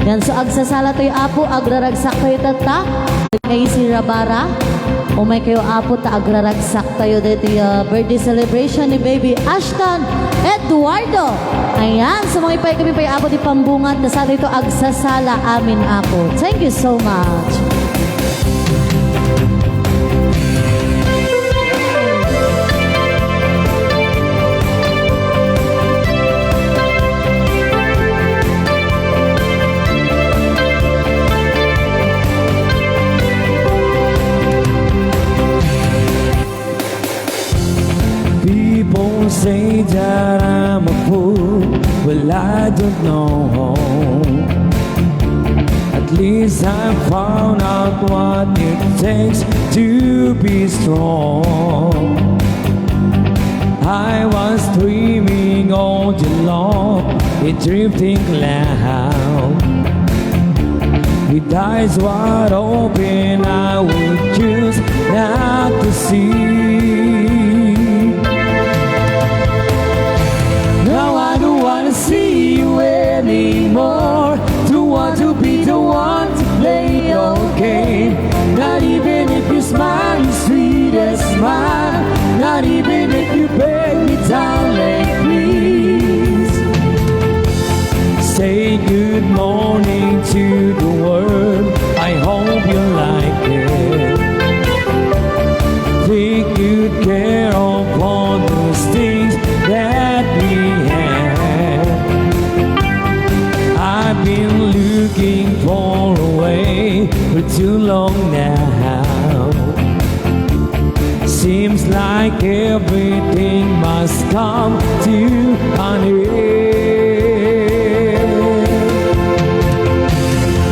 Yan, so agsasala tayo apo, agraragsak tayo tata. Kayo si Rabara. O may kayo apo, ta agraragsak tayo dito birthday celebration ni baby Ashton Eduardo. Ayan, so mga ipay kami pay apo di pambungat na sa ito agsasala amin apo. Thank you so much. People say that I'm a fool. Well, I don't know. At least I found out what it takes to be strong. I was dreaming all day long, a drifting cloud. With eyes wide open, I would choose not to see. Now I don't wanna see you anymore. Don't want to be the one to play your game. Not even if you smile, your sweetest smile. Not even if you beg me, darling, please. Say good morning to the world. I hope you like it. Take good care of all those things that we have. I've been looking for a way for too long now. Seems like everything must come to an end.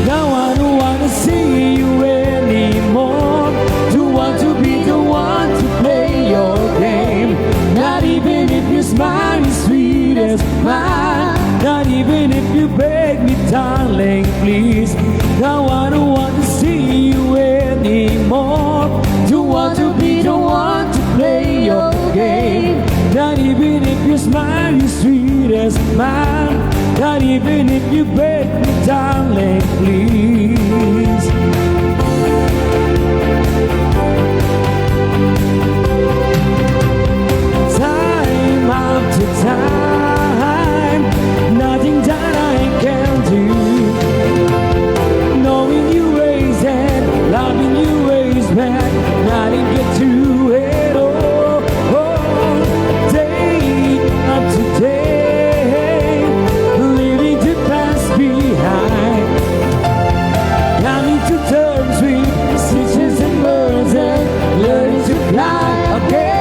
Now I don't wanna see you anymore. Don't want to be the one to play your game. Not even if you smile as sweet as mine. Not even if you beg me, darling, please. Now I don't want to see you anymore. Don't want to be the one to play your game. Not even if you smile as sweet as mine. Not even if you beg me, darling, please. Time after time, nothing that I can do. Knowing you ways and loving you ways back, nothing get to it all. Day after day, leaving the past behind. Coming to terms with stitches and birds and learning to fly again.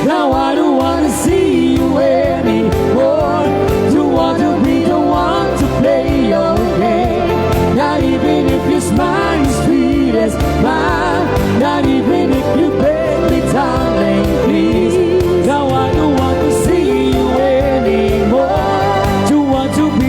Now I don't wanna see you anymore. Don't want to be the one to play your game. Not even if you smile as sweet as mine. Not even if you beg me, darling, please. Now I don't want to see you anymore. Don't want to be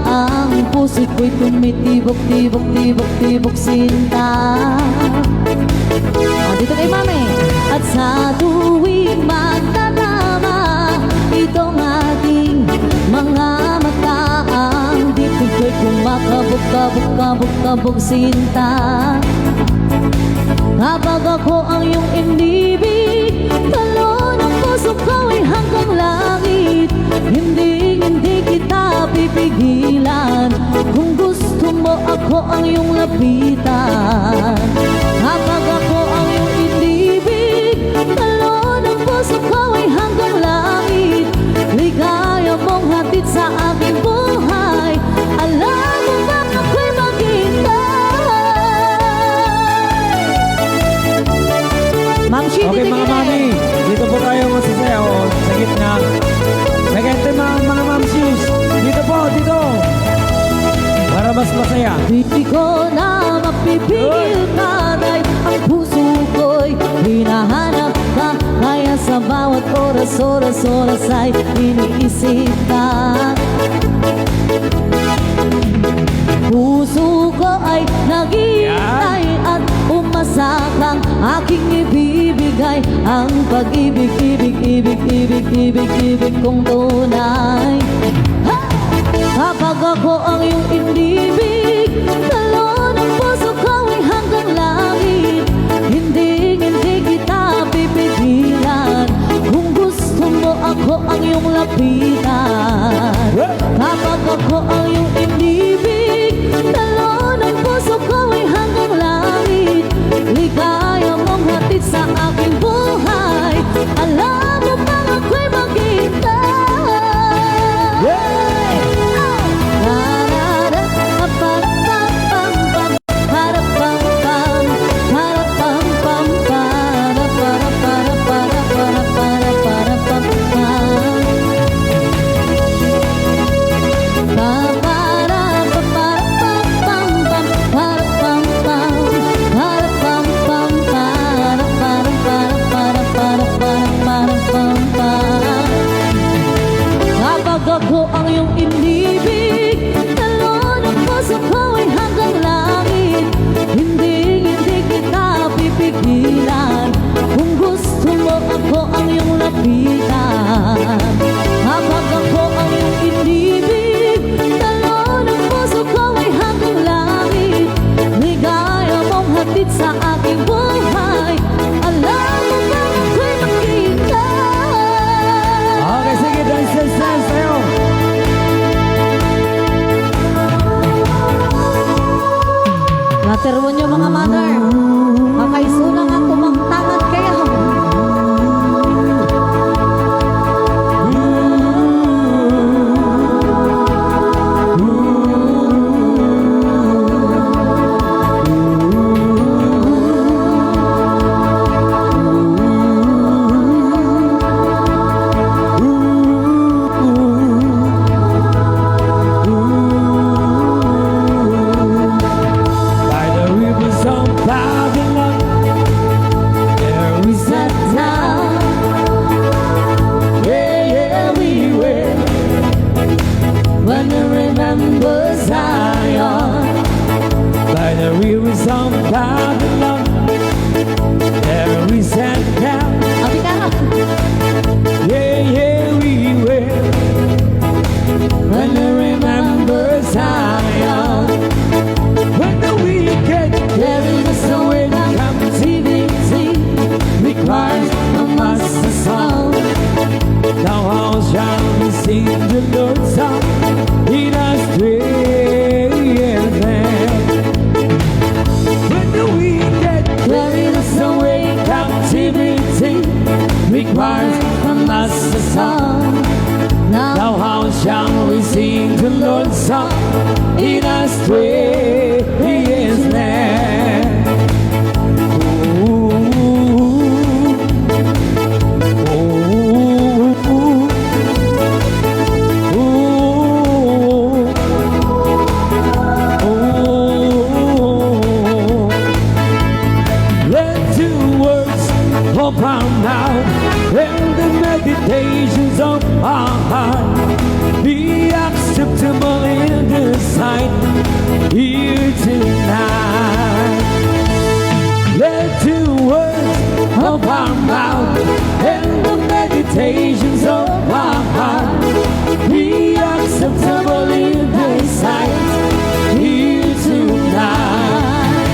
Ang puso ko'y tumitibok, tibok, tibok, tibok sinta. Dito kay Mami. At sa tuwing magtatama itong ating mga mata, ang dito ko'y kumakabog, kabog, kabog, kabog sinta. Kapag ako ang iyong inibig, talon ang puso ko ay hanggang langit. Hindi kita pipigilan kung gusto mo ako ang iyong lapitan. Kapag ako ang iyong inibig, talon ang puso ko ay hanggang langit. Ligaya mong hatid sa aking buhay, alam mo ba ako'y maghintay. Ma'am Shidi, Okay mga mami, dito po tayo masasayaw sa gitna. Nagente mga ma'am shoes. Dito po, dito. Para mas masaya. Di ko na mapipigil kaday, ang puso ko'y hinahanap ka. Kaya sa bawat oras, oras, oras ay iniisip ka. Puso ko ay naghihintay at umasakang aking ibibigay ang pag-ibig, ibig, ibig, ibig, ibig, ibig kong tunay. Kapag ako ang iyong inibig, talon ang puso ko ay hanggang langit. Hindi kita pipigilan kung gusto mo ako ang iyong lapitan. Kapag ako ang iyong inibig, talon ang puso ko ay hanggang langit. Ligaya mong hatid sa aking buhay, alam mo bang ako'y maghintay. Ako ang iyong inibig, talon ang puso ko ay hanggang langit. Hindi kita pipigilan kung gusto mo ako ang iyong lapitan. Kapag ako ang iyong inibig, talon ang puso ko ay hanggang langit. Ligaya mong hatid sa aking buhay, alam mo ba ako'y makita. Okay, sige, dance tayo. Laterwan niyo mga mother, makaisulang ang kumangtangan kayo. When I remember Zion, by the rivers of Babylon, there we sat down. Yeah, we were. When I remember Zion, when the wicked carries away captivity, requires from us a song. Now how shall we sing the Lord's song in our strange land? When the wicked carry us away captivity, requires from us a song. Now how shall we sing the Lord's song in our strange land? Upon now, and the meditations of our heart be acceptable in the sight here tonight. Let the words of our mouth and the meditations of our heart be acceptable in thy sight here tonight.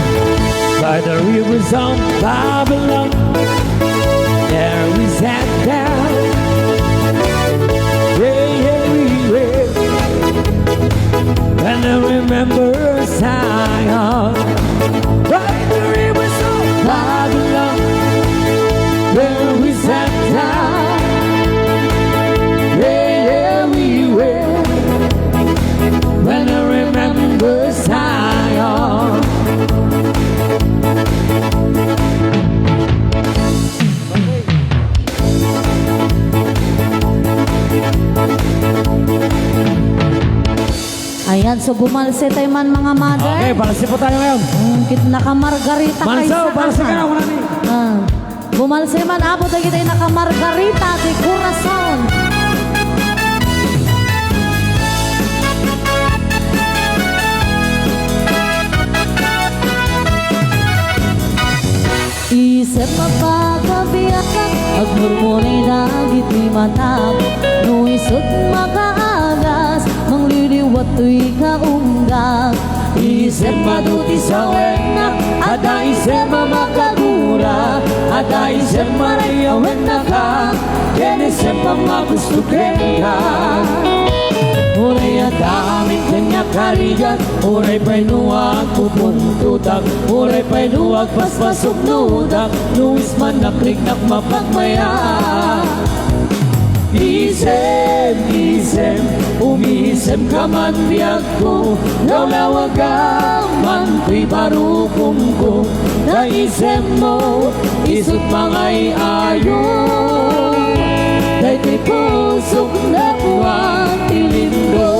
By the rivers of Babylon, there we sat down. Everywhere, and I remember Zion. By the rivers of Babylon, where we sat down. Everywhere, when I remember Zion. Ayan, so bumalse tayo man mga mother. Okay, balasi po tayo ngayon. Naka-margarita kayo Mansaw, balasi ka na, wala ni. Bumalse man, abot tayo tayo naka-margarita di Corazon. Isip mapakabiyakan, agmurmuray na giti matag, no isot makaagas, mangliliwat to'y kaunggag. Isip maduti sa wenak, ada isip mamakagura, ada isip marayawen na ka, ken isip mamagustukin ka. Uray adamit kanya karigat, uray pa'y nuwag pupuntutak, uray pa'y nuwag paspasok nudak, nuwis man nakriknak mapagmaya. Isem, isem, umisem ka man biyag ko, lawlawag ka man ko'y barukom ko, na isem mo, isot mangay ayo. Dahil di pusok na buwan tilindo.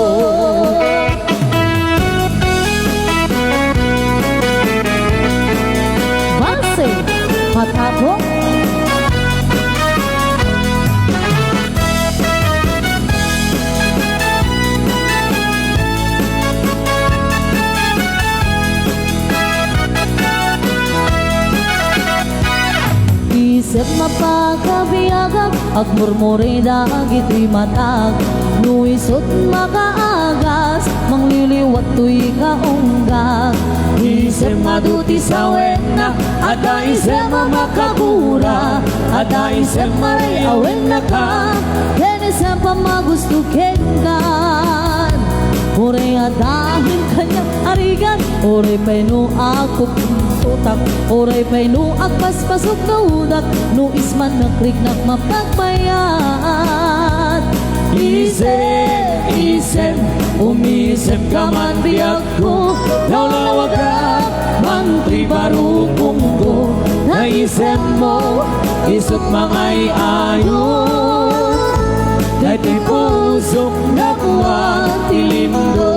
Balse, matapok. Isip mapakabiyagan, agmurmuray na gito'y matag, nuisot makaagas, mangliliwat to'y kaunggag. Isip maduti sa wenak, ada isip mamakagura, ada isip marayawen na ka, ken isip pamagustukin ka. Uray adahin kanyang arigan, uray pa'y nuag pupuntutak, uray pa'y nuag paspasok na udak, nuis man nakriknak mapagbayat. Isip, isip, umisip ka man biyag ko, lawlawag ka man ko'y barukom ko, na isip mo, isot mangay ayon. Dahil di pusok na buwan tilindo.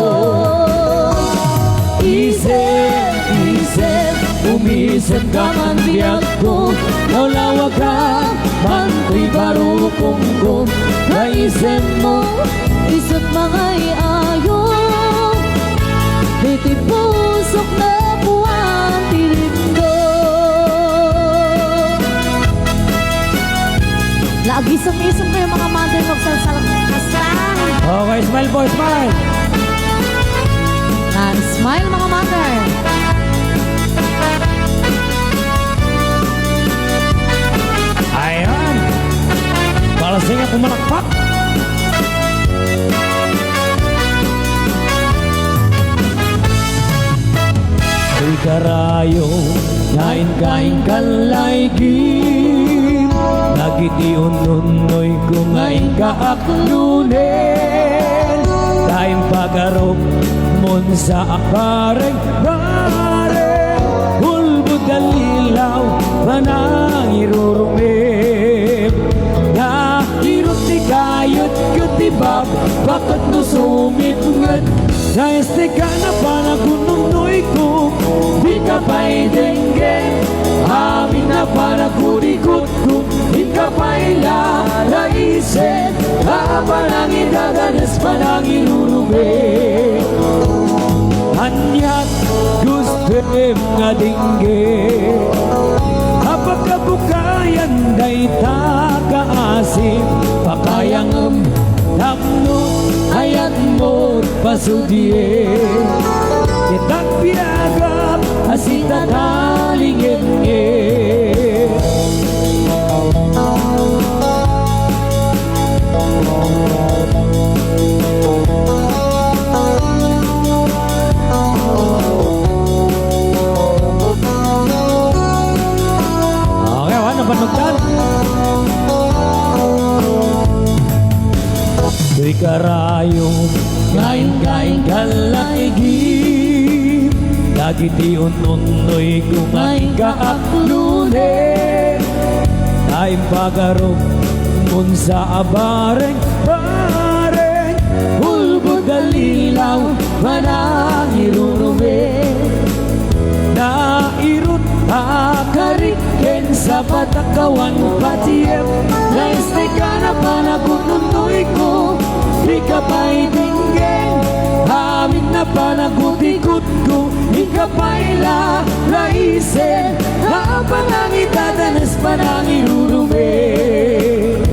Isip, isip, umisip ka man biyag ko, lawlawag ka man ko'y barukom ko, na isip mo, isot mangay ayon. Dahil di pusok na buwan tilindo. Lagi isang kayo mga mother, magsasalang. Okay, smile po, smile. Smile mga mother. Ayan. Balasi nga pumalakpak. Ay karayo, kain-kain kalaygin, nagitiun-unoy kung ay kaaklunin. Tayong pag-arop mon sa akareng bareng, hulbod dalilaw panang irurumip. Nakirot ni kayot kutibab, bakit no sumipngat, dahil ka na panagununoy ko, di ka pa'y dengue, amin na panagurikot ko, di ka pa'y lalaisin, panang idadanas panang irurumip. nga dinggit. Kapag kabukayan day takaasim, pakayang tapno hayat mo pasudye. Kitag pinagap asita talingin-ngin. Okay, wala panugtan. Tuy karayo kain-kain kalaigin, dagiti ununoy kumain kaaplunin. Taim pagarog mun sa abareng bareng, hulbo dalilaw manangirurubin. Nairut akariken sa patakawan patiyem, naiste ka na panagununoy ko, di ka pa'y tingin. Amin na panagutikot ko, di ka pa'y lalaisen. Habang ang itadanas panangirurubin.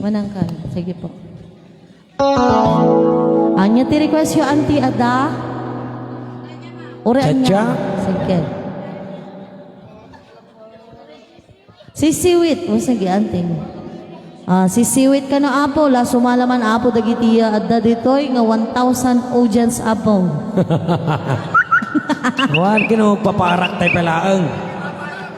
Manang ka. Sige po. Anya ti request yung auntie Ada? Ure anya. Chacha? Sige. Sisiwit. O sige, auntie. Sisiwit ka na apo. La sumalaman apo dagiti Ada ditoy nga 1,000 audience apo. Wan kino paparak tay palaang.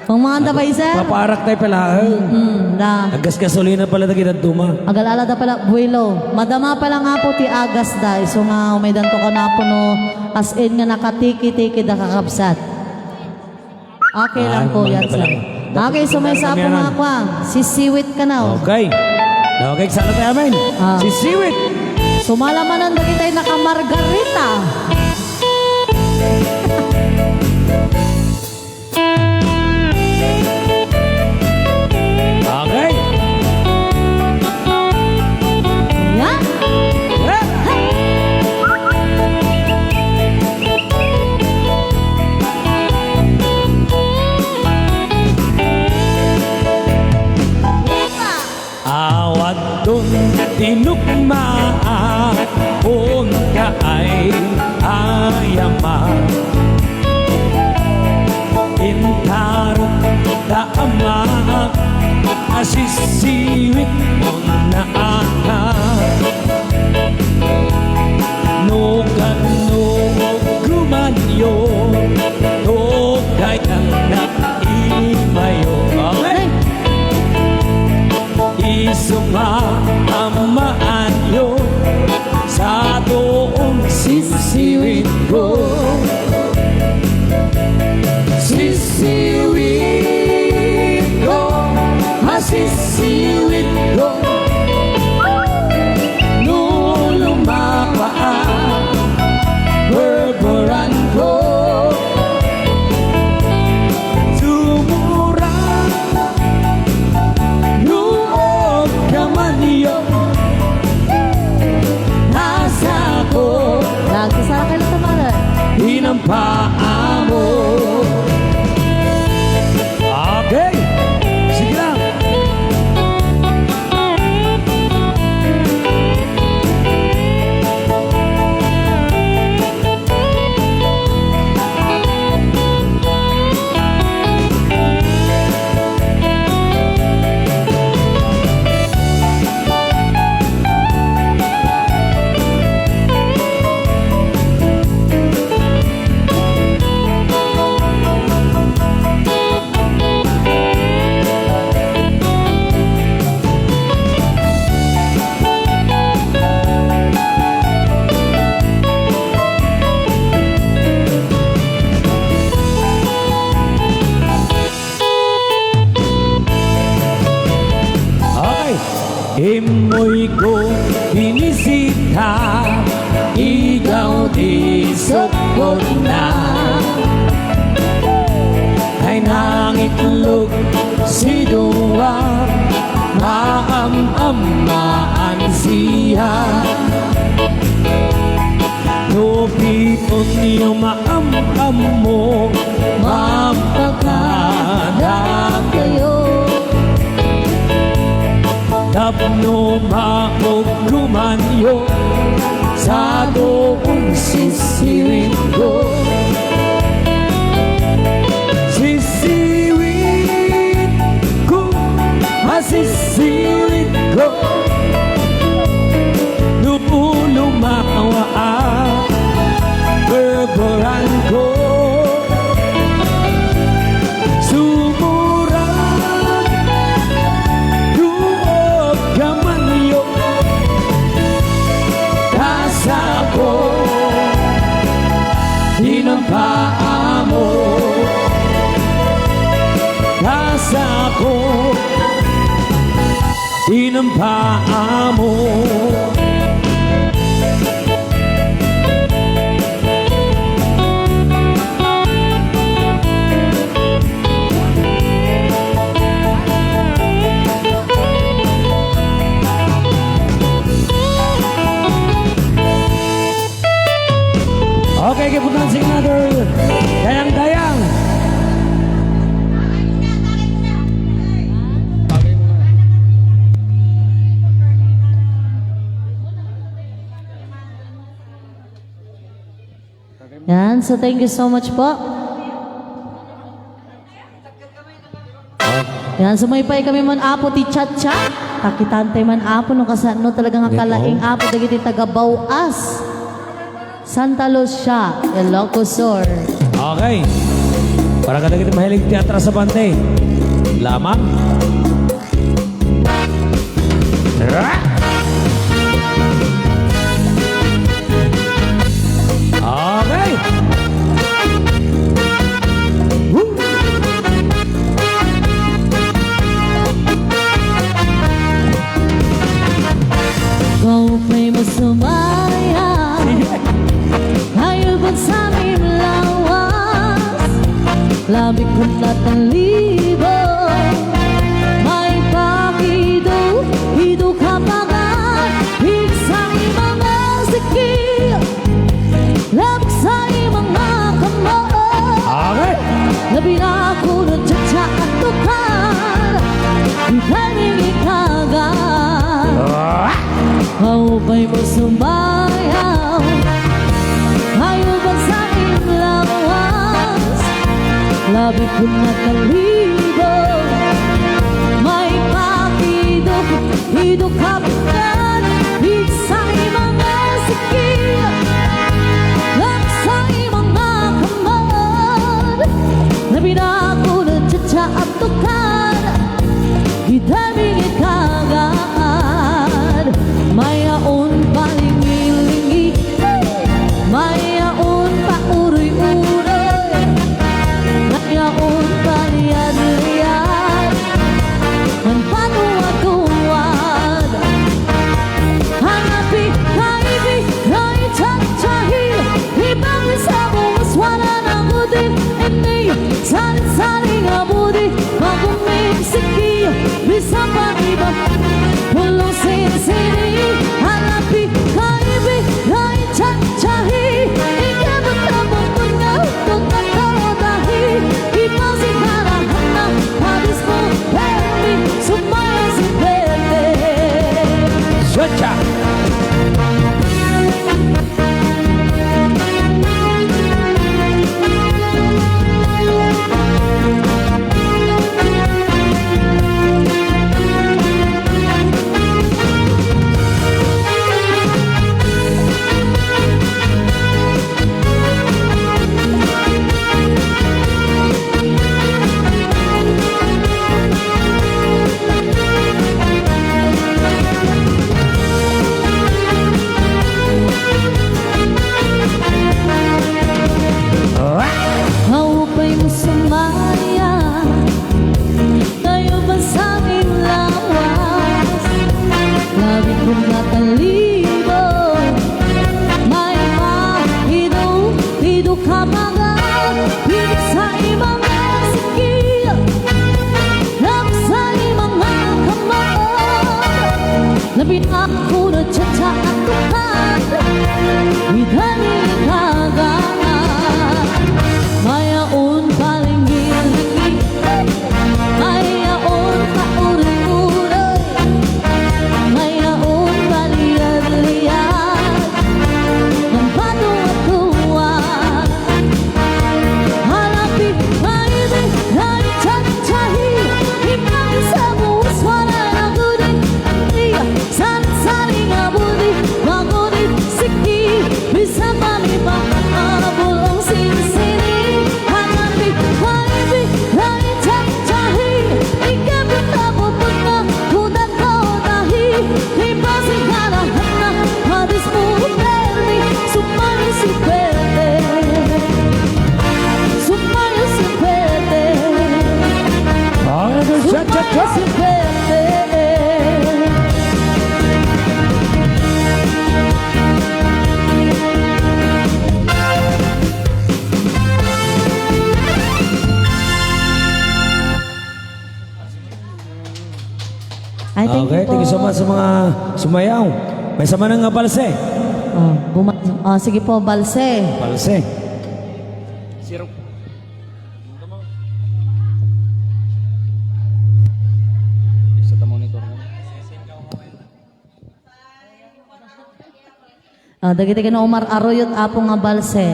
Pang mga dabay sir? Paparak tay palaang. Na. Agas gasolina pala tagitad tuma. Agalala da pala, buwelo. Madama pala nga po ti agas da. So nga, umaydan to ka na po no, as in nga nakatiki-tiki da kakapsat. Okay lang po yan sir. Okay, so may sapo nga po. Sisiwit ka na. Okay. Okay, sana tayo amin. Sisiwit. Sumalaman ang dagi tayo naka-margarita. Okay. Yan. Awat dong tinukmaan, kung ka ay ayaman. Intarot daamak, asisiwit mo na anak. Nugan-nuog gumanyo, tugay ang naimayo. Okay? Isumaamaan yo sa doong sisiwit ko. Sisiwit ko, masisiwit ko. Nulumapaan, berberan ko. Tumurang, nuog kaman yo. Nasa ko, Lagi sa akin na tamara. hinampaan mo. Okay, sige lang. Limoy ko binisita, ikaw di sukot na. Ay nangitlog si Dua, maam-amaan siya. Lupipon niyo maam-am mo, mapakanak kayo. Tapno maugrumanyo sa doong sisiwin ko. Sisiwin ko, masisiwin ko. Lumawa ang berberan ko. Paamo kasa ko tinampaamo. Okay, kiputan sing another dayang-dayang. Yan, so thank you so much po. Yan, sumaypay kami man apo ti Chacha. Takitante man apo no kasano talagang akalaing apo dagiti taga Bao-as. Santa Lucia, Ilocos. Okay. Para kada kita mahilig teatra sa bante. Lamang. Okay. Woo. Kau may masumaya. Ayaw ba't sa aming lawas, labi ko't natalibo. May pakido ka pa nga, higsang mga sikil, labik sa mga kamay. Okay. Labi na ako ng tsa-tsa at tukan, ikaling ikagan. Kaupay mo sumayaw, ayaw bang sa aking lawas, labi ko natalibo. May pakido ka pa, higsang mga sikil, labik sa mga kamay. Labi na ako ng tsa-tsa at tukan, idaming ikagan. Mayaon palingi-lingi, mayaon pa uroy-uroy, mayaon pa liyan-liyan, man panuwad-uwad, Idalikaga mayaon palinggiling mayaon kauri-uri mayaon paliyad-liyad ng patuwa-tuwa halapi maini dari cacahi hinggang sa buwas wala na gudit iya saling abudi magunit siki bisa malibang bulong sinisini halapi maini dari cacahi hinggang bertemu pernah kudan kau dahi limpasin hana-hana hadis mubeli supaya si pete supaya si pete supaya si pete. Ay, Okay, thank you so much sa mga sumayaw. May sama ng balse. Sige po, balse. Balse. Dagiti na Umar Arroyot apo nga balse.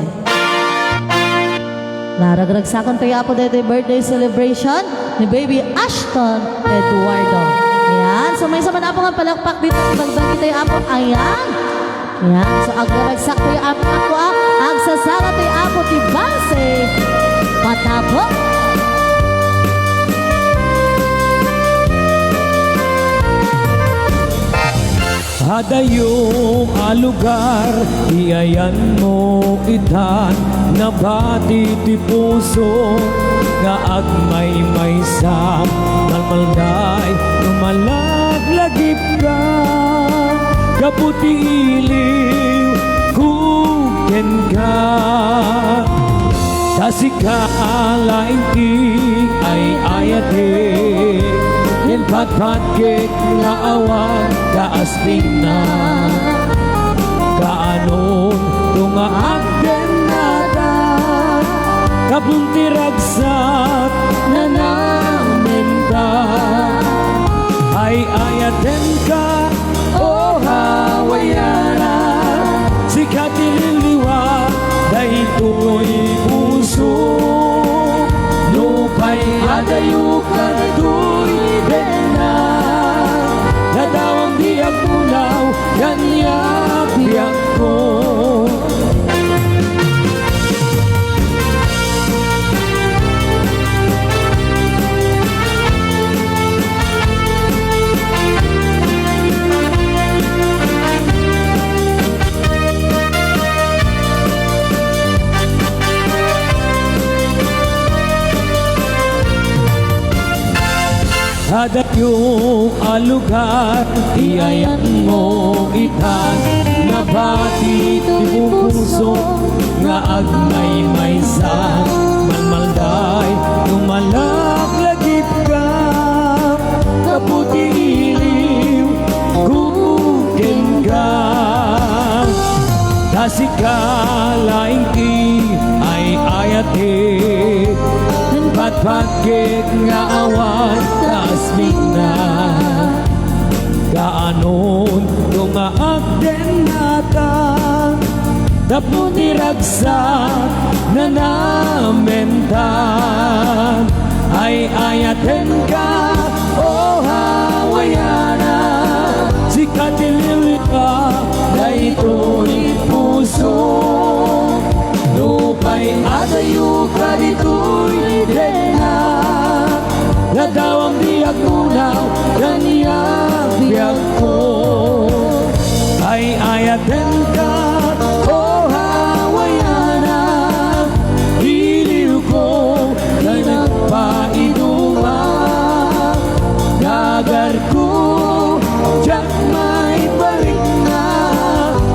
Laragragsakan tayo apo dito birthday celebration ni baby Ashton Eduardo. Ayan, so may sama na apo nga palakpak dito sa bagdang tayo apo. Ayan. Ayan, so agragsak tayo apo ako agsasara tayo apo ti balse. Patabo. Ada yung lugar, iyayan mo itan, nabati ti puso, nga agmay-may sam, malmalday, lumalaglagip ka, kaputi iliw, kuken ka. Tasikalain king ay ayatik, yung patpatkik na awan kaasting na kaanon tungaag din nata kabuntiragsak na namin ta ay ayaten ka o hawayana sikat ililiwa dahil ito'y puso lupay adayo ka do'y dena nadawang di agulaw ganyak biyak ko Ada yung lugar, iyayan mo itan, nabati ti puso, nga agmay-may sa malmalday, lumalaglagip ka, kaputi iliw, kukukin ka. Tasikalain ki ay ayatik, patpagkit nga awan taasmig na kaanon tungaag din nata napuniragsak na namentan ay ayaten ka o hawayana sikat iliwi ka na ito'y puso lupay adayo ka dito'y dena nadawang diyak unaw ganyak biyak ko ay ayaten ka o hawayana iliw ko na nagpaiduma dagar ko jak may balik na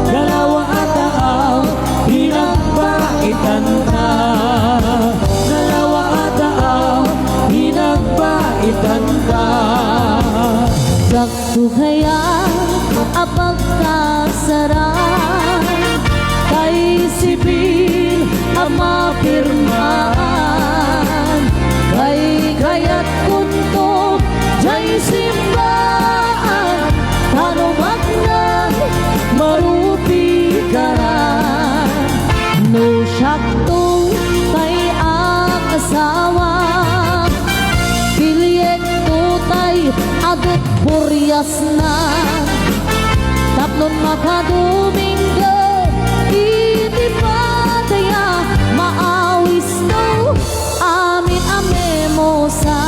dalawa at ang hinagpaitan na dalawa at ang hinagpaitan ka Sakto kaya ang pagkasarap puriyas na tatlon makadomingo iti padaya maawis to amin amemosa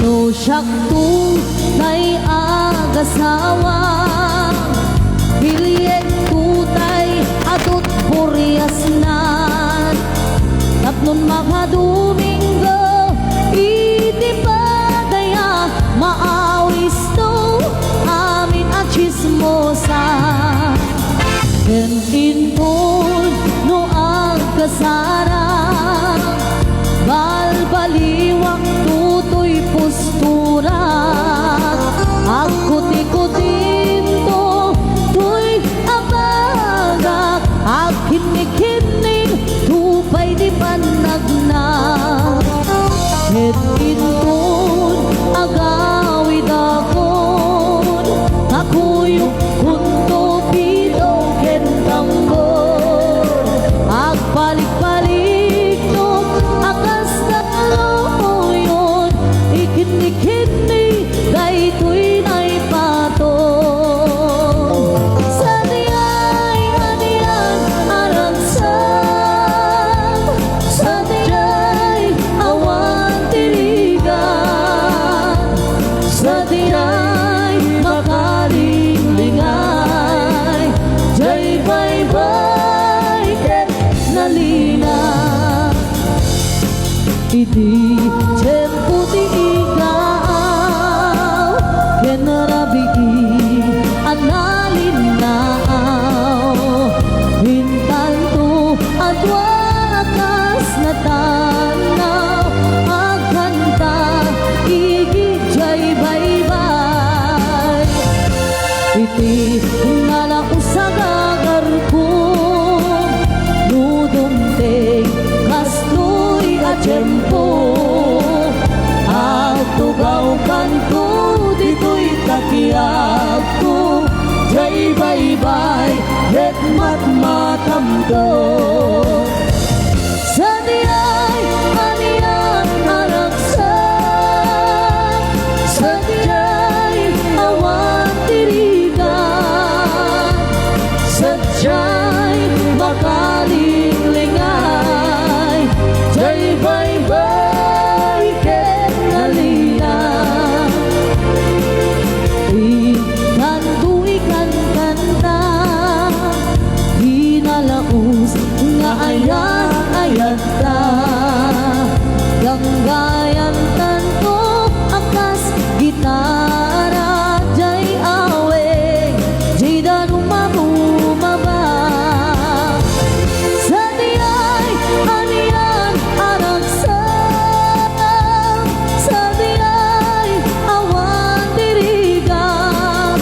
no syakto tay agasawa Hilyek tutay atot puriyas nan tatlon makadomingo iti padaya maawis to amin at chismosa ken inton no agkasara balbaliwak tutoy postura agkuti-kutin to tuy abagak agkinik-kinik tupay di panagnak ket inton agawid akon akuyok kunto pito ken tambor agpalik-palik to akas na loyon ikinik-kinik daytoy na'y pato sa diyay aniyan aragsam sa diyay awan tirigan sa diyay makalingligay jay bye-bye ket nalina iti tiyempo ti ikaw ken narabigi analinaaw hintanto at wakas na tanaw agkanta igijay bye-bye iti nalausagagar ko nudumteng kastoy at tiyempo at tugaw kanto dito'y kakiyag ko jay bye-bye ket matmatamdo sa diyay aniyan aragsam sa diyay awan tirigan sa diyay makalingligay jay bye-bye ket nalina ikanto ikankanta hinalaus nga ayan ta ganggayan tanto akas gitara jay aweng jay danumabumaba sa diyay aniyan aragsam sa diyay awan tirigan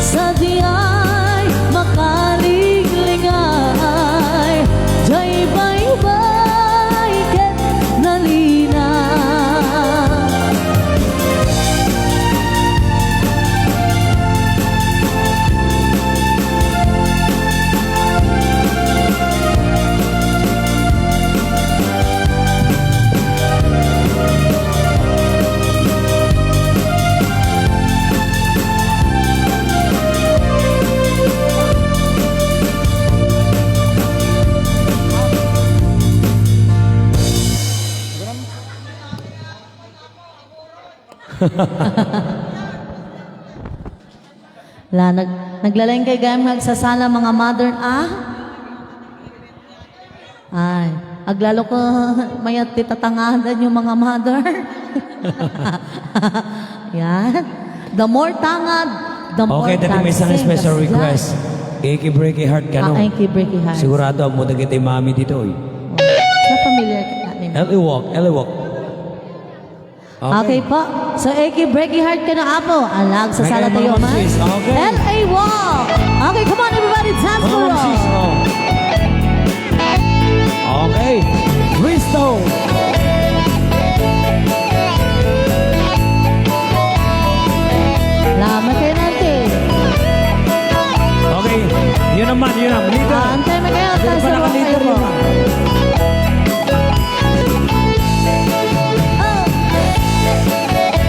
sa diyay makalingligay jay bye-bye ket nalina naglalayng kay gayam nagsasala mga mother ay aglalo ko mayat titatangadan yung mga mother yan the more tangad the more Okay, dati may isang special request. Breaky heart ka, no? Ay, breaky heart. Sigurado mo na kita yung mami dito, eh. Sa familiar ka natin. Eliwok. Okay po. So, breaky heart ka na, Apo. Alag sa sala tayo, man. Okay. L.A. Walk. Okay, come on, everybody. Dance for all. Okay. Risto. Salamat kayo natin. Okay. Yun naman. Leader. Antay mo kayo. Hindi pa Tasawa naka-leader kayo. yun, ma'am.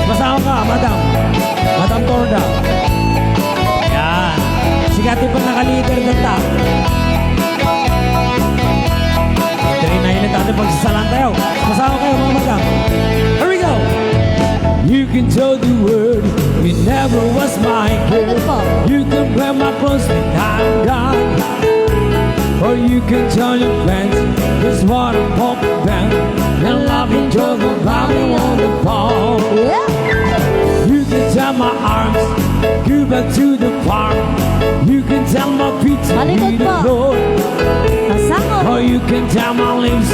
Masama ka, madam. Madam Torda. Yan. Sigati pa naka-leader ng ta. Try na ilit natin pagsasalan tayo. Masama kayo, mga madam. Here we go. You can tell the world it never was my girl. Ayun po. You can wear my clothes when I'm gone. Or you can tell your friends it's what I'm hoping about. And laughing joke about me on the phone. Yeah. You can tell my arms go back to the park. You can tell my feet to Malikot be the po. Lord. Kasama. Or you can tell my lips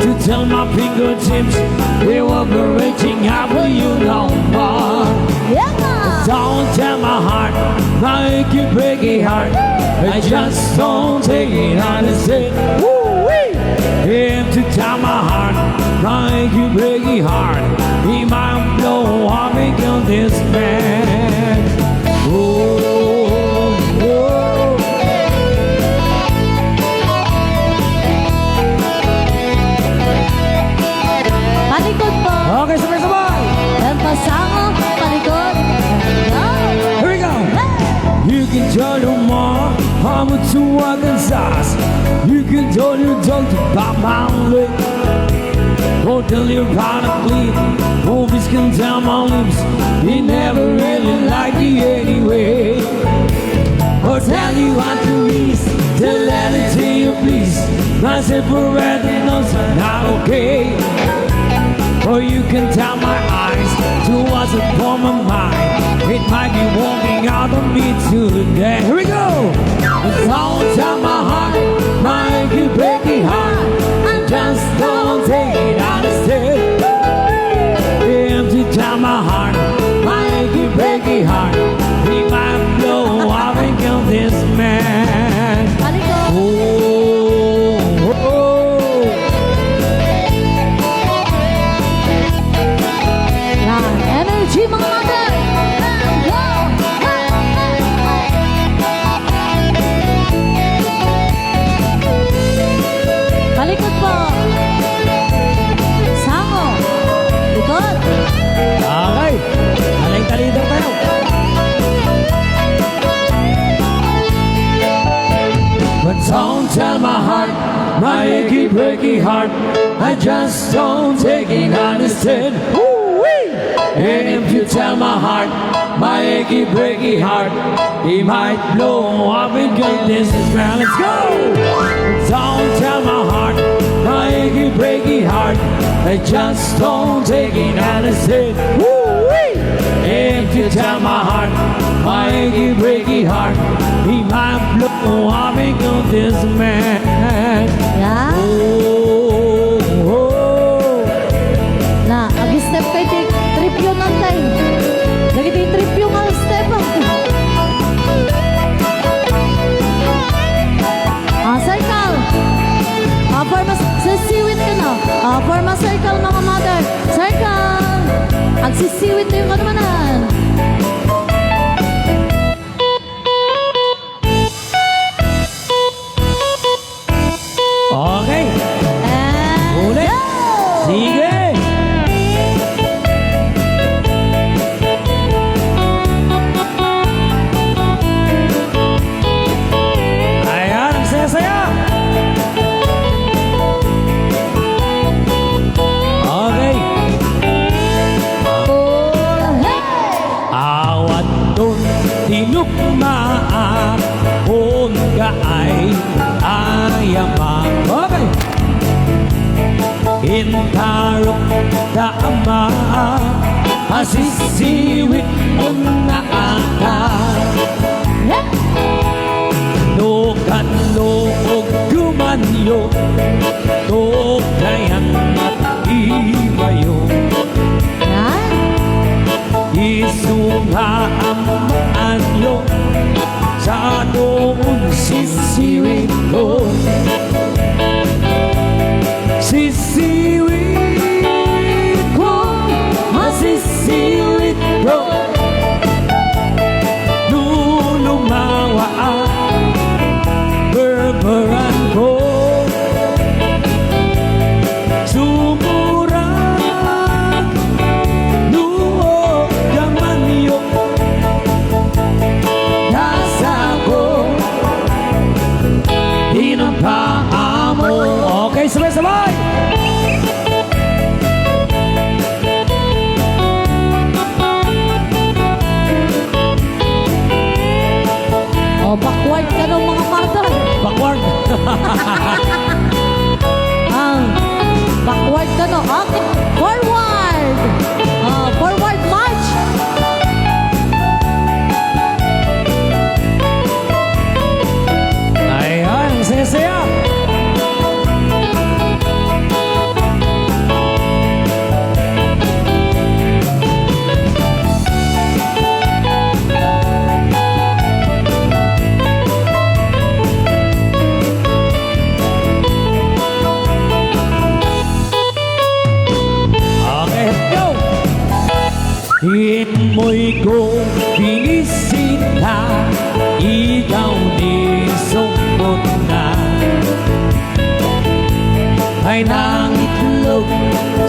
to tell my fingertips they won't be reaching out for you no more. Yeah nga. Don't tell my heart, my achy breaky heart. I just don't take it honestly. If to tell my heart, my achy breaky heart, he might know how to kill this man. Oh, oh. Palikod po. Okay, sabay-sabay. Yan pasama. Palikod. Here we go. You can tell your mom I'm a two Arkansas. You can tell your dog to pop my leg. Or tell your proud of bleed. Movies can tell my lips he never really liked you anyway. Or tell you what to miss. Tell that it to you please. My separate knows not okay. Or you can tell my eyes to what's upon my mind. It might be walking out on me today. Here we go. Don't tell my heart, my achy breaky heart. Just don't take it honestly. Empty tell my heart, my achy breaky heart. He might blow up and kill this man. Palikod. Oh, oh, oh. Yan. Energy mga mother. Go. Palikod po. Sango. Likod. Okay. Aling talidor tayo. But don't tell my heart, my achy breaky heart, I just don't take it honestly. And if you tell my heart, my achy breaky heart, he might blow up and get this as well. Let's go! Don't tell my heart, my achy breaky heart, I just don't take it honestly. If you tell my heart, my achy breaky heart, he might blow up and get this man. Yan. Oh, oh. Na, ag-step kay trip yun ang time. Lagi tayo trip yung step. Circle. Forma, sisiwit ka na. Forma circle mga mother. Circle. Agsisiwit na yung kanumanan. Okay. And Ulit. go! Sige. Ayan, ang saya-saya. Okay. Oh, hey! Awat doon tinukmaan kung kaay ayama. Okay. Intarok tama asisiwit kung naaka. Yeah! Nukan loog gumanyo Tukayan at ibayo Yan. Isungaan anyo Sa doon sisiwit ko Masisiwit ko, masisiwit ko, lulumawa ang berberan ko. Sumurang luo gaman yo, nasa ko hinampaan mo. Okay, sabay-sabay! O, backward ka ng mga partner. Backward! Backward ka no. Okay. Forward. Forward march. Ayan, ang saya-saya! Okay, let's go! Himoy ko binisita, ikaw ni sumbot na. Ay nang itlog,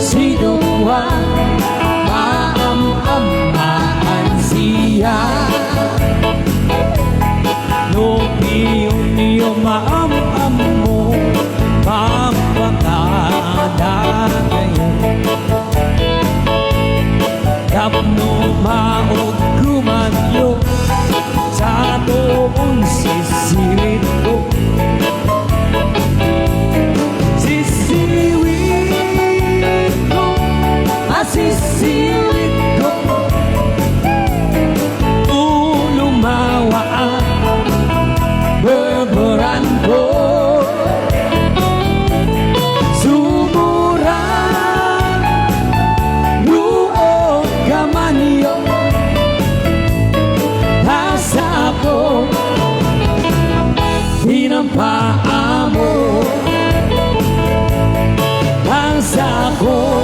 sinuwa, maam-amaan siya. Lumiyo-niyo maam-am mo, pampakada kayo. Kapno maod kumanyo, sa toong sisirit ko. Sisiwit ko, sisiwit ko, lumawa ang berberan ko. Sumurang luo gaman yo, nasa ko hinampaan mo. Nasa ko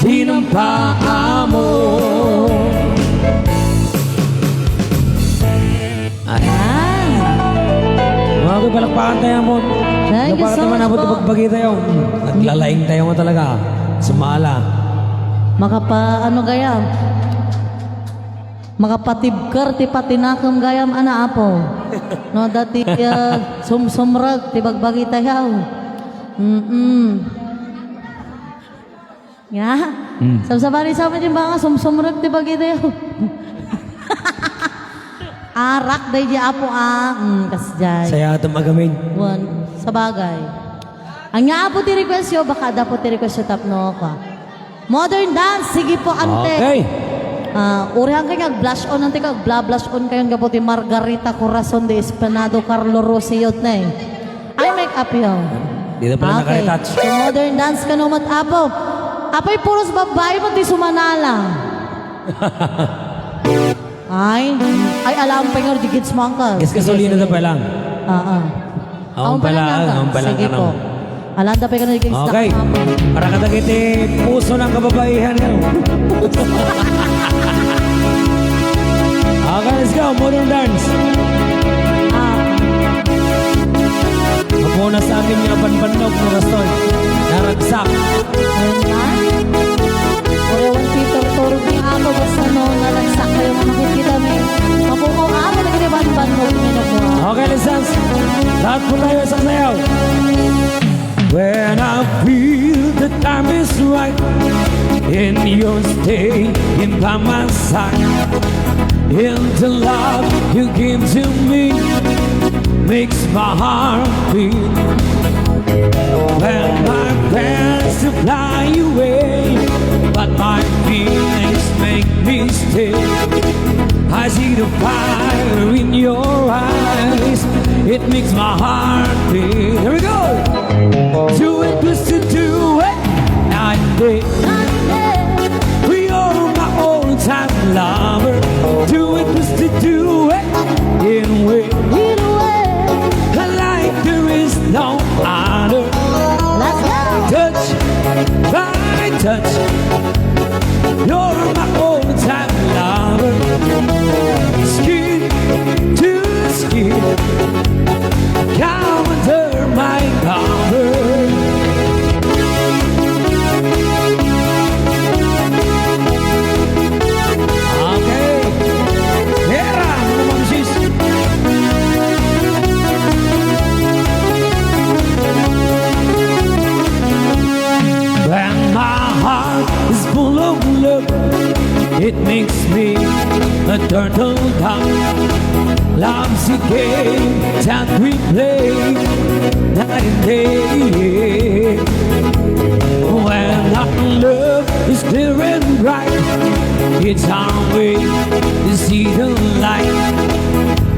hinampaan mo. Ayan. Mga palakpakan tayo mo. Thank you so much po. Pagbagi tayo. Naglalaing tayo mo talaga. Sumala. Ano gayam? Makapatibkar ti patinakam gayam ana apo. No dati sumsumrag ti bagbagi tayaw. Ya. Sabsabari sa amin yung mga sumsumrag ti bagi tayaw. Arak day di apo kasjay. Saya ito magamin. One sa bagay. Ang nga apo ti request yo baka da po ti request yo tapno ka. Modern dance sige po ante. Okay. Urihan kayo blush on ante kag blush on kayo nga po ti Margarita Corazon de Espanado Carlo Rosellot na eh. Ay make up yo. Dito pala naka-retouch. So, modern dance ka naman apo. Apoy puros babae mo ti sumanala. Ay alam pa nga di kids mangka. Yes, kasolina na pa lang. Aon pala. Sige po. Alam da pa nga di kids Okay. Para katagiti puso ng kababaihan yan. Okay, let's go. Modern dance. Mapuna sa amin nga banbanog na rastoy. Naragsak. Ayun na. Orewan Peter Torbi ako basta no naragsak kayo mga nakikita may mapukaw ako na kiniban-ban mo minabuha. Okay, let's dance. Lahat po tayo sa sayaw. When I feel the time is right and you're staying by my side, and the love you give to me makes my heart beat. When my plans to fly away, but my feelings make me stay. I see the fire in your eyes, it makes my heart beat. Here we go. Do it, twist it, do it, night and day. We are my old time lover. Do it, twist it, do it, in a way. Like there is no other. It makes me a turtle dove. Love's a game that we play night and day. When our love is clear and bright, it's our way to see the light.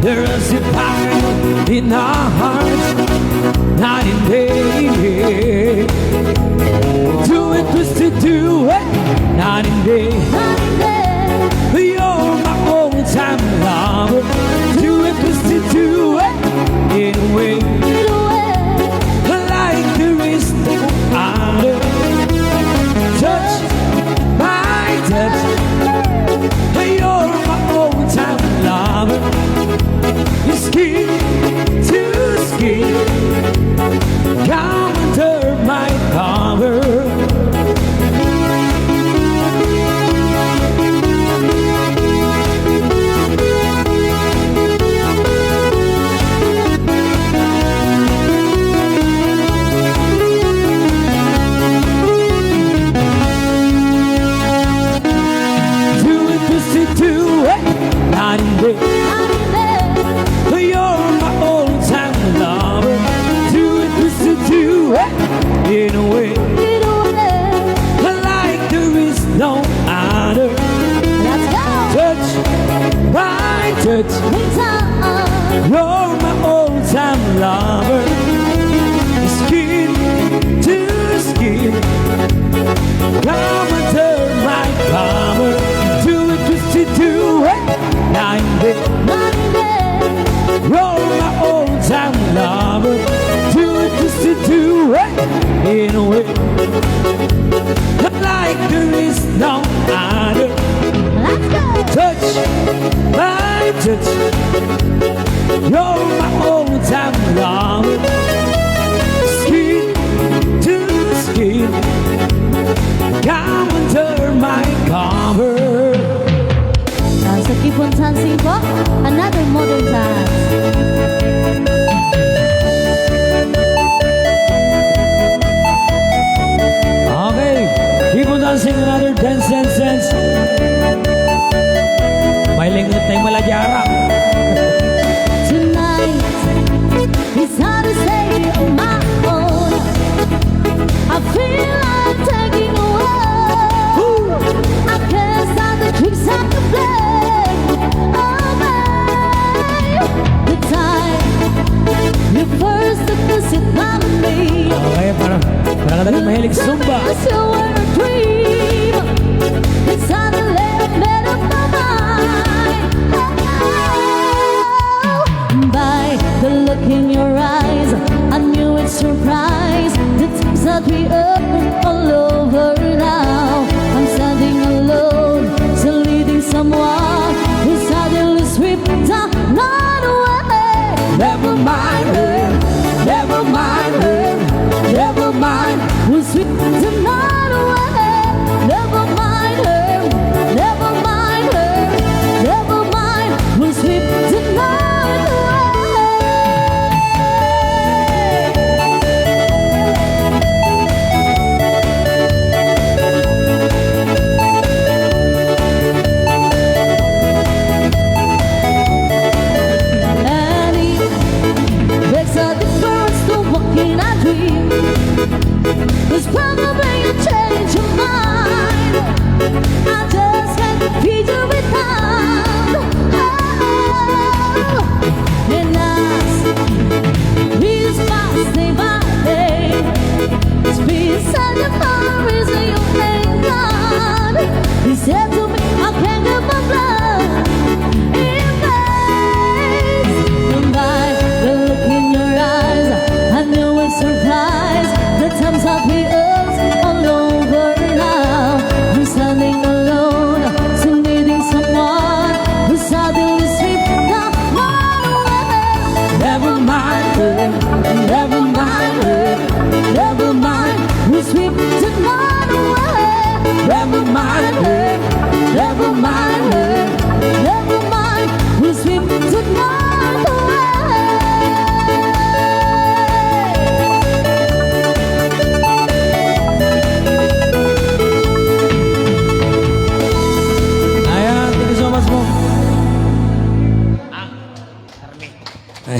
There's a fire in our hearts night and day. Do it, twist it, do it night and day. You're my old-time lover. Do it, twist it, do it in a way like there is no other. Touch my touch. You're my old-time lover. Skin to skin, come under my cover. Night and day, you're my old-time lover. Do it, twist it, do it in a way like there is no other. Let's go. Touch my touch. You're my old-time lover. Skin to skin, come under my cover. Do it, twist it, do it. Night and day, you're my old-time lover. Do it, twist it, do it in a way like there is no other. Let's go. Touch my touch. You're my old-time lover. Skin to skin, come under my cover. Sa Kipon Dancing po, another modern dance. Okay, keep on dancing another dance. May lingot tayo malagyara. Tonight is hard to say on my own. I feel like taking away. I can't stand the tricks I can play. Oh, babe.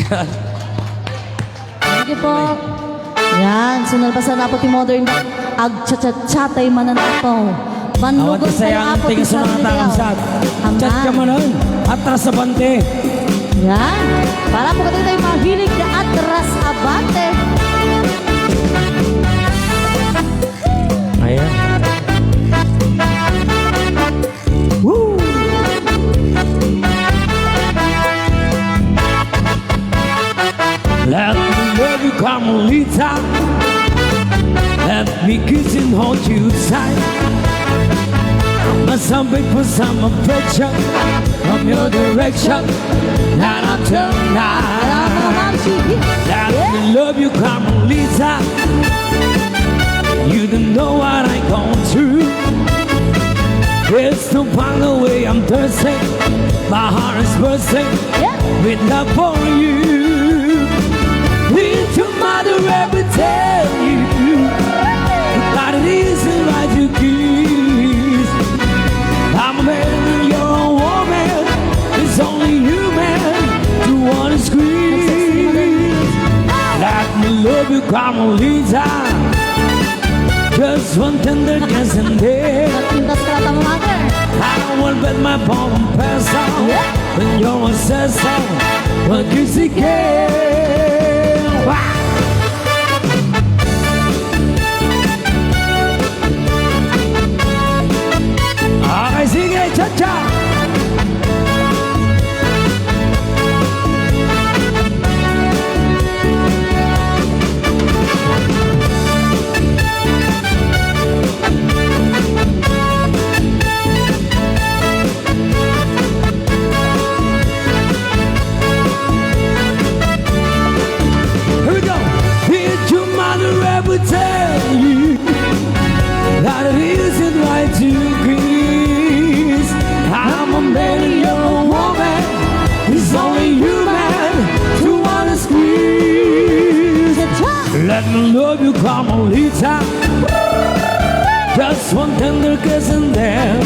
Thank you po. Yan, sunalpasan na po ti modern ag-chat-chat-chatay mananapaw. Awat Banlugos saya ang po tingin sa mga tangamsat. Chat ka man nun. Atras sa bante. Yan, para po kayo tayo mahilig na atras abante. Ayan. Woo! Let me love you, Carmelita. Let me kiss and hold you tight. Some big for some affection from your direction. Night after night. Let me love you, Carmelita. You don't know what I gone through. It's no point the way I'm thirsty. My heart is bursting with love for you. Did your mother ever tell you that it isn't right to kiss? I'm a man, you're a woman. It's only human to wanna squeeze. Let me love you, Carmelita. Just one tender kiss and then I won't bet my palm and pass out. When you're a sister, what gives it care? Okay, sige, cha-cha! Tell you that it isn't right to kiss. I'm a man and you're a woman. It's only human to wanna squeeze. Let me love you, Carmelita. Just one tender kiss and then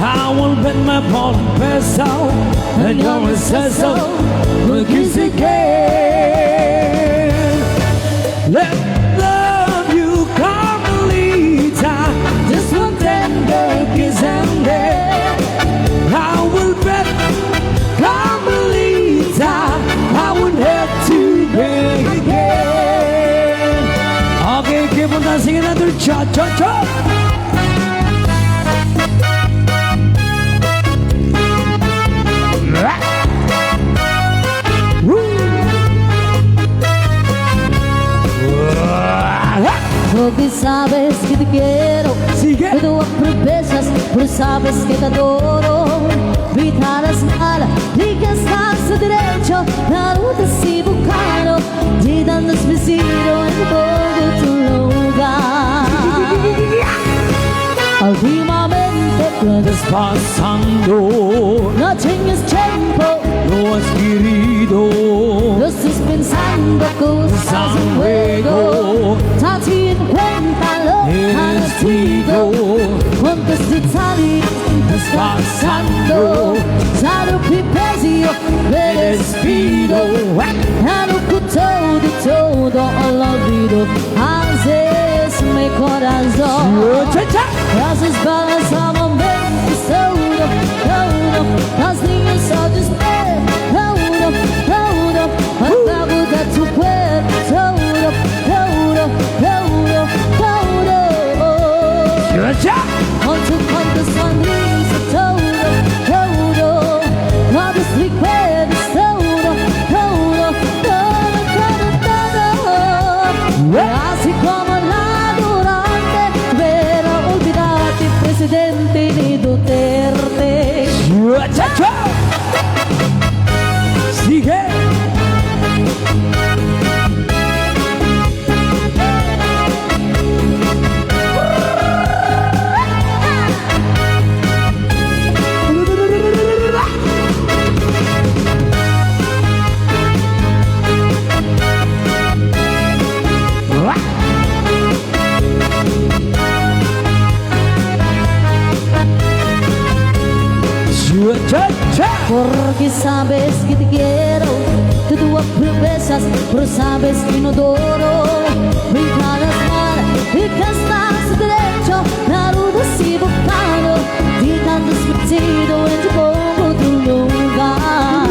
I will bet my palm and pass out. And you're a so we'll kiss again. Let love you, Carmelita. Just one tender kiss and then I will bet, Carmelita, I would have to beg again. Okay, keep on dancing another cha-cha-cha. Porque sabes que te quiero, Sigue. que tú aprovechas, pero sabes que te adoro. Evitarás mal, y que estás a derecho, la ruta si buscando, llenando especial en todo tu lugar. Últimamente ¿Qué estás pasando? no tienes tiempo, Lo has querido. no estás pensando cosas en juego. Tati en cuenta lo has sido. Cuántos detalles estás pasando. Ya no pipezio, me despido. Ya no con todo al olvido. Haces mi corazón. Haces balas a momentos todo, todo. Las niñas son después, todo, todo. Acabo de tu cuerpo, todo, todo, todo, todo. Con tu sonrisa, todo, todo. Nuevos recuerdos, todo, todo, todo, todo, todo. Así como la durante, pero olvidarte, presidente. Cha-cha-cha. Porque sabes que te quiero, que tú promesas, pero sabes que no adoro. Me calas mal y que estás derecho, claro desibocado. De tantos metido en tu como tu lugar.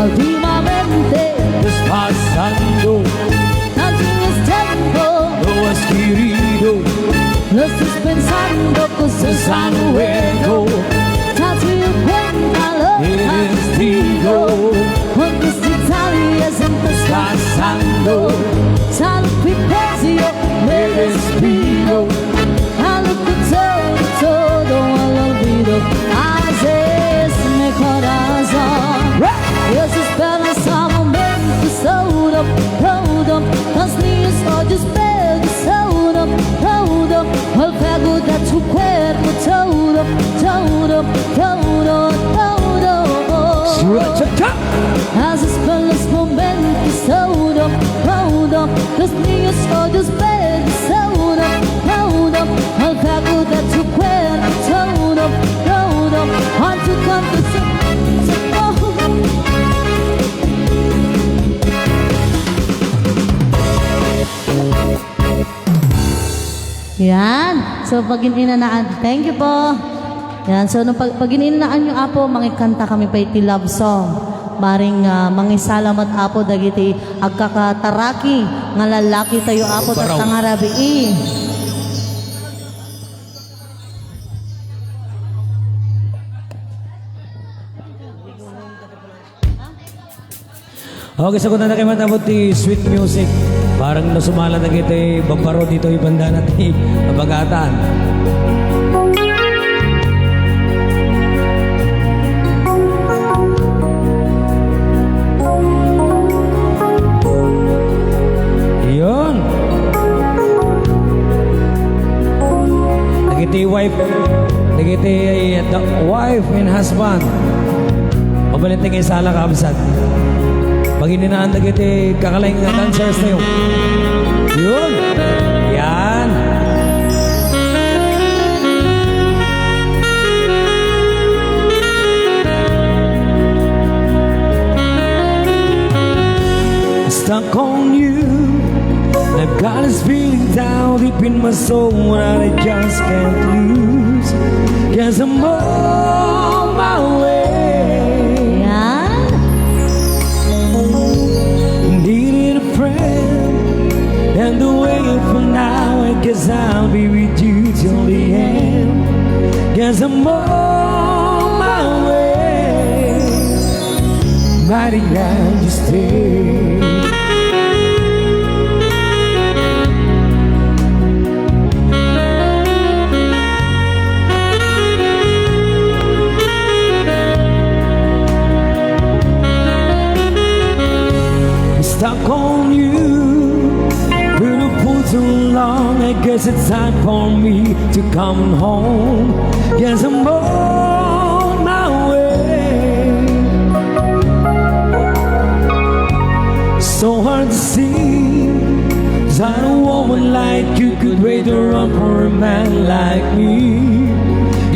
Últimamente Es pasando, no tienes tiempo, no has querido, no estás pensando cosas a luego. Date cuenta lo que eres digo, porque esta Italia siempre está pasando, Salud pipesio, me despido. A lo que todo al olvido. Haces mi corazón. Dios espera hasta momentos todo. Los niños hoy esperan todo. El fuego de tu cuerpo todo. cha-cha-cha. Haces con los momentos todo. Los niños hoy esperan todo. El fuego de tu cuerpo todo. On tu canto Yan. So, pag ininanaan, thank you po. Yan. So, nung pag ininanaan nyo apo, mangikanta kami pa iti love song. Maring mangisalamat apo, dagiti agkakataraki, nga lalaki tayo apo, Baraw. tatang harabii. Okay, so kung na nakimatabot ti sweet music, parang nasumala na kita babaro dito ibanda natin abagataan. Yun. Nagiti wife and husband. Pabalit na kayo sala kabsat. Pag ininaan na kita kakalaing nga dancers na yun. Yun. Yan. Stuck on you. I've got this feeling down deep in my soul that I just can't lose. Guess I'm on my way. Yan. Needed a friend, and the way for now, I guess I'll be with you till the end. Guess I'm on my way. Mighty glad you stay. Stuck on you, been a fool too long. I guess it's time for me to come home. Guess I'm on my way. So hard to see, 'cause I know a woman like you could wait around for a man like me.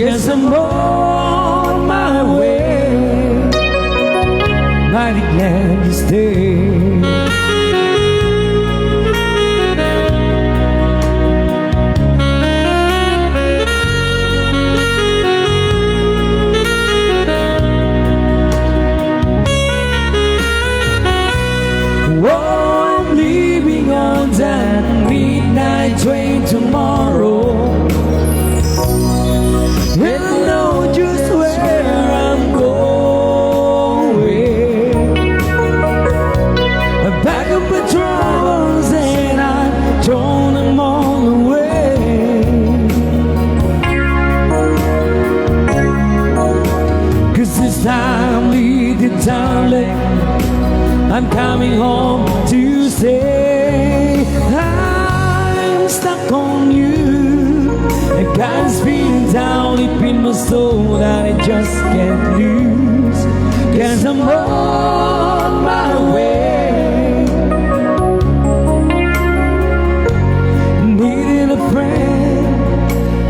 Guess I'm on my way. Mighty glad you stay. Oh, I'm leaving on that midnight train tomorrow. And I know just where I'm going. I pack up my troubles and I've thrown them all away. 'Cause this time, lead darling, I'm coming home to stay. I'm stuck on you. I got this feeling down deep in my soul that I just can't lose. 'Cause I'm on my way. Needing a friend,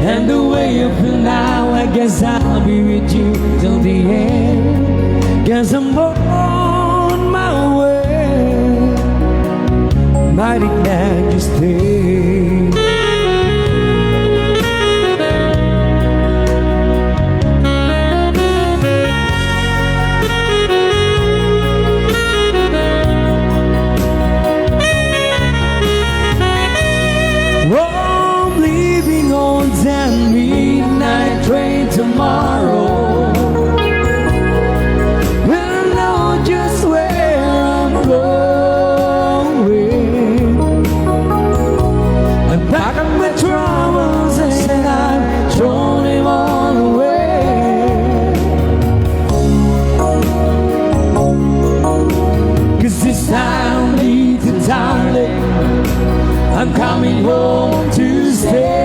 and the way you feel now, I guess I'll be with you till the end. Guess I'm on my way. Mighty glad you stayed. Train tomorrow. Well, I know just where I'm going. I pack up my troubles and I've thrown them all away. 'Cause this time, leave the darling, I'm coming home to stay.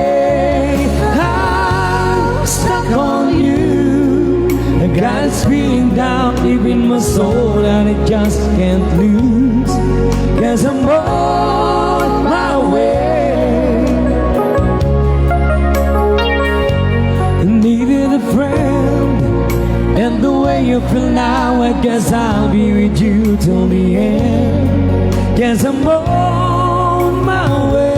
Stuck on you, I got it screamed down deep in my soul and I just can't lose. 'Cause I'm on my way. I needed a friend, and the way you feel now, I guess I'll be with you till the end. 'Cause I'm on my way.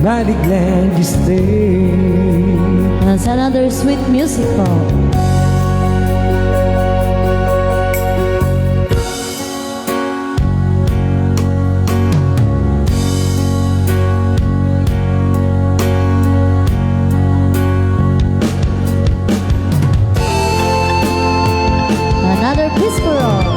Mighty glad you stayed. That's another sweet musical. Another peaceful roll.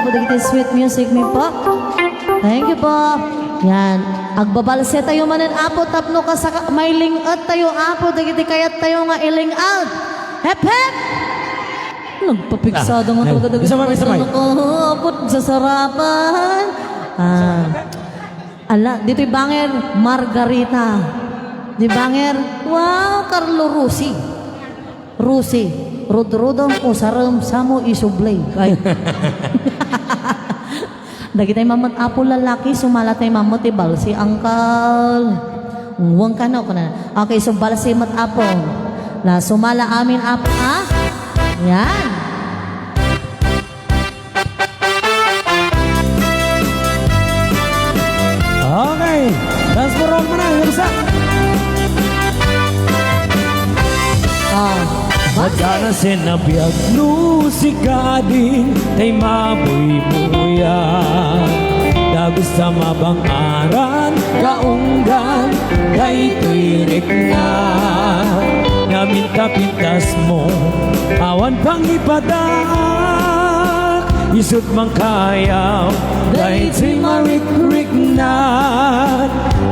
Apo dagiti sweet music mi po. Thank you po. Yan. Agbabalse tayo manen Apo tapno ka sa may lingat tayo Apo dagiti kayat tayo nga iling out. Hep hep. Nagpapiksado nga talaga dagiti. Isa may. Apo sa sarapan. Ala, dito'y banger Margarita. Di banger, wow, Carlo Rusi. Rodrodong o saram samo isublay. Ay. Dagi tayo mamot Apo lalaki, sumala tayo mamot ibal si Uncle. Huwag ka na ko na. Okay, so bala si mat Apo. Na sumala amin Apo, ha? Yan. Okay, dance mo roll mo na, yung isa. Magana sinabiyag no si gading tay mabuy-buya Dagos sa mabang-aran kaunggan kay tuirik na Naminta-pintas mo awan pang ipadaan Isut mang kayaw day ti marik-rik na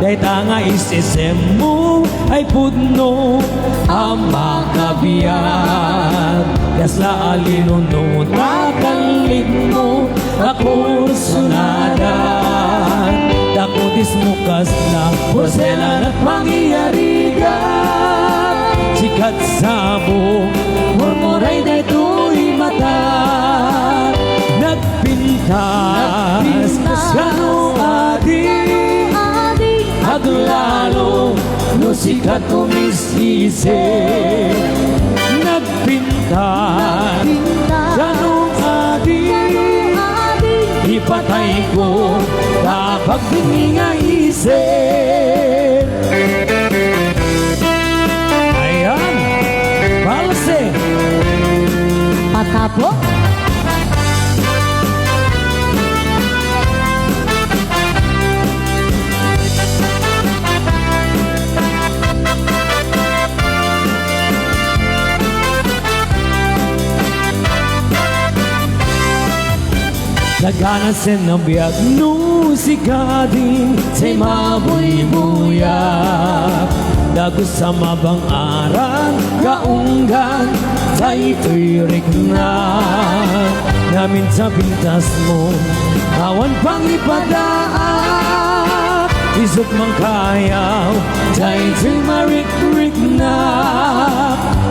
Day tanga isisem mo ay pudno ang makabiyag Kasla alinuno takalip mo ako sunadan Dakutis mo kasla porselan at pangyarigan Sikat sabong murmuray na ito'y mata Nagpintas gano ating Aglalo no sikat umisise Nagpintas ganong ating Ipatay ko kapag nga isip Ayan, balse Patapo. Lagana sinabiyag no si gading say mabuy-buyak Dagos sa mabang-aran kaunggan say tuirik na Namin sa pintas mo awan pang ipadaan Isot mang kayaw say tuy marik-rik na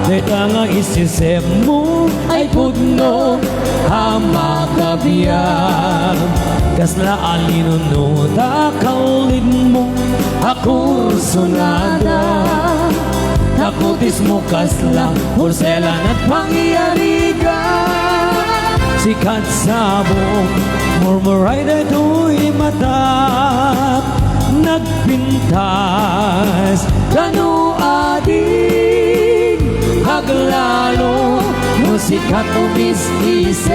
Deta nga isisip mo ay pudno ang makabiyag Kasla alinuno takalid mo ako sunada Takutis mo kasla porselan at pangyarigan Sikat sabong murmuray na ito'y matap Nagpintas gano ating Aglalo musikat umis-isip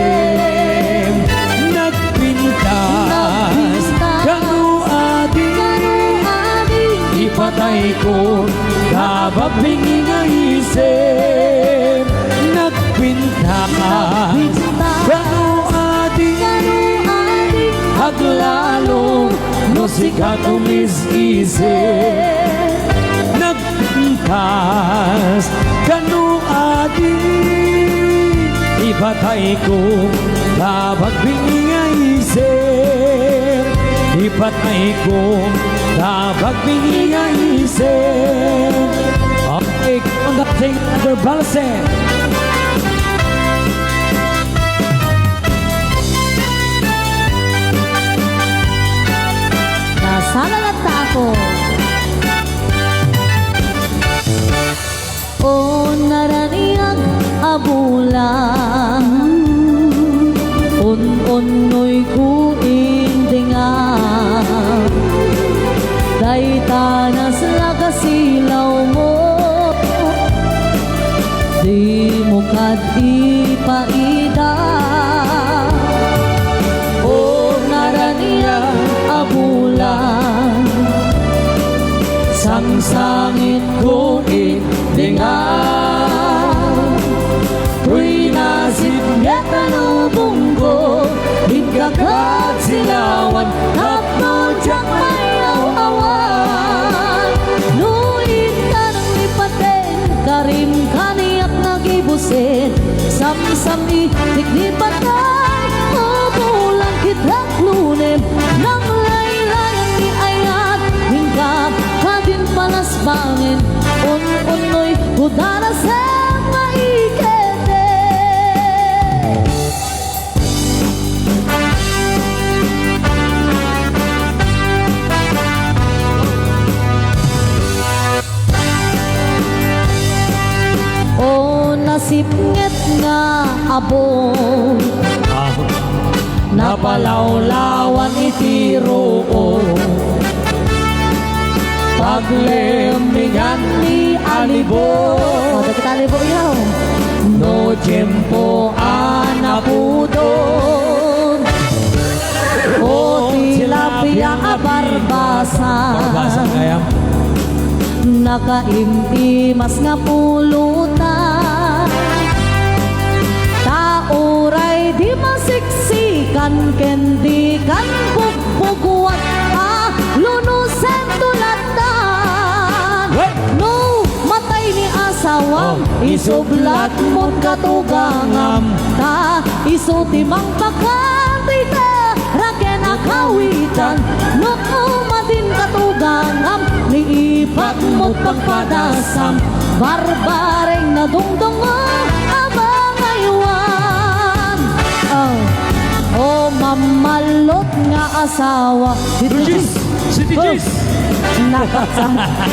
Nagpintas gano ating Ipatay ko kapag pingi nga isip Nagpintas gano ating Aglalo musikat umis-isip Nagpintas gano ating Ipatay ko kapag pingi nga isip Ipatay ko kapag pingi nga isip Okay, conducting under balance Nasala na tapo. O naraniag abulang On-onoy ku indingan Day tanas lagasilaw mo Di mo kad ipaida O naraniag abulang Sangsangit ko indingan Tuwi nasib niya tanubong ko Pagkasilawan Tapno diyang mayaw-awan Luin ka ng lipatin Karim kaniyak nagibusin Sam-sami tiklipat ay Mabulang kitrak lunim Nang laylayan ni ayat Hingkap kadin palas bangin Un-unoy Hudara sa maikete O nasipnget nga abong Napalawlawan itiro Paglemingan ni alibo O, kita alibo yaw No tiempo Anapudon O tilapia barbasan Barbasan kaya Nakaimpimas nga pulutan Tauray di masiksikan Kendikan bugbuguan Lunusen tulatan No matay ni asawang Isublat mo't katugangam Ta isutimang pakantita Raken akawitan No umadin katugangam Liipat mo't pagpadasam Barbareng nadungdungo Abang aywan O mamalot nga asawa City Cheese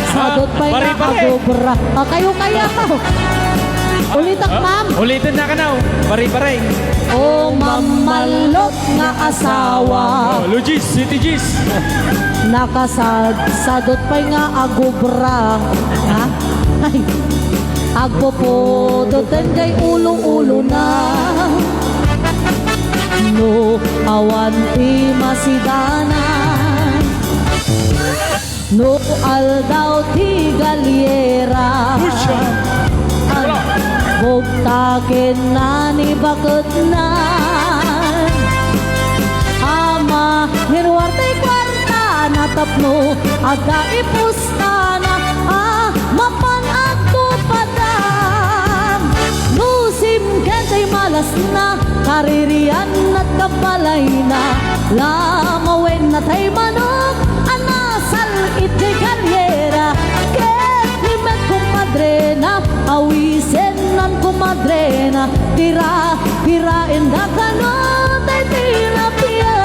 Sadot pa'y nakagobra Kayo kaya Ulitak ma'am Ulitin na ka na Pare-pare O mamalot nga asawa Lugis, City Cheese Nakasadot pa'y nga agobra Ha? Ay Agpopodoten kay ulo-ulo na No awan ti masidanan No aldaw ti galyera Bugtakin na ni bakit na Ama hirwarte kwarta Natapno ada ipustana Mapan ako padam Lusim kentay malas na Karirian at kapalay na Lamawen na tay manok Anasal iti kalyera Ket limet kumadre na Awisen nan kumadre na Tirain da kanot ay tilapia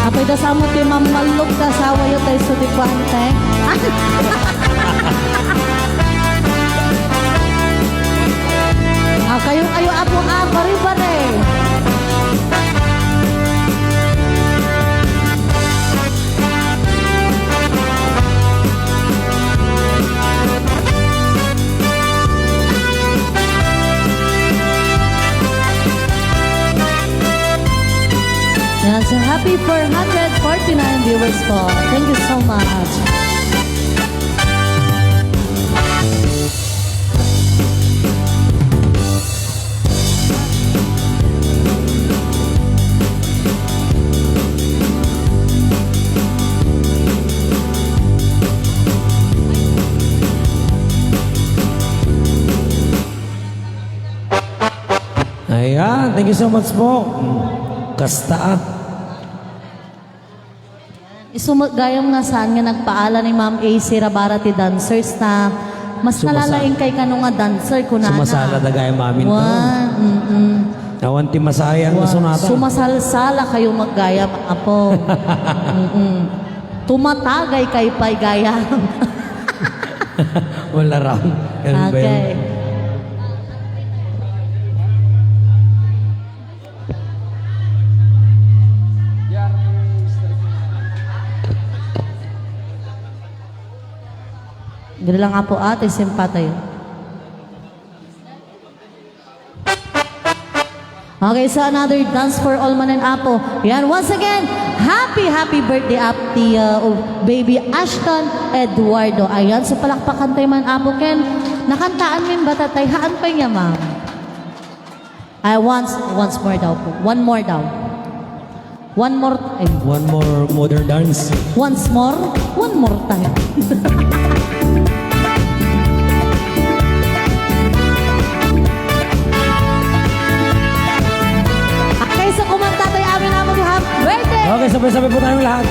Apay da sa mo ti mamalog ka sawa yo tayo sa dikwante Kayo apo pare-pare Yan, so happy 449 viewers po. Thank you so much. Ayan, thank you so much po. Kasta. Isumagayam nga saan nga nagpaala ni Ma'am AC Rabara ti dancers na mas nalalaing kay kano nga dancer ko na Sumasala na gaya mamin to. Awan ti masayang masunata. Sumasalsala kayo maggaya apo. Tumatagay kay pay gaya. Wala raw. Ganun ba yun? Okay. Gano'n lang nga po ate, simpa tayo. Okay, so another dance for all man and apo. Yan, once again, happy birthday up ti baby Ashton Eduardo. Ayan, so palakpakan tayo man apo Ken. Nakantaan min ba tatay? Haan pa niya, ma'am? Ay, once more daw po. One more daw. One more time. One more modern dance. Once more? One more time. Okay, so kumanta tayo amin naman yung happy birthday! Okay, sabay-sabay po tayong lahat.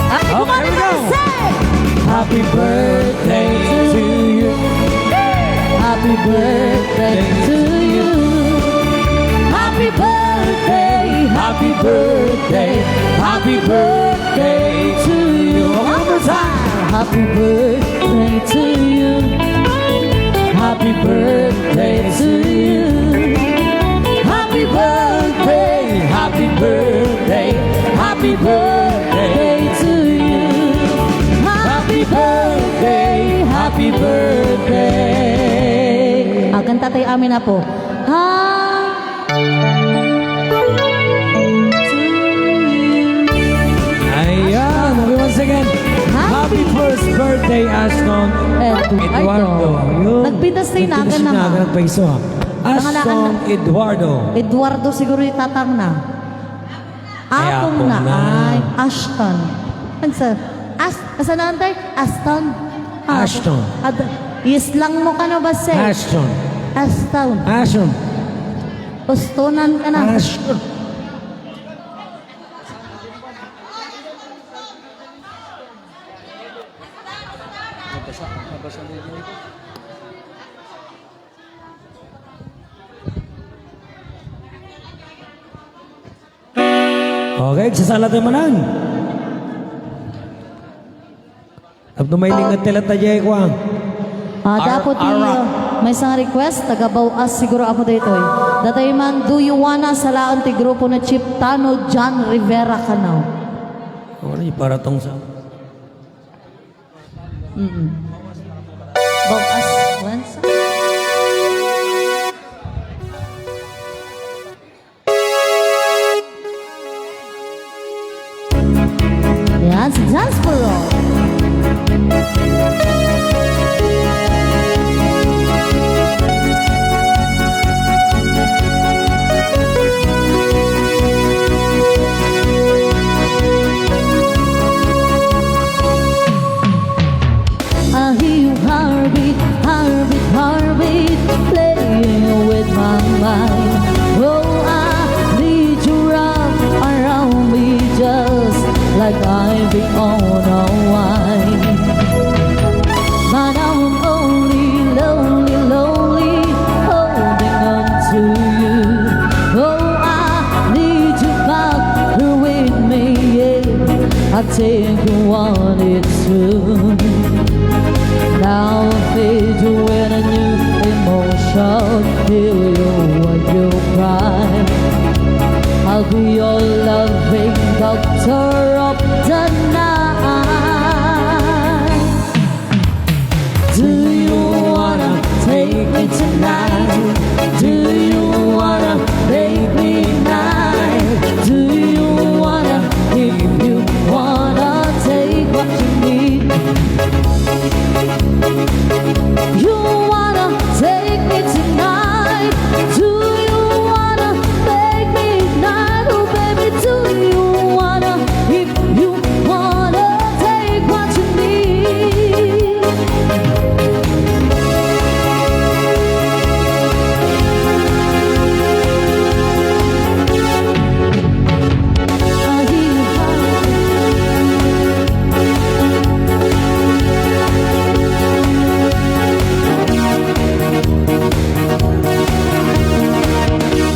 Okay, Okay, kumanta here we tayo, go. say! Happy birthday to you. Happy birthday to you. Happy birthday, Happy birthday, happy birthday to you. One more time. happy birthday to you. Happy birthday to you. Happy birthday, happy birthday, happy birthday to you. Happy birthday, happy birthday. Kanta tayo amin na po. Ayan, okay, once again. Happy first birthday, Ashton Eduardo. Yun. Nagpintas tayo na agad naman. Nagpaiso ha. Ashton Eduardo. Eduardo siguro itatang na. Apong apong na na. ay Ashton. Asa na antay? Ashton. Ashton. Yes lang mo ka na ba, say? Ashton. Ashton. Ashton. Ustunan ka na. Ashton. Okay, sasala tayo manang. Abdo may lingat tila tayo ko ang. Dapat may isang request, taga Bao-as siguro ako dito eh. Datay man, do you wanna salaan ti grupo na Chip Tano John Rivera ka now? Ano yung para tong sa... Bao-as, once. Yan, si Jaspero. I hear you heartbeat, heartbeat, heartbeat, playing with my mind. Oh, I need you wrap around me just like I've been on a wine. But I'm only lonely, lonely, holding on to you. Oh, I need you back here with me, yeah. I think you want it soon. Now I fade you in a new emotion. Hear you when you cry. I'll be your loving doctor of the night. Do you wanna take me tonight? Do you wanna make me night? Do you wanna, if you wanna take what you need? You wanna take me tonight? Do you wanna make me night? Oh baby, do you wanna? If you wanna take what you need. I hear you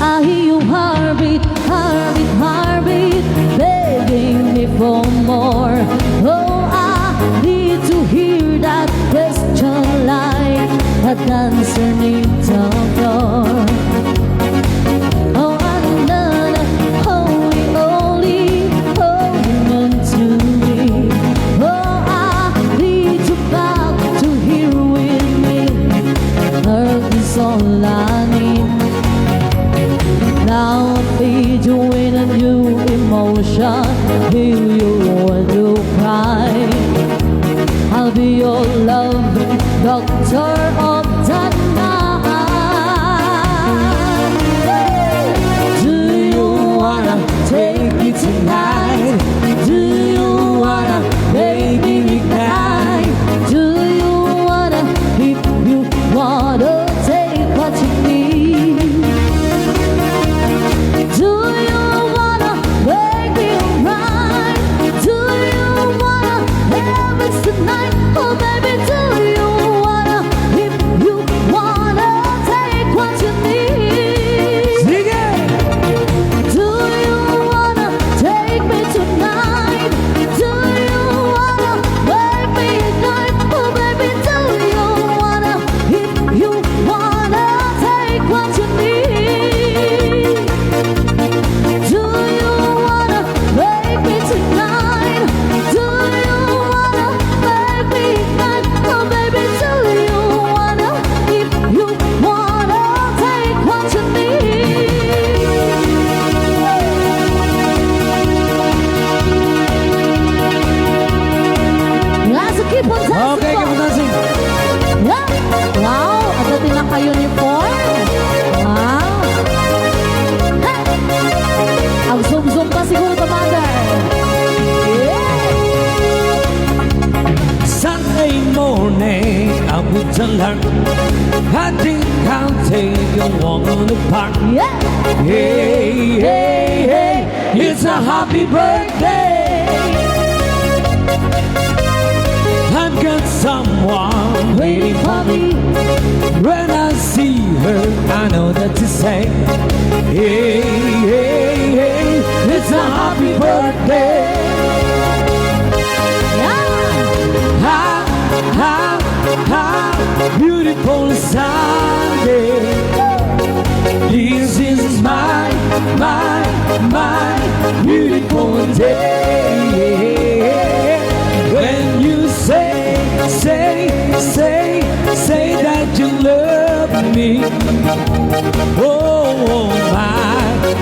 I hear you heartbeat, heartbeat, heartbeat, begging me for more. Oh, I need to hear that question like a dancer needs the floor. Oh, I'm not holy, only holding on to me. Oh, I need you back to here with me. Earth is all I need. Now need to learn. I think I'll take a walk on the park. Yeah. Hey, hey, hey, it's a happy birthday. I've got someone waiting for me. When I see her, I know that to say, hey, hey, hey, it's a happy birthday. Ha, ha, ha, beautiful Sunday. This is my beautiful day. When you say that you love me. Oh, my,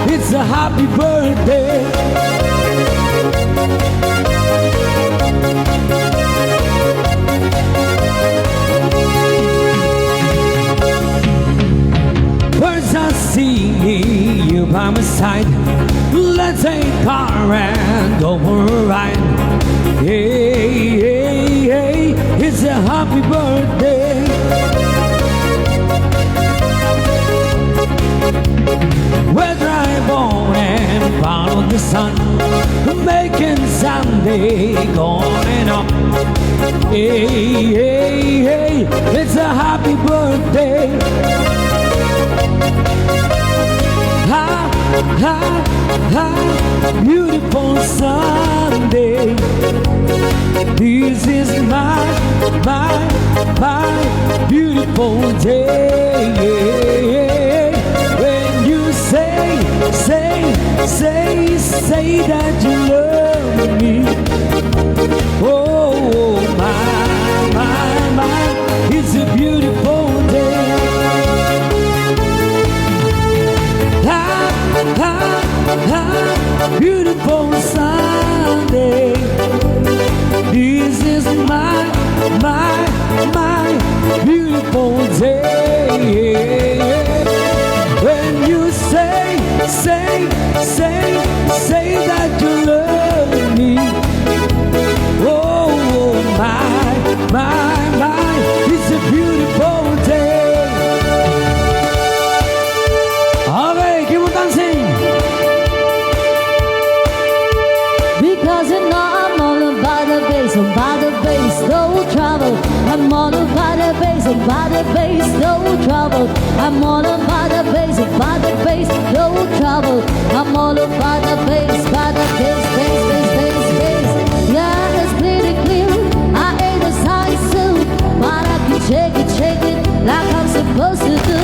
it's a happy birthday. Birds are singing, you by my side. Let's take a car and go for a ride. Hey, hey, hey, it's a happy birthday. We're drive on and follow the sun, making Sunday going up. Hey, hey, hey, it's a happy birthday. Ha, ha, ha, beautiful Sunday. This is my beautiful day. When you say that you love me. Oh, my, it's a beautiful day. Beautiful Sunday. This is my beautiful day. When you say that you love me. Oh, my, it's a beautiful day. Okay, keep on dancing. Because you know I'm all about the bass, no trouble. I'm all about the bass, no trouble. I'm all about the bass, no trouble. I'm all about the bass, bass. Yeah, it's pretty clear. I ain't a size suit, but I can shake it like I'm supposed to do.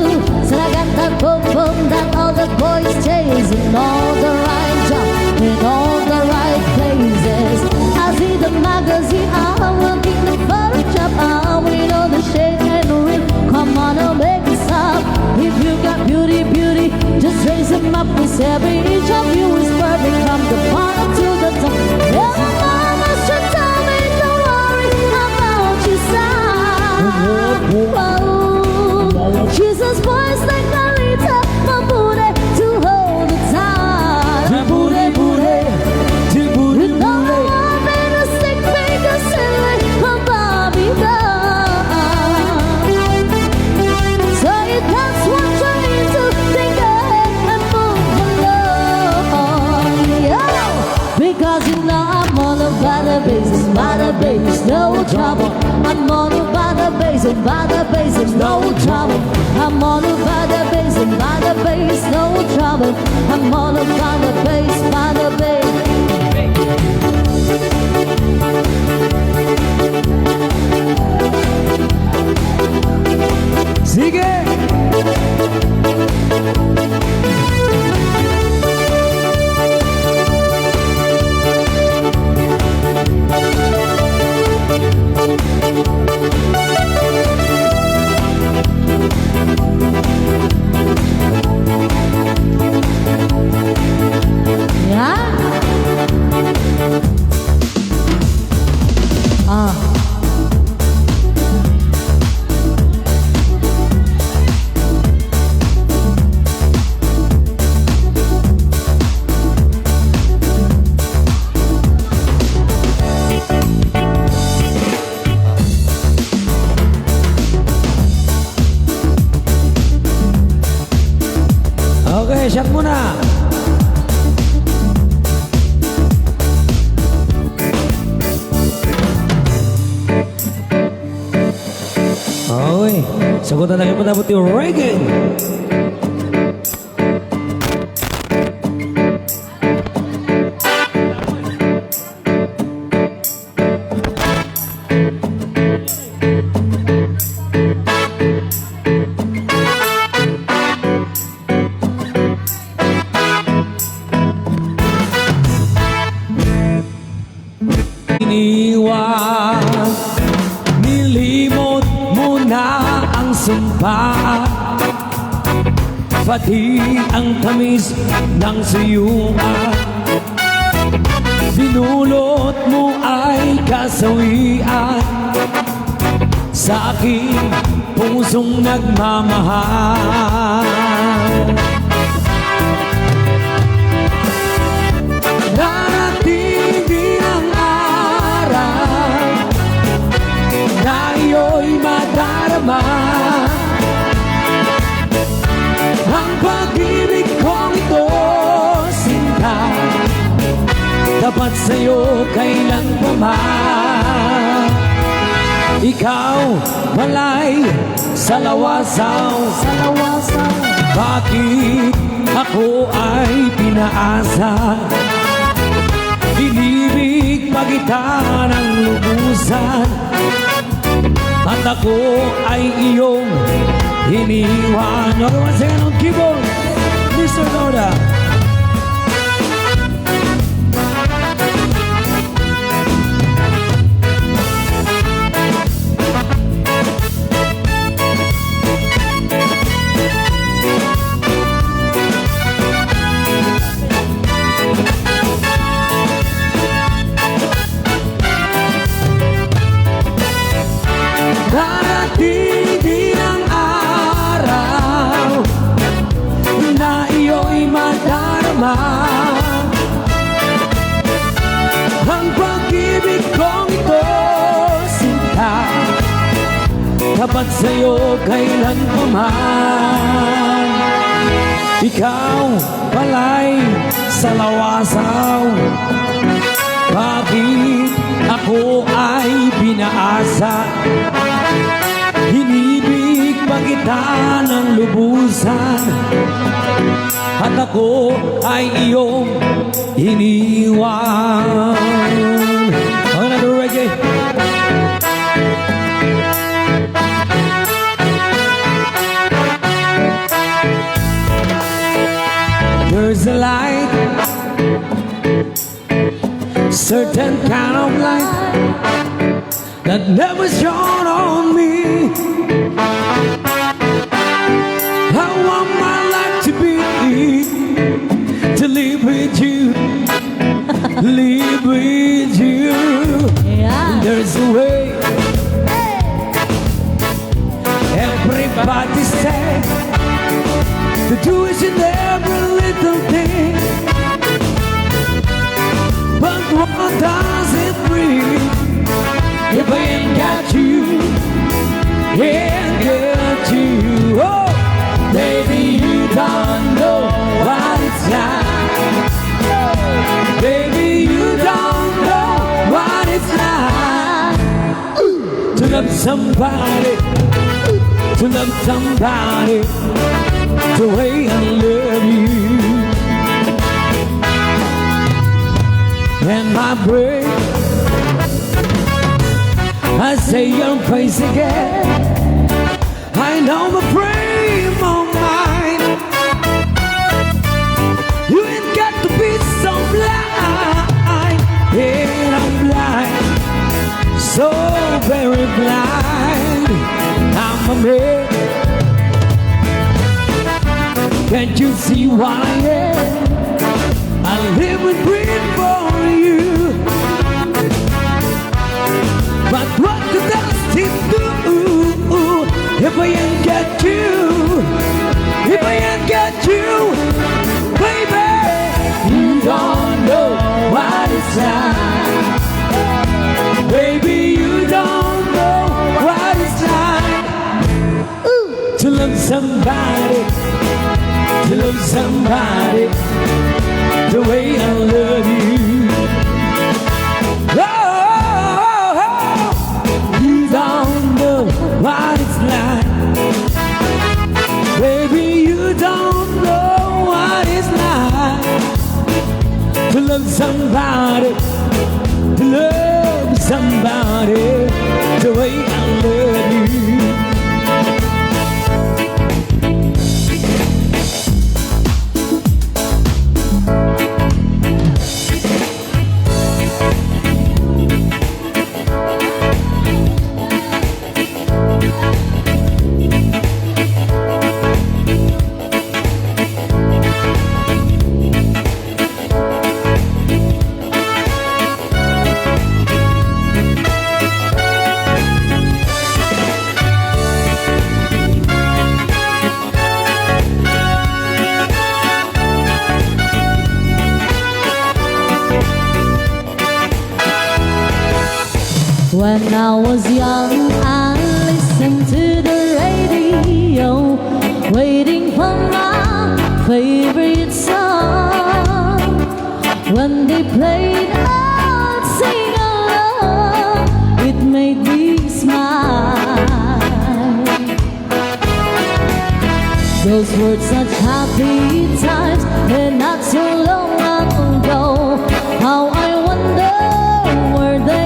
So I got that boom boom that all the boys chase, in all the right job, in all the right places. I see the magazine, I will keep the Photoshop. I will know the shade and the ring. Come on, I'll make it stop. If you got beauty, just raise them up. Cause every inch of you is perfect, from the bottom to the top. Yeah, mama should tell me, don't worry about your side. Whoa, Jesus voice like a little, my booty to hold the time. The booty. You know I'm in a stick figure silly, my Bobby down. So you that's what you need to think ahead and move along. Yo, because you know I'm all about the bass, no trouble. I'm all about the bass, no trouble. I'm all about the bass, no trouble. I'm all about the bass, Sigue. yeah. shot muna. Okay, sagutan na kayo matapot yung reggae. Iniwan, nilimot mo na ang sumpa, pati ang tamis ng suyungan. Dinulot mo ay kasawian sa aking pusong nagmamahal. Darating din ang araw na iyo'y madarama, ang pag-ibig kong ito, sinta, dapat sa'yo kailan pa man. Ikaw balay sa lawasaw, bakit ako ay pinaasa? Inibig pa kita ng lubusan, at ako ay iyong iniwan. Okay, once again on keyboard, Mr. Noda. Darating din ang araw na iyo'y madarama, ang pag-ibig kong ito, sinta, dapat sa'yo kailan pa man. Ikaw pala'y sa lawasaw, bakit ako ay pinaasa? Hinibig pa kita ng lubusan, at ako ay iyong iniwan. Okay na, do reggae. There's a light, certain kind of light that never shone on me. I want my life to be, to live with you, live with you. Yeah. There's a way. Everybody say to do it in every little thing, but what does it bring if I ain't got you, ain't got you? Oh, baby, you don't know what it's like. Baby, you don't know what it's like to love somebody, to love somebody the way I love you. And my brain, I say your face again. I know the frame of mind. You ain't got to be so blind. Yeah, I'm blind, so very blind. I'm a man. Can't you see why I am? I live and breathe for you. But what does it do if I ain't got you? If I ain't got you, baby, you don't know what it's like. Baby, you don't know what it's like to love somebody, to love somebody the way I love you. Oh, you don't know what it's like. Baby, you don't know what it's like to love somebody, to love somebody the way I love you. When I was young, I listened to the radio, waiting for my favorite song. When they played, I'd sing along. It made me smile. Those were such happy times, and not so long ago. How I wonder where they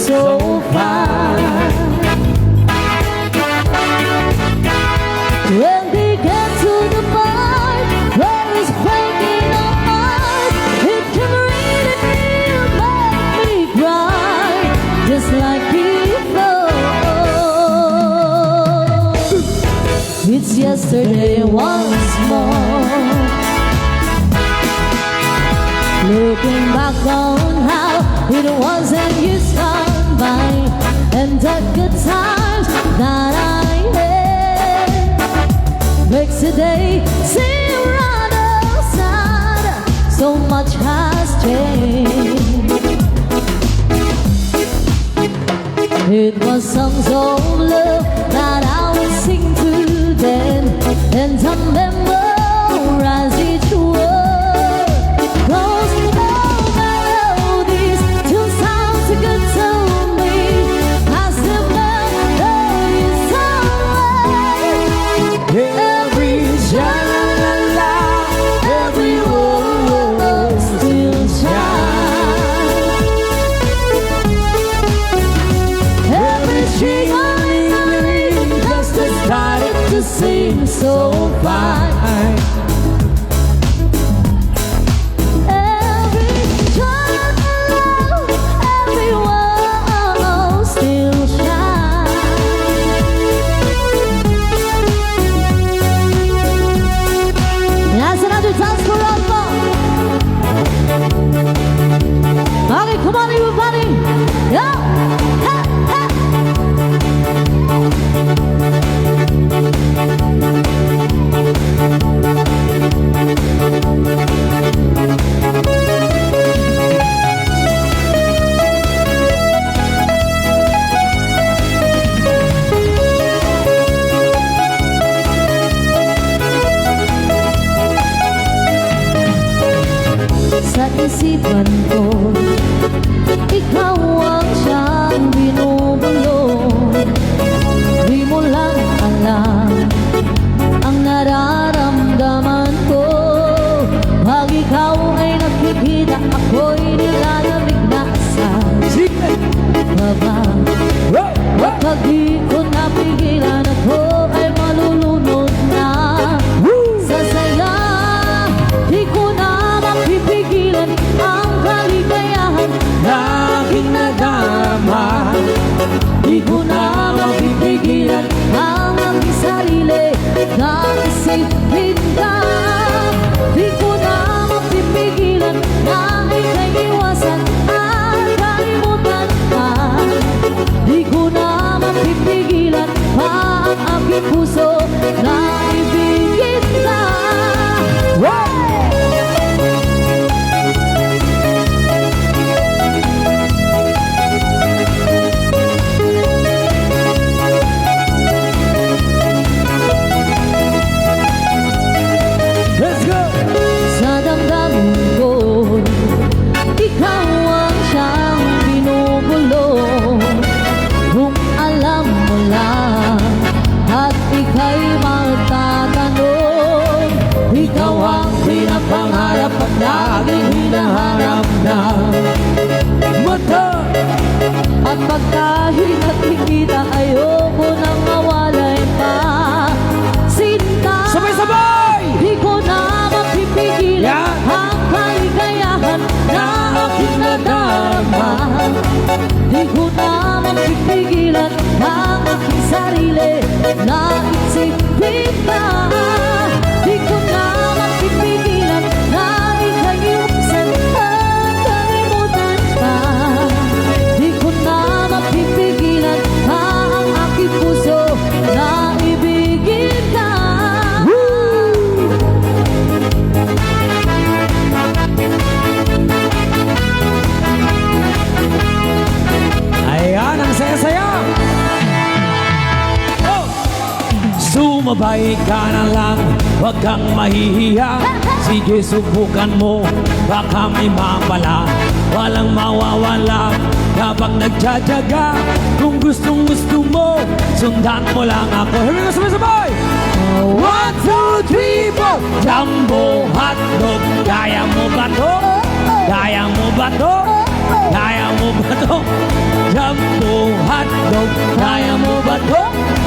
so fine. When they get to the part where it's breaking our heart, it can really make me cry, just like before. It's yesterday once more. Looking back on how it was and years gone by, and the good times that I had makes today seem rather sad. So much has changed. It was songs of love that I would sing to them, and some memorize each word. Those melodies still sound so good to me, as the memories away. Every sha-la-la-la, every word still shine. Every string just started to sing so fine. Okay, come on everybody! Yeah! Ha, ha. Sa isipan ko, ikaw ang siyang binubulong. Di mo lang alam ang nararamdaman ko. Pag ikaw ay nakikita, ako'y nilalamig na sa baba. Kapag di ko napigilan, ako ay malulunod na sa saya. Di ko na mapipigilan ang kaligayahan na aking nadama. Di ko na mapipigilan ang aking sarili na isipin ka. Di ko na mapipigilan Sumabay ka na lang, huwag kang mahihiya. Sige, subukan mo, baka may mapala. Walang mawawala kapag nagtsatsaga. Kung gustong gusto mo, sundan mo lang ako. Here we go, sabay-sabay! 1, 2, 3, 4 Jumbo hotdog, kaya mo ba to? Kaya mo ba to? Kaya mo ba to? Jumbo hotdog, kaya mo ba to?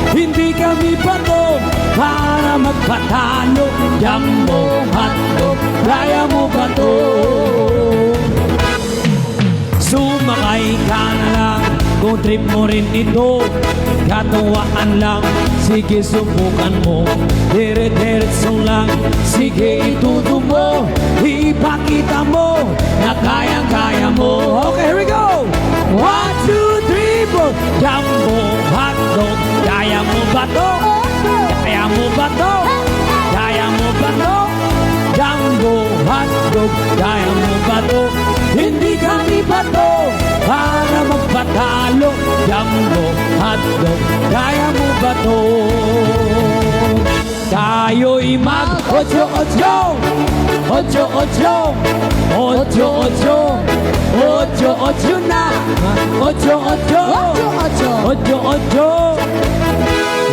Hindi kami pato para magpatalo. Jumbo hotdog, kaya mo ba to? Sumakay ka na lang, kung trip mo rin ito, katuwaan lang, sige subukan mo. Dire-diretso lang, sige ituto mo, ipakita mo na kayang-kaya mo. Okay, here we go! 1, 2, 3, 4 Jumbo hotdog, kaya mo ba to? Kaya mo ba to? Kaya mo ba to? Jumbo hotdog, kaya mo ba to? Hindi kami bato para magpatalo. Jumbo hotdog, kaya mo ba to? Tayo'y mag-8-8 8-8 8-8 na 8-8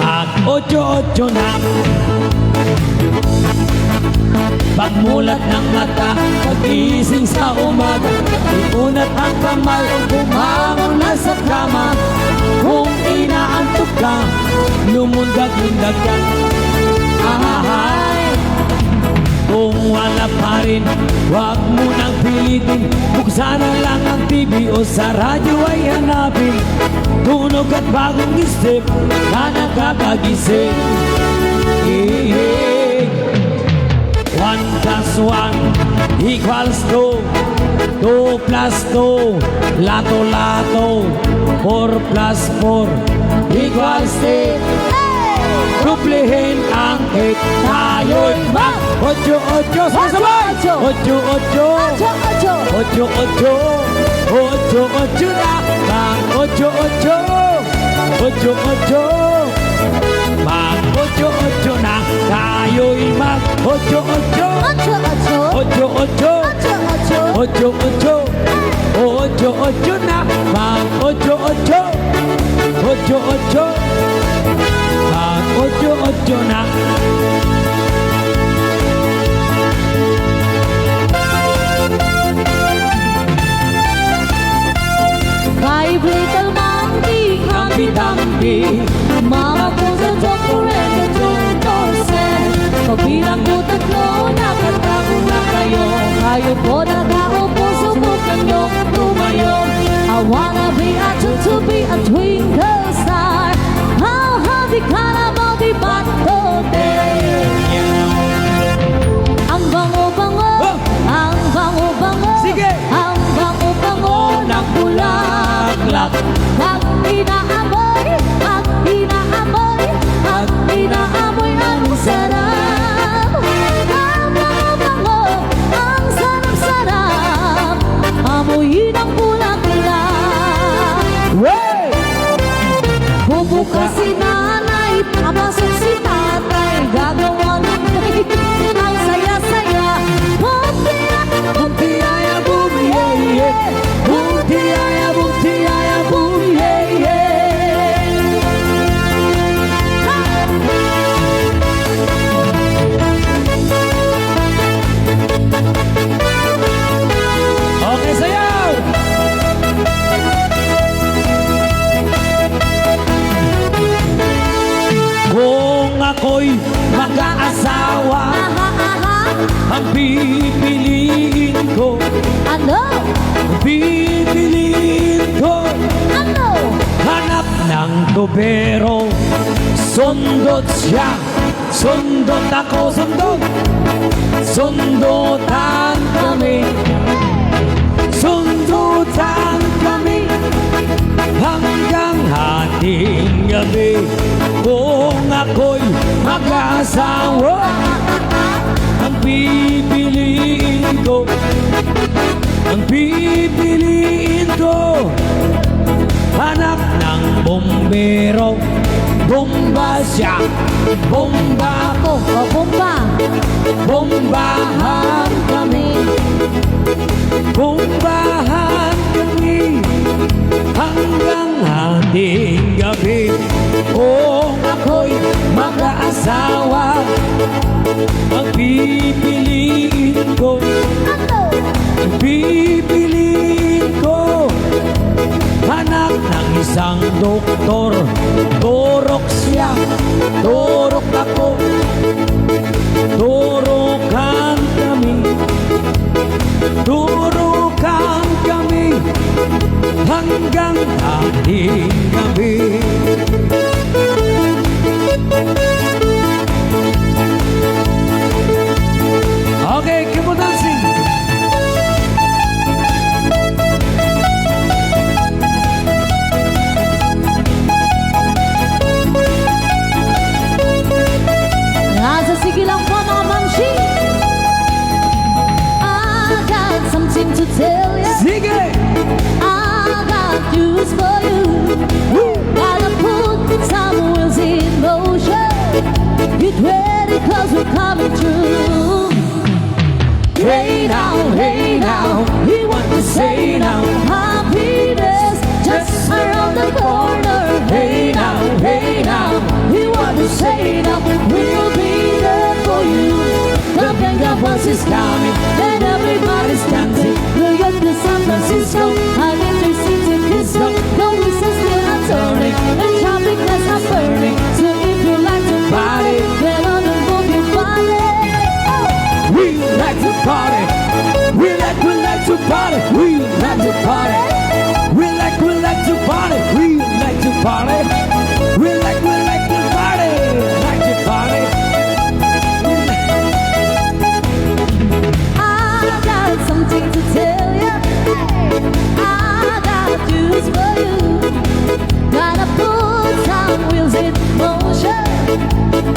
mag-8-8 na. Pagmulat ng mata, pag-iising sa umaga, iunat ang kamay, bumangon na sa kama. Kung inaantok ka, lumundag-lundag ka. Ahahay. Kung wala pa rin, huwag mo nang pilitin. Buksan na lang ang TV o sa radyo ay hanapin. Tunog at bagong isip na nakakagising. 1 + 1 equals 2 2 + 2 lato-lato 4 + 4 equals 8 Duplihin ang 8 Tayo'y mag-8-8 Sabay! 8-8 8-8 na mag-8-8 8-8 mag-8-8 na tayo'y mag-8-8 8-8 8-8 na mag-8-8 8-8 mag-8-8 na. Five little monkey, Kampi-tampi mama ko sa chocolate at yung torsen. Pagbilang ko 3, nakanta ko na kayo. Kayo po nakaupo, subukan nyo tumayo. I wanna be a to be a twinkle star. How happy ka na mo di bato day. Ang bango-bango, ang bango-bango, Sige! ang bango-bango ng bulaklak. Pag inaamoy, pag inaamoy, pag inaamoy ang sarap. Ang bango-bango, ang sarap-sarap, amoy ng bulaklak. Hey! Bubukas si nanay, papasok si tatay, gagawa ng cake, ang saya-saya. Bumtiyaya, bum, yeah, yeah. Bumtiyaya, bum, yeah, yeah. Okay, sayaw! Kung ako'y mag-aasawa, ang pipiliin ko, Ano? pipiliin ko, Ano? hanap ng tubero. Sundot siya, sundot ako, sundot. Sundutan kami, sundutan kami, hanggang hating gabi. Kung ako'y mag-asawa, ang pipiliin ko, ang pipiliin ko, hanap ng bumbero. Bomba siya, bomba ako. O bomba. Bombahan kami, bombahan kami hanggang hating gabi. Kung ako'y mag-aasawa, pipiliin ko, pipiliin ko anak ng isang doktor. Turok siya, turok ako, turukan kami, turukan kami hanggang hating gabi. Okay, keep on dancing. Nasa sige lang po mga mamshi. I got something to tell you. Sige! I got news for you. Gotta put some wheels in motion. Get ready cause we're coming through. Hey now, we want to say now, happiness just around the corner. Hey now, we want to say now, we'll be there for you. The Venga bus is coming and everybody's dancing. Look at the San Francisco, and Intercity Disco. The whistles still are turning and traffic lights are burning. So if you like to party, get on and move your body. We like to party. We like to party. We like to party. We like to party. We like to party. We like to party. Like to party. I got something to tell you. I got news for you. Gotta put some wheels in motion.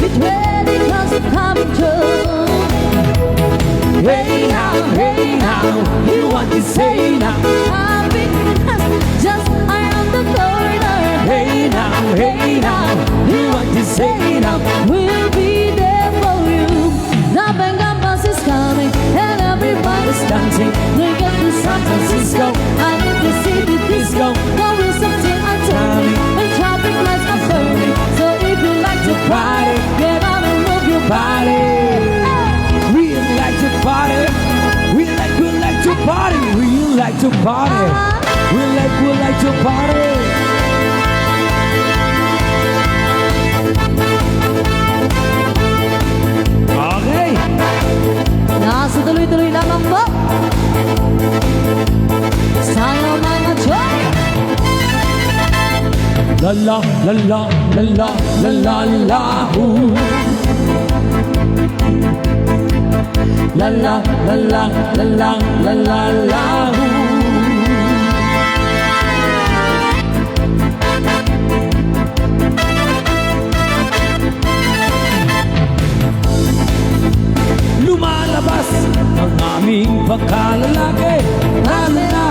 Get ready cause I'm coming through. Hey now, you want to say now. Happiness just around the corner. Hey now, you want to say now. We'll be there for you. The Venga bus is coming and everybody's dancing. Look at the San Francisco and the city disco. The whistles still are turning and traffic lights are burning. So if you like to party, get on and move your body. We like to party. We like to party. We like to party. We like to party. Okay. Nasa tuloy-tuloy lamang po. Sayo mga joy. La la la la la la la la la ooh. La la la la la la la la la ooh. Lumalabas ang aming pagkalalaki, lalo na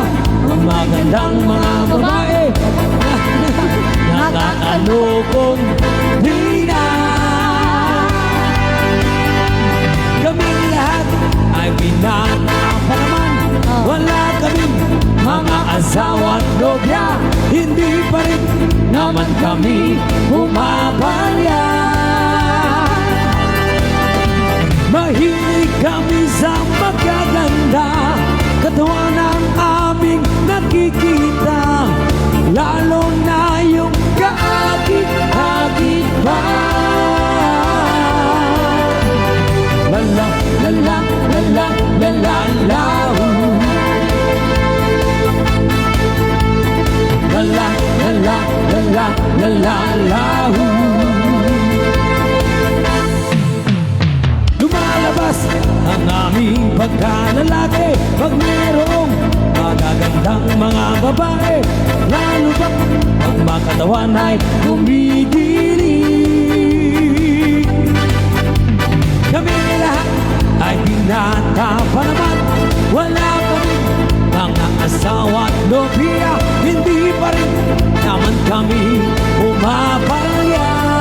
ang magandang mga babae. Nakakalokong hina. Kaming lahat ay binata pa naman. Wala kaming mga asawa at nobya. Hindi pa rin naman kami pumapalya. Mahilig kami sa magaganda, katawan ang aming nakikita, lalo na yung kaagit-agit pa. Lala, lala, lala, lala, lala, lala, lala, lala, lala, lala. Lumalabas ang aming pagkalalaki pag merong magagandang mga babae, lalo ba ang makatawan ay kumikilig. Kami lahat ay binata pa naman, wala kami mga asawa at nobya, hindi pa rin naman kami pumapalya.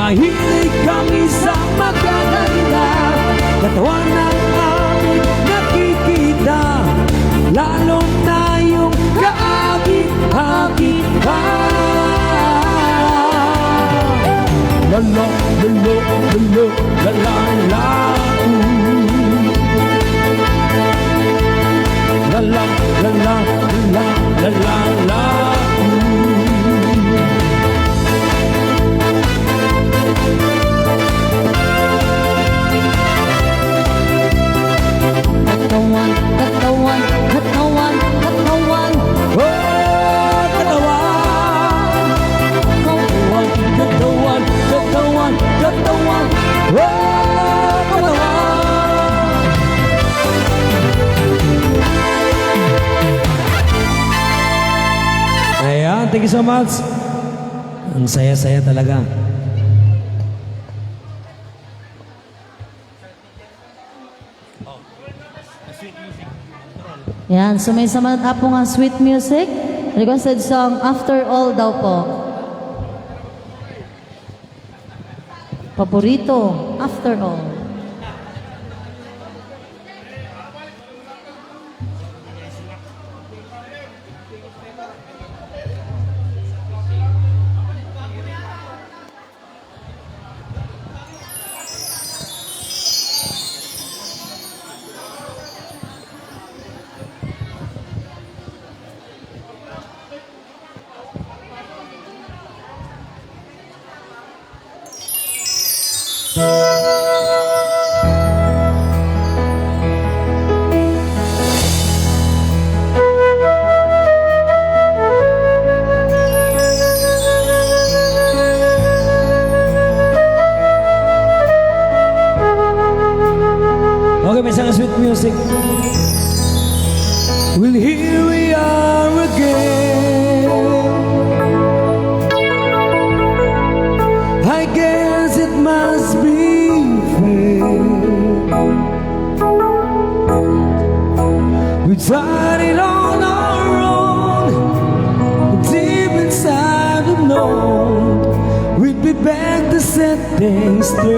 Mahilig kami sa magaganda, katawan ng aming nakikita, lalo na yung kaakit-akit pa. Lalo, lalo, lalo, lala, la, la la la la la la la la. Katawan, katawan, katawan, katawan. Oh, katawan, katawan, katawan, katawan. Oh, katawan. Ayan, thank you so much. Ang saya-saya talaga. Yan, so may samanta po nga sweet music. Requested song, After All daw po. Paborito, After All. Okay, may isang sweet music. Well, here we are again. I guess it must be fair. We tried it on our own. Deep inside we know we'd be back to set things straight.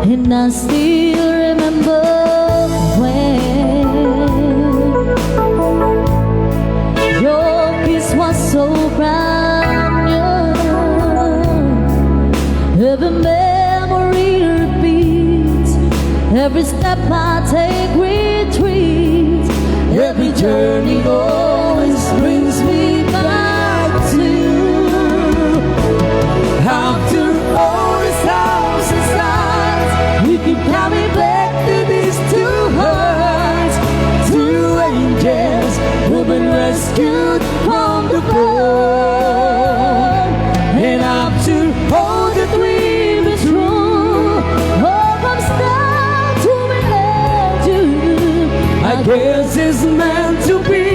And I still remember when your kiss was so brand new. Every memory repeats, every step I take retreats, every journey always brings me back to you. After all this house inside, you can carry me back to these two hearts, two angels who've been rescued from the flood. And I'm to hold the dream is true, all comes down to me and you. I guess it's meant to be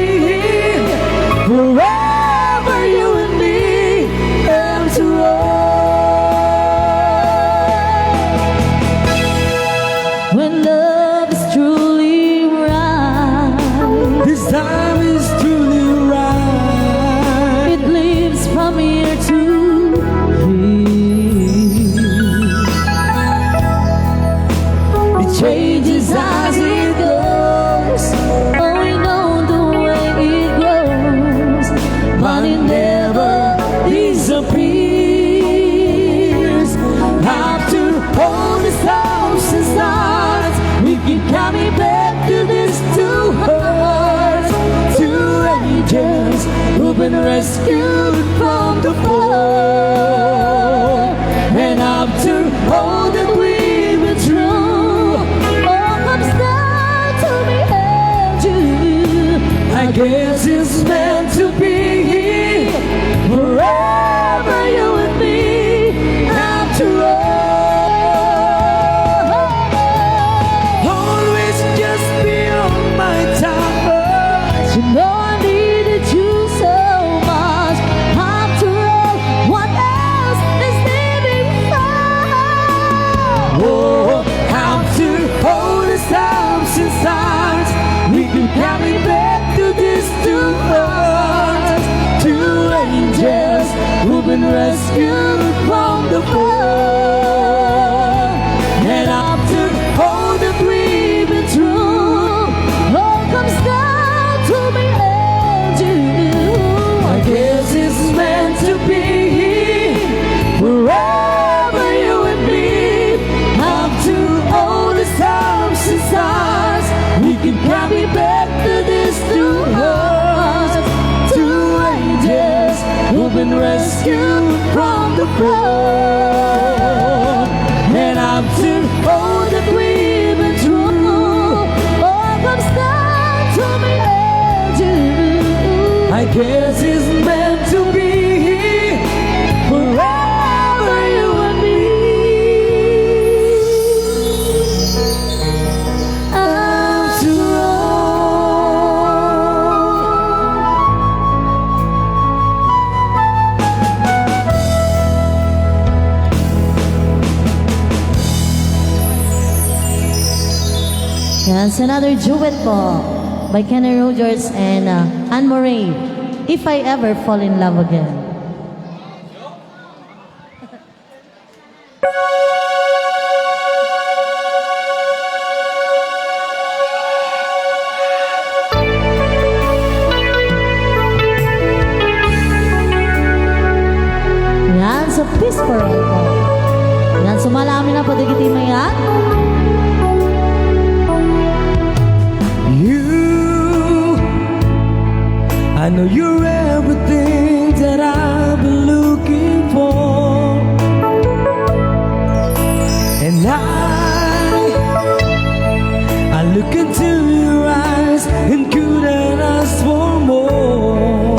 forever, you and me, after all. When love is truly right, This time is truly right. it lives from here to here. It changes as it goes. Oh, we know the way it grows, but it never disappears. After all this house inside, we can carry back to these two hearts, two angels who've been rescued from the flood. And after all that we've been through, All comes down to me and you. I guess it's meant to be forever, you and me, after all. Always just be on my top. You know I needed you so much. After all, what else is living for? Oh, after all this time since we can carry back to this two hearts. been rescued from the flood. And after all that we've been through, all comes down to me and you. I guess it's meant to be. Forever you and me, after all the storms and stars, we can carry back to this two hearts, two angels who've been rescued from the flood. And after all that we've been through, all comes down to me and you. I guess it's meant to be. Forever you and me. After Yes, another duet po by Kenny Rogers and Anne Murray. If I Ever Fall in Love Again. Yan, so peace for all po. Yan, sumalami na po digiti mo yan. I know you're everything that I've been looking for, and I look into your eyes and couldn't ask for more.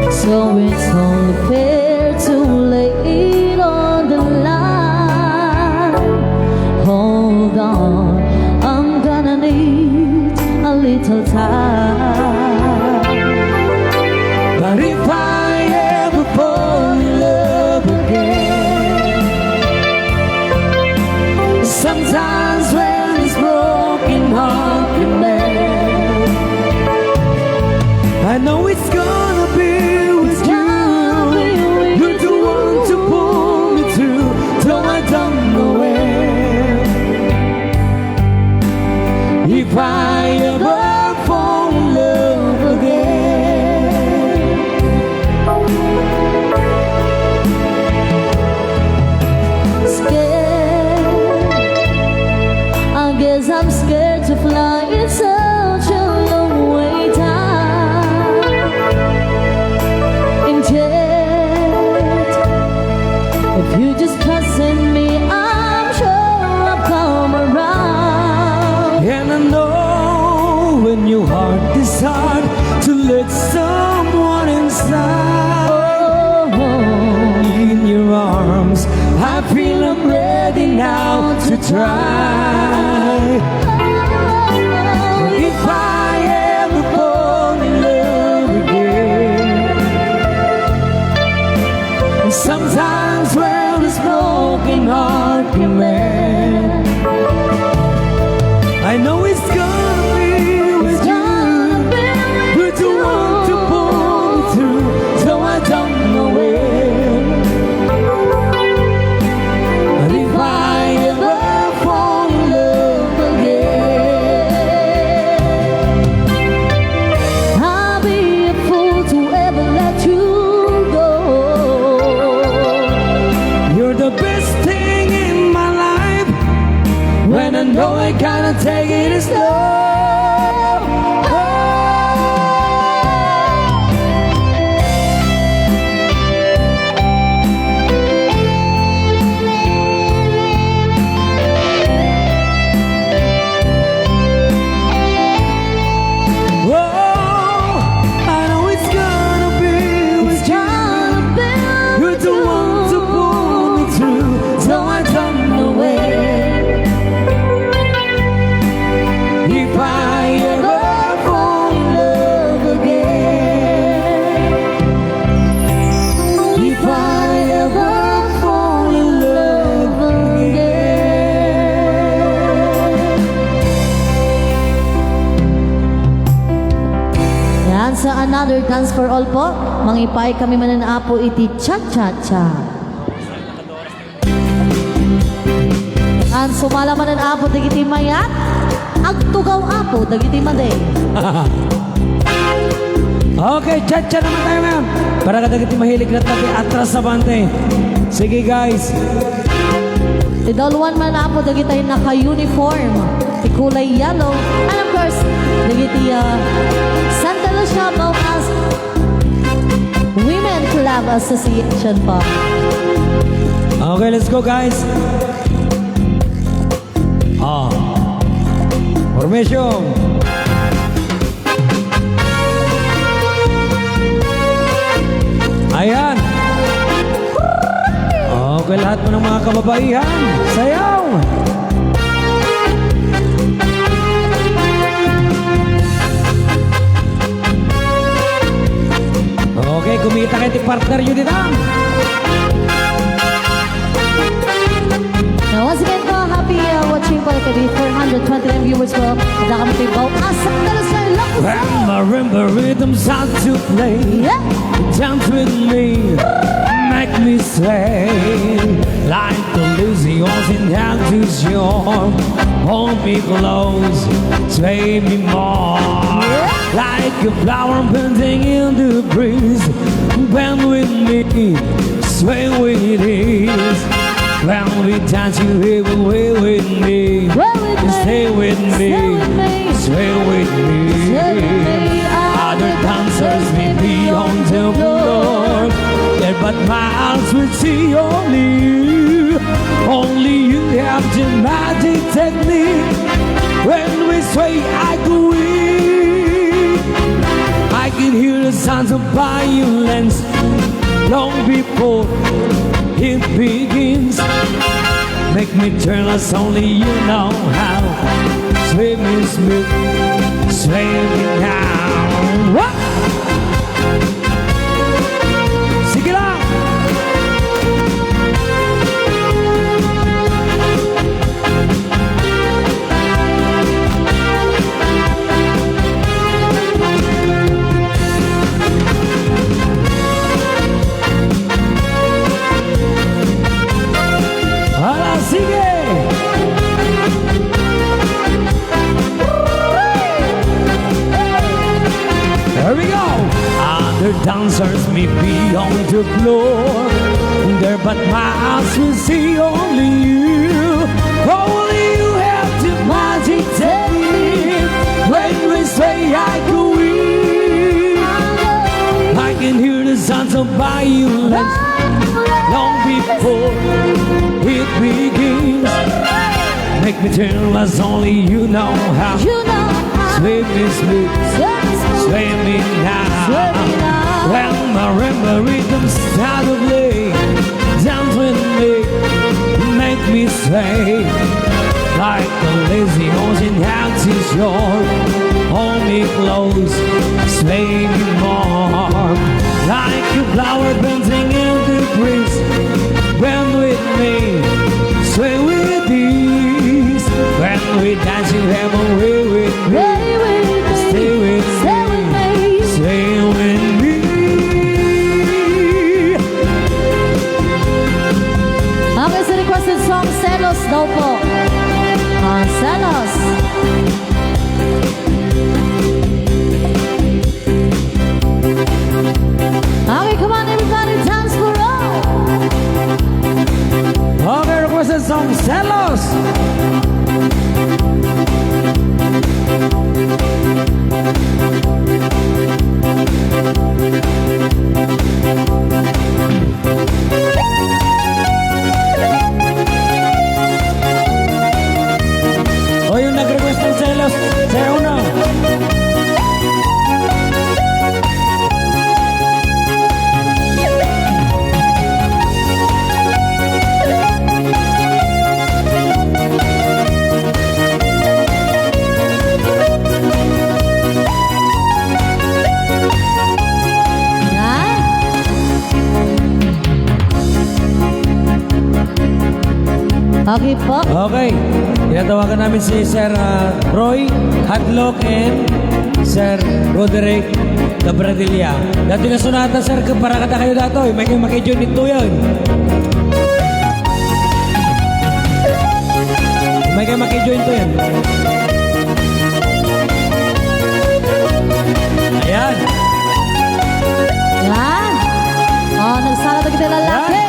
So it's only fair to lay it on the line. Hold on, I'm gonna need a little time. But if I ever fall in love again, sometimes when this broken heart can mend, I know it's gonna be with you. You're the one to pull me through, though I don't know when. If I ever fall in love again, I'm scared to fly in such a long way down. And yet, if you just trust in me, I'm sure I'll come around. and I know when your heart is hard to let someone inside. In your arms, I feel I'm ready now to try. If I ever fall in love again, and sometimes when this broken heart can mend, I know it's gonna be with you. You're the one to pull me through, so I don't know when. But if I ever fall in love again, I'll be a fool to ever let you go. you're the best thing in my life. another dance for all po. Mangipay kami manan apo iti cha-cha-cha. Ang sumala manan apo dagiti mayat. Agtugaw apo dagiti maday. Okay, cha-cha naman tayo ngayon. Para kadagiti mahilig na tayo atras sa bante. Sige guys. Idolwan man apo dagiti naka-uniform. Ti kulay yellow. And of course, dagiti Santa Lucia Bao-as Women Club Association po. Okay, let's go guys. Formation. Ayan. Okay, lahat po ng mga kababaihan. Sayaw. Okay, kumita kayo ti partner yun dito. Now once again po, happy watching po kay 429 viewers po. Kada kami kay Bao-as Santa Lucia Ilocos. Marimba rhythms out to play. Yeah. Dance with me, make me sway like the Lucia in hand to shore. Hold me close, sway me more, like a flower bending in the breeze. Bend with me, sway with ease. When we dance, you hear away with me. Stay with me, sway with me. Other dancers may be on the floor, yeah, but my eyes will see only you. Only you have the magic technique. When we sway, I go weak. I can hear the sounds of violence long before it begins. Make me turn us, only you know how. Sway me smooth, sway me now. What? Sige lang. Hala, sige. There we go. Other dancers may be on the floor, there, but my eyes will see only you. Only you have the magic technique. When we say I go in, I can hear the sounds of violence long before it begins. Make me turn as only you know how. Sway me smooth, sway me now. When marimba rhythms start to play, dance with me, make me sway like a lazy ocean hands to shore. Hold me close, sway me more, like a flower bending in the breeze. Bend with me, sway with ease. When we dance, you have a way with me. Stay with me, stay with me. Okay, sa requested song, Selos daw po. Selos. Okay, come on everybody, dance for all. Okay, requested song, Celos. O yung nag-request ng Celos, saya uno. Okay po. Okay, tinatawagan namin si Sir Roy Hadlock and Sir Roderick Cabradilla. Dati na sunata, sir, para kata kayo dato. May kayo makidyon ito yun. May kayo makidyon ito yun. Ayan. Yan. Oh, nagsala na kita lalaki.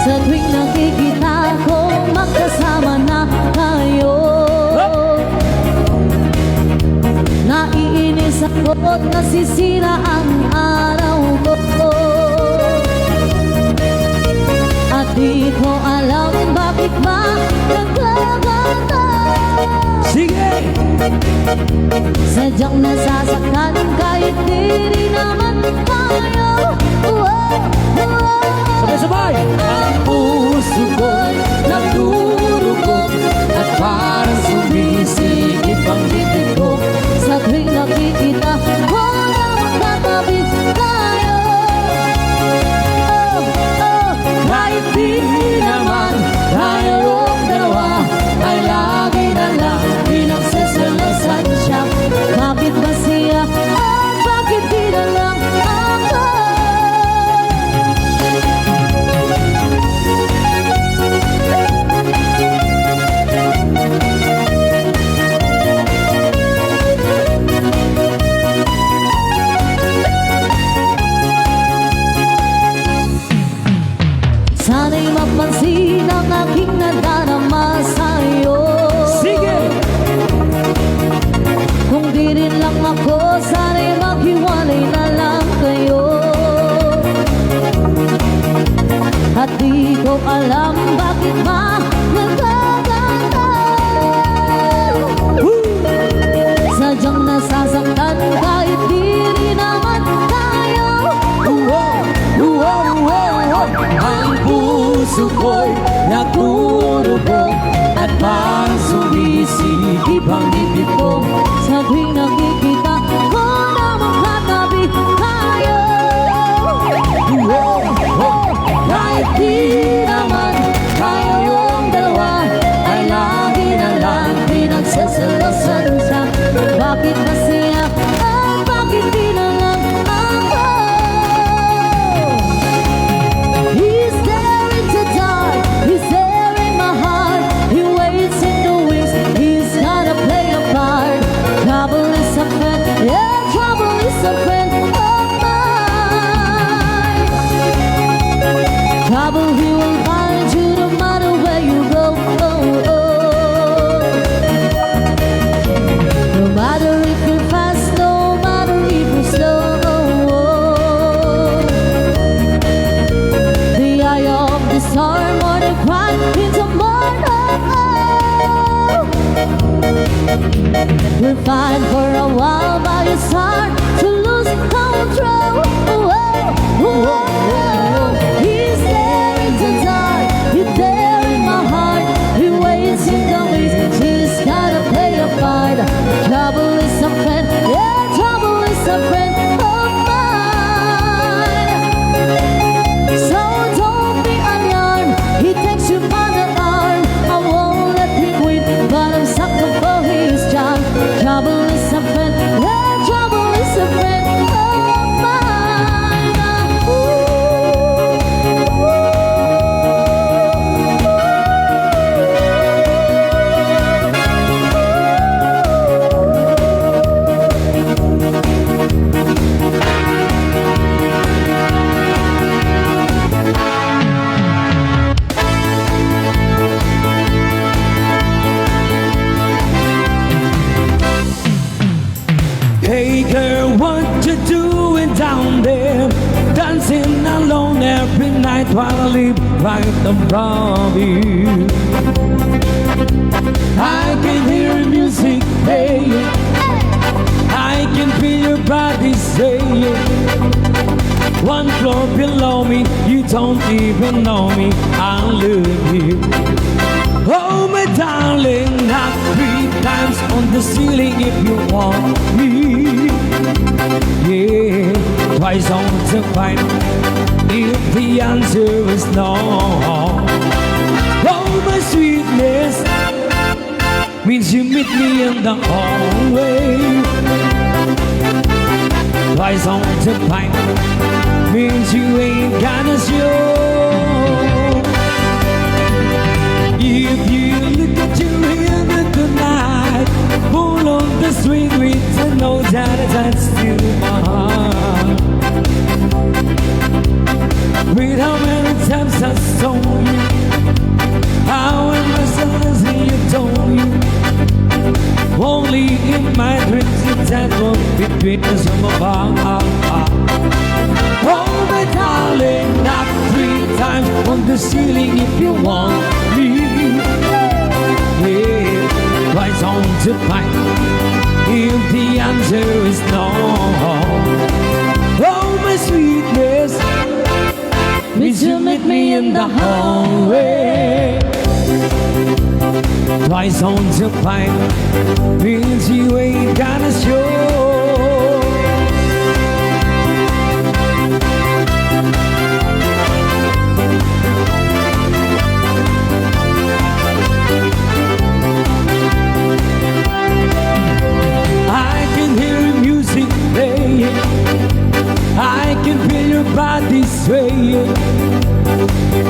Sa tuwing nakikita ko, magkasama na tayo. Naiinis ako at nasisira ang araw ko. At di ko alam bakit ba nagkaganda. Sige! Sadyang nasasaktan kahit di rin naman tayo. Sabay-sabay! Ang puso ko'y nagdurugog at parang sumisigip ang bibig ko. Sa tuwing nakikita ko na magkatabi tayo. Kahit di naman tayong dalawa ay lagi na lang pinagsasalasan siya. Bakit ba siya at bakit di na lang ako? Sana'y mapansin ang aking nadarama sa'yo. Sige! Kung di rin lang ako, sana'y maghiwalay na lang kayo. At di ko alam bakit ba nagkaganda. Sadyang nasasaktan kahit di rin naman tayo. Ang puso ko'y nagdurugog at parang sumisigip ang bibig ko. Sa tuwing nakikita ko na magkatabi tayo. Kahit di naman tayong dalawa ay lagi na lang pinagsasalasan siya. Bakit ba siya at bakit di na lang ako? He's there in the dark, he's there in my heart. He waits in the wings, he's gotta play a part. Trouble is a friend, yeah, trouble is a friend of mine. Trouble he will find you no matter where you go. No matter if you're fast, no matter if you're slow. The eye of the storm or the quiet in the morning. We'll fight for a while by your side to lose control. He's there in the dark, he's there in my heart. He waits in the wings, he's gotta play a part. Trouble is a friend, yeah, trouble is a friend of mine. So don't be alarmed, he takes you by the arm. I won't let him win, but I'm sucker for his charm. Trouble is a friend, yeah, trouble is a friend of mine. Hey girl, what you doing down there? Dancing alone every night while I live right above you. I can hear music playing, I can feel your body swaying. One floor below me, you don't even know me, I love you. Oh my darling, knock 3 times on the ceiling if you want me. Yeah, twice on the pipe if the answer is no. Oh my sweetness means you meet me in the hallway. twice on the pipe means you ain't gonna show. If you look at your hand tonight, pull on the string with a note that attached to my heart. With how many times I saw you, how endless you told you. Only in my dreams you type of between us from afar. Oh my darling, knock 3 times on the ceiling if you want me. Yeah, twice on the pipe if the answer is no. Oh my sweetness, means you meet me in the hallway. Twice on the pipe means you ain't gonna show. I can hear music playing, I can feel your body swaying.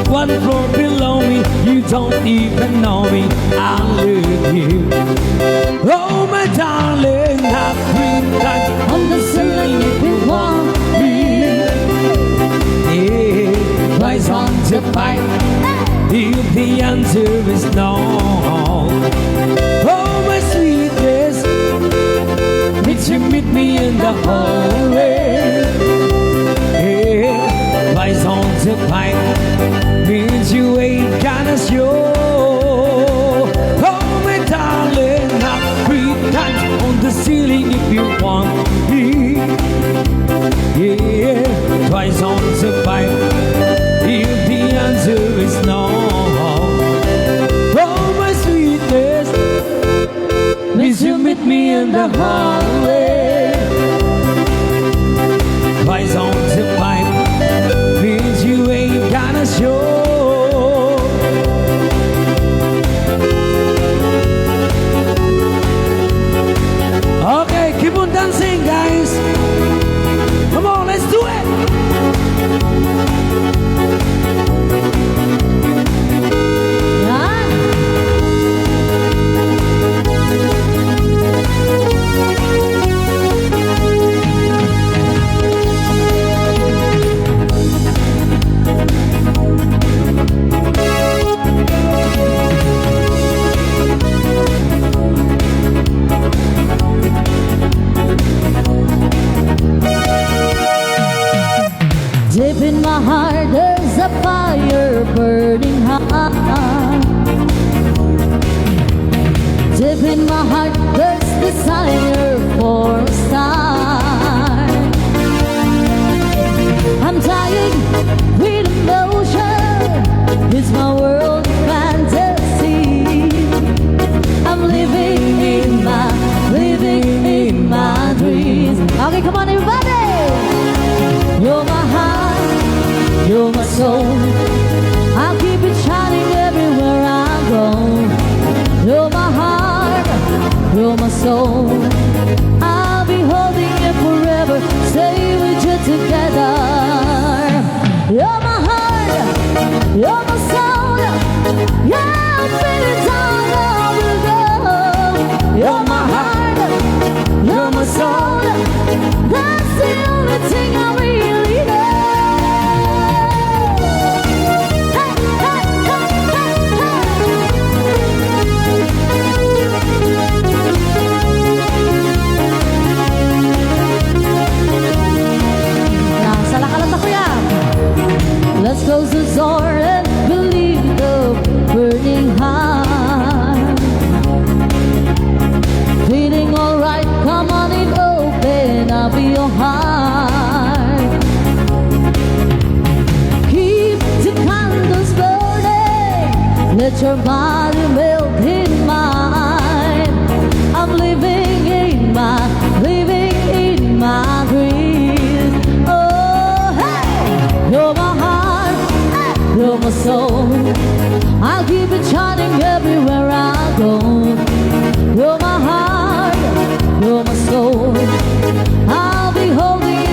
1 floor below me, you don't even know me, I love you. Oh my darling, I've been like on the ceiling if you want me. Yeah, twice on the pipe if the answer is no. Oh my sweetness, did you meet me in the hallway? Yeah, twice on the pipe means you ain't gonna show. Oh my darling, knock 3 times on the ceiling if you want me. Yeah, twice on the pipe if the answer is no. Oh my sweetness, means you meet me in the hallway. Twice on the pipe means you ain't gonna show. Okay, keep on dancing, guys. Come on, let's do it. Deep in my heart there's a fire burning hot. Deep in my heart there's desire for a star. I'm dying with emotion, it's my world fantasy. I'm living in my dreams. Okay, come on everybody. You're my heart, you're my soul. I'll keep it shining everywhere I go. You're my heart, you're my soul. I'll be holding you forever, stay with you together. You're my heart, you're my soul. Yeah, I'm feeling down all alone. You're my heart, you're my soul. That's the only thing I really know. Let's close the door and believe the burning heart. Feeling alright, come on and open up your heart. Keep the candles burning, let your body melt in mine. I'm living in my dreams. Oh hey, you're my heart, you're my soul. I'll keep it shining everywhere I go. You're my heart, you're my soul. I'll be holding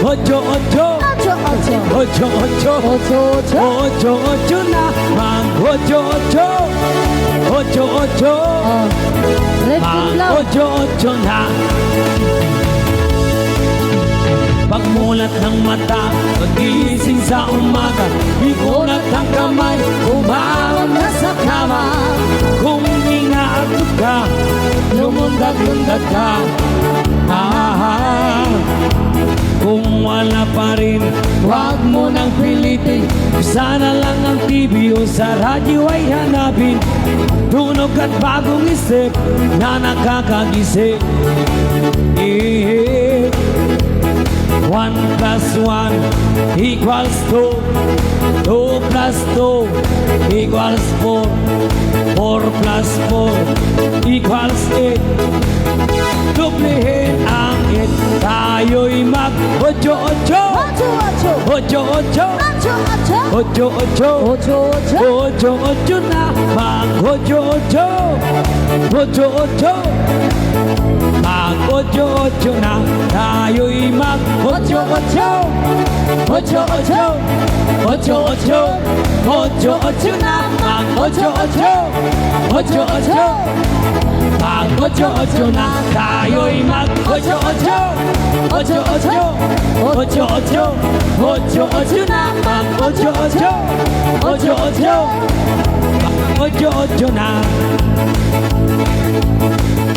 ocho, ocho, ocho, ocho, ocho, ocho, ocho, ocho. ocho, ocho naman, ocho, ocho, ocho, ocho, Oh, let it flow. ocho, ocho na. Pagmulat ng mata, pagising sa umaga, ikulat ang kamay, umawag na sa kama. Kung inaatog ka, lumundag-lundag ka. Kung wala pa rin, huwag mo nang pilitin. Sana lang ang TV o sa radyo ay hanapin. Tunog at bagong isip na nakakagising. 1 plus 1 equals 2. 2 plus 2 equals 4. 4 plus 4 equals 8. Duplihin ang 8. Tayo'y mag-ocho-ocho. Ocho, ocho, Ocho-ocho. ocho, ocho, Ocho-ocho. ocho, ocho. Ocho-ocho na. Mag-ocho-ocho. Ocho-ocho. Mag-ocho-ocho na. Tayo'y mag-ocho-ocho. Ocho-ocho. Ocho-ocho. Ocho-ocho na. Mag-ocho-ocho. Ocho-ocho. Mag-ocho-ocho na. Tayo'y mag-ocho-ocho. Ocho-ocho. Ocho-ocho. Ocho-ocho na. Mag-ocho-ocho. Ocho-ocho. Mag-ocho-ocho na.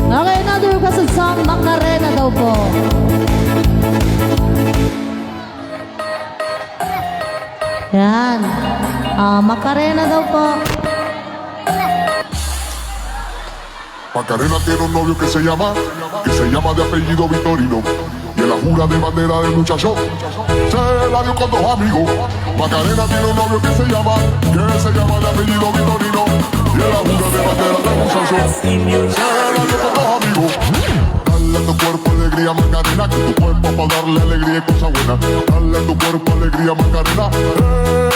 Okay, another requested song, Macarena daw po. Yan. Macarena daw po. Macarena tiene un novio que se llama de apellido Vitorino. Y en la jura de bandera del muchacho se la dio con 2 amigos. Macarena tiene un novio que se llama de apellido Vitorino. Y en la jura de bandera del muchacho se la dio con 2 amigos. Dale a tu cuerpo alegría Macarena, que tu cuerpo para darle alegría y cosa buena. Dale a tu cuerpo alegría Macarena,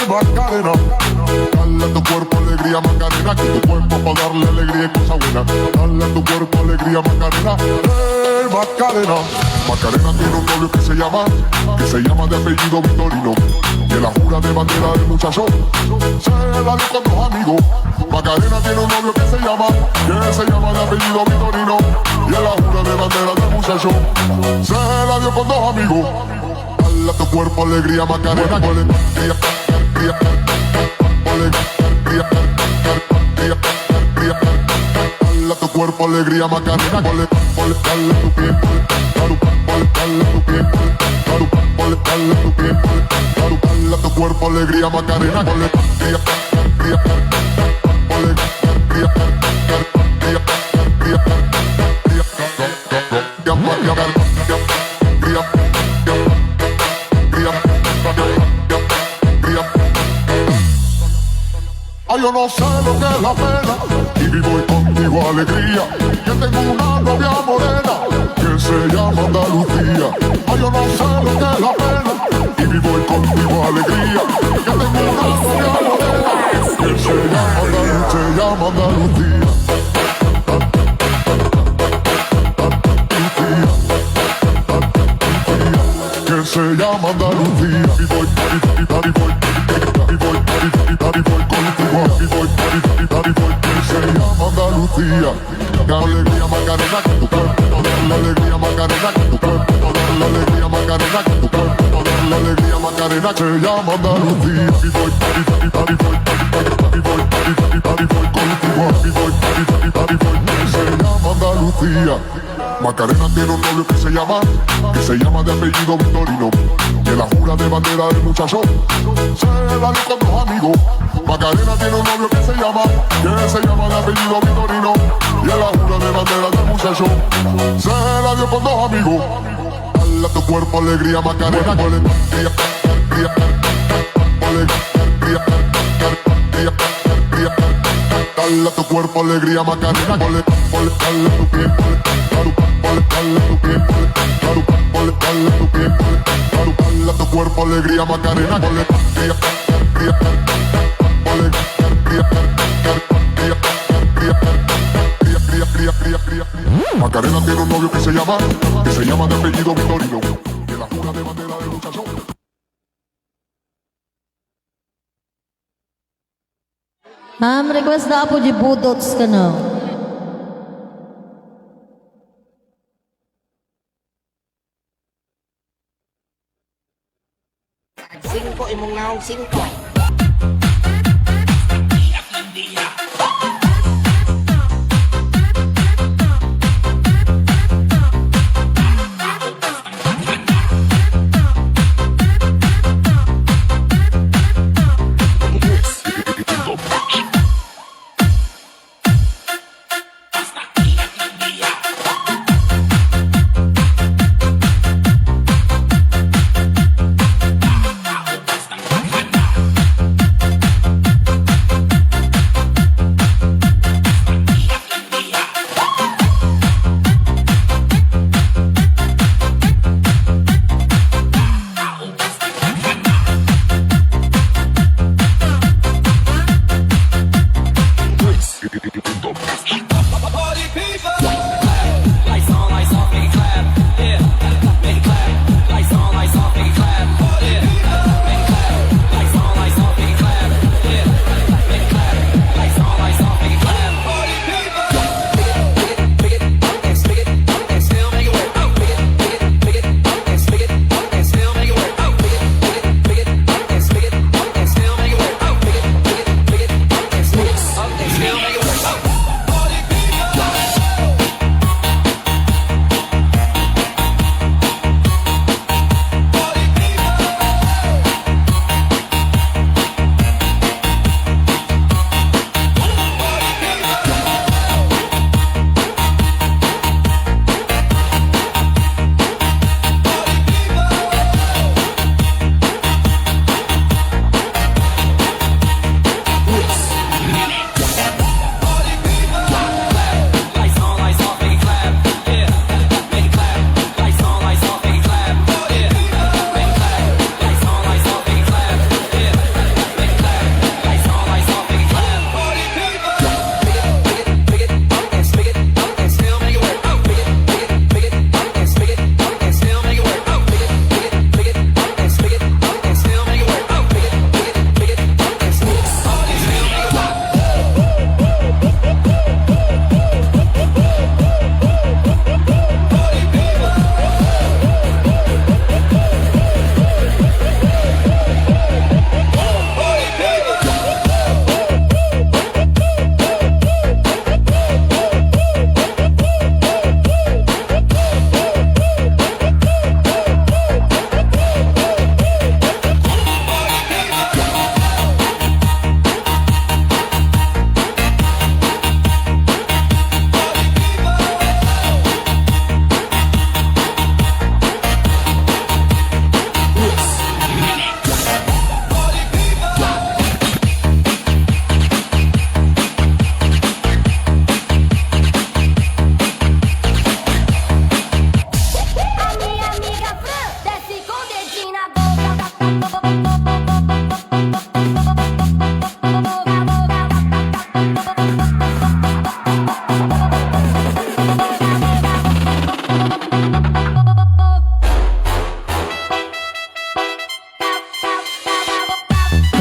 Macarena. Dale a tu cuerpo alegría Macarena, que tu cuerpo para darle alegría y cosa buena. Dale a tu cuerpo alegría Macarena, Macarena. Macarena tiene un novio que se llama de apellido Vitorino. Y en la jura de bandera del muchacho se la dio con 2 amigos. Macarena tiene un novio que se llama de apellido Vitorino. Y en la jura de bandera del muchacho se la dio con 2 amigos. Dale a tu cuerpo alegría Macarena, con alegría, alegría, alegría, alegría. Dale a tu cuerpo alegría Macarena, dale a tu pie, dale a tu pie, dale a tu pie, dale a tu cuerpo alegría Macarena, alegría, alegría, alegría, ay, yo no sé lo que es la pena y vivo contigo alegría. Yo tengo una novia morena que se llama Andalucía. Ay, yo no sé lo que es la pena y vivo contigo alegría. Yo tengo una novia morena que se llama Andalucía. Que se llama Andalucía. Y voy contigo. Que se llama Andalucía. La alegría Macarena, que tu cuerpo, la alegría Macarena, que tu cuerpo, la alegría Macarena, que tu cuerpo, la alegría Macarena, se llama Andalucía. Y voy contigo. Que se llama Andalucía. Macarena tiene un novio que se llama de apellido Vitorino. Y en la jura de bandera del muchacho se la dio con 2 amigos. Macarena tiene un novio que se llama de apellido Vitorino. Y en la jura de bandera del muchacho se la dio con 2 amigos. Dale a tu cuerpo alegría Macarena, con alegría, alegría, alegría, alegría. Dale a tu cuerpo alegría Macarena, dale a tu pie, dale a tu pie, dale a tu pie, dale a tu cuerpo alegría Macarena, alegría, alegría, alegría. Macarena tiene un novio que se llama de apellido Vitorino. de bandera de muchacho. Ma'am, request na po di budots ka na. Singko imong naong singko.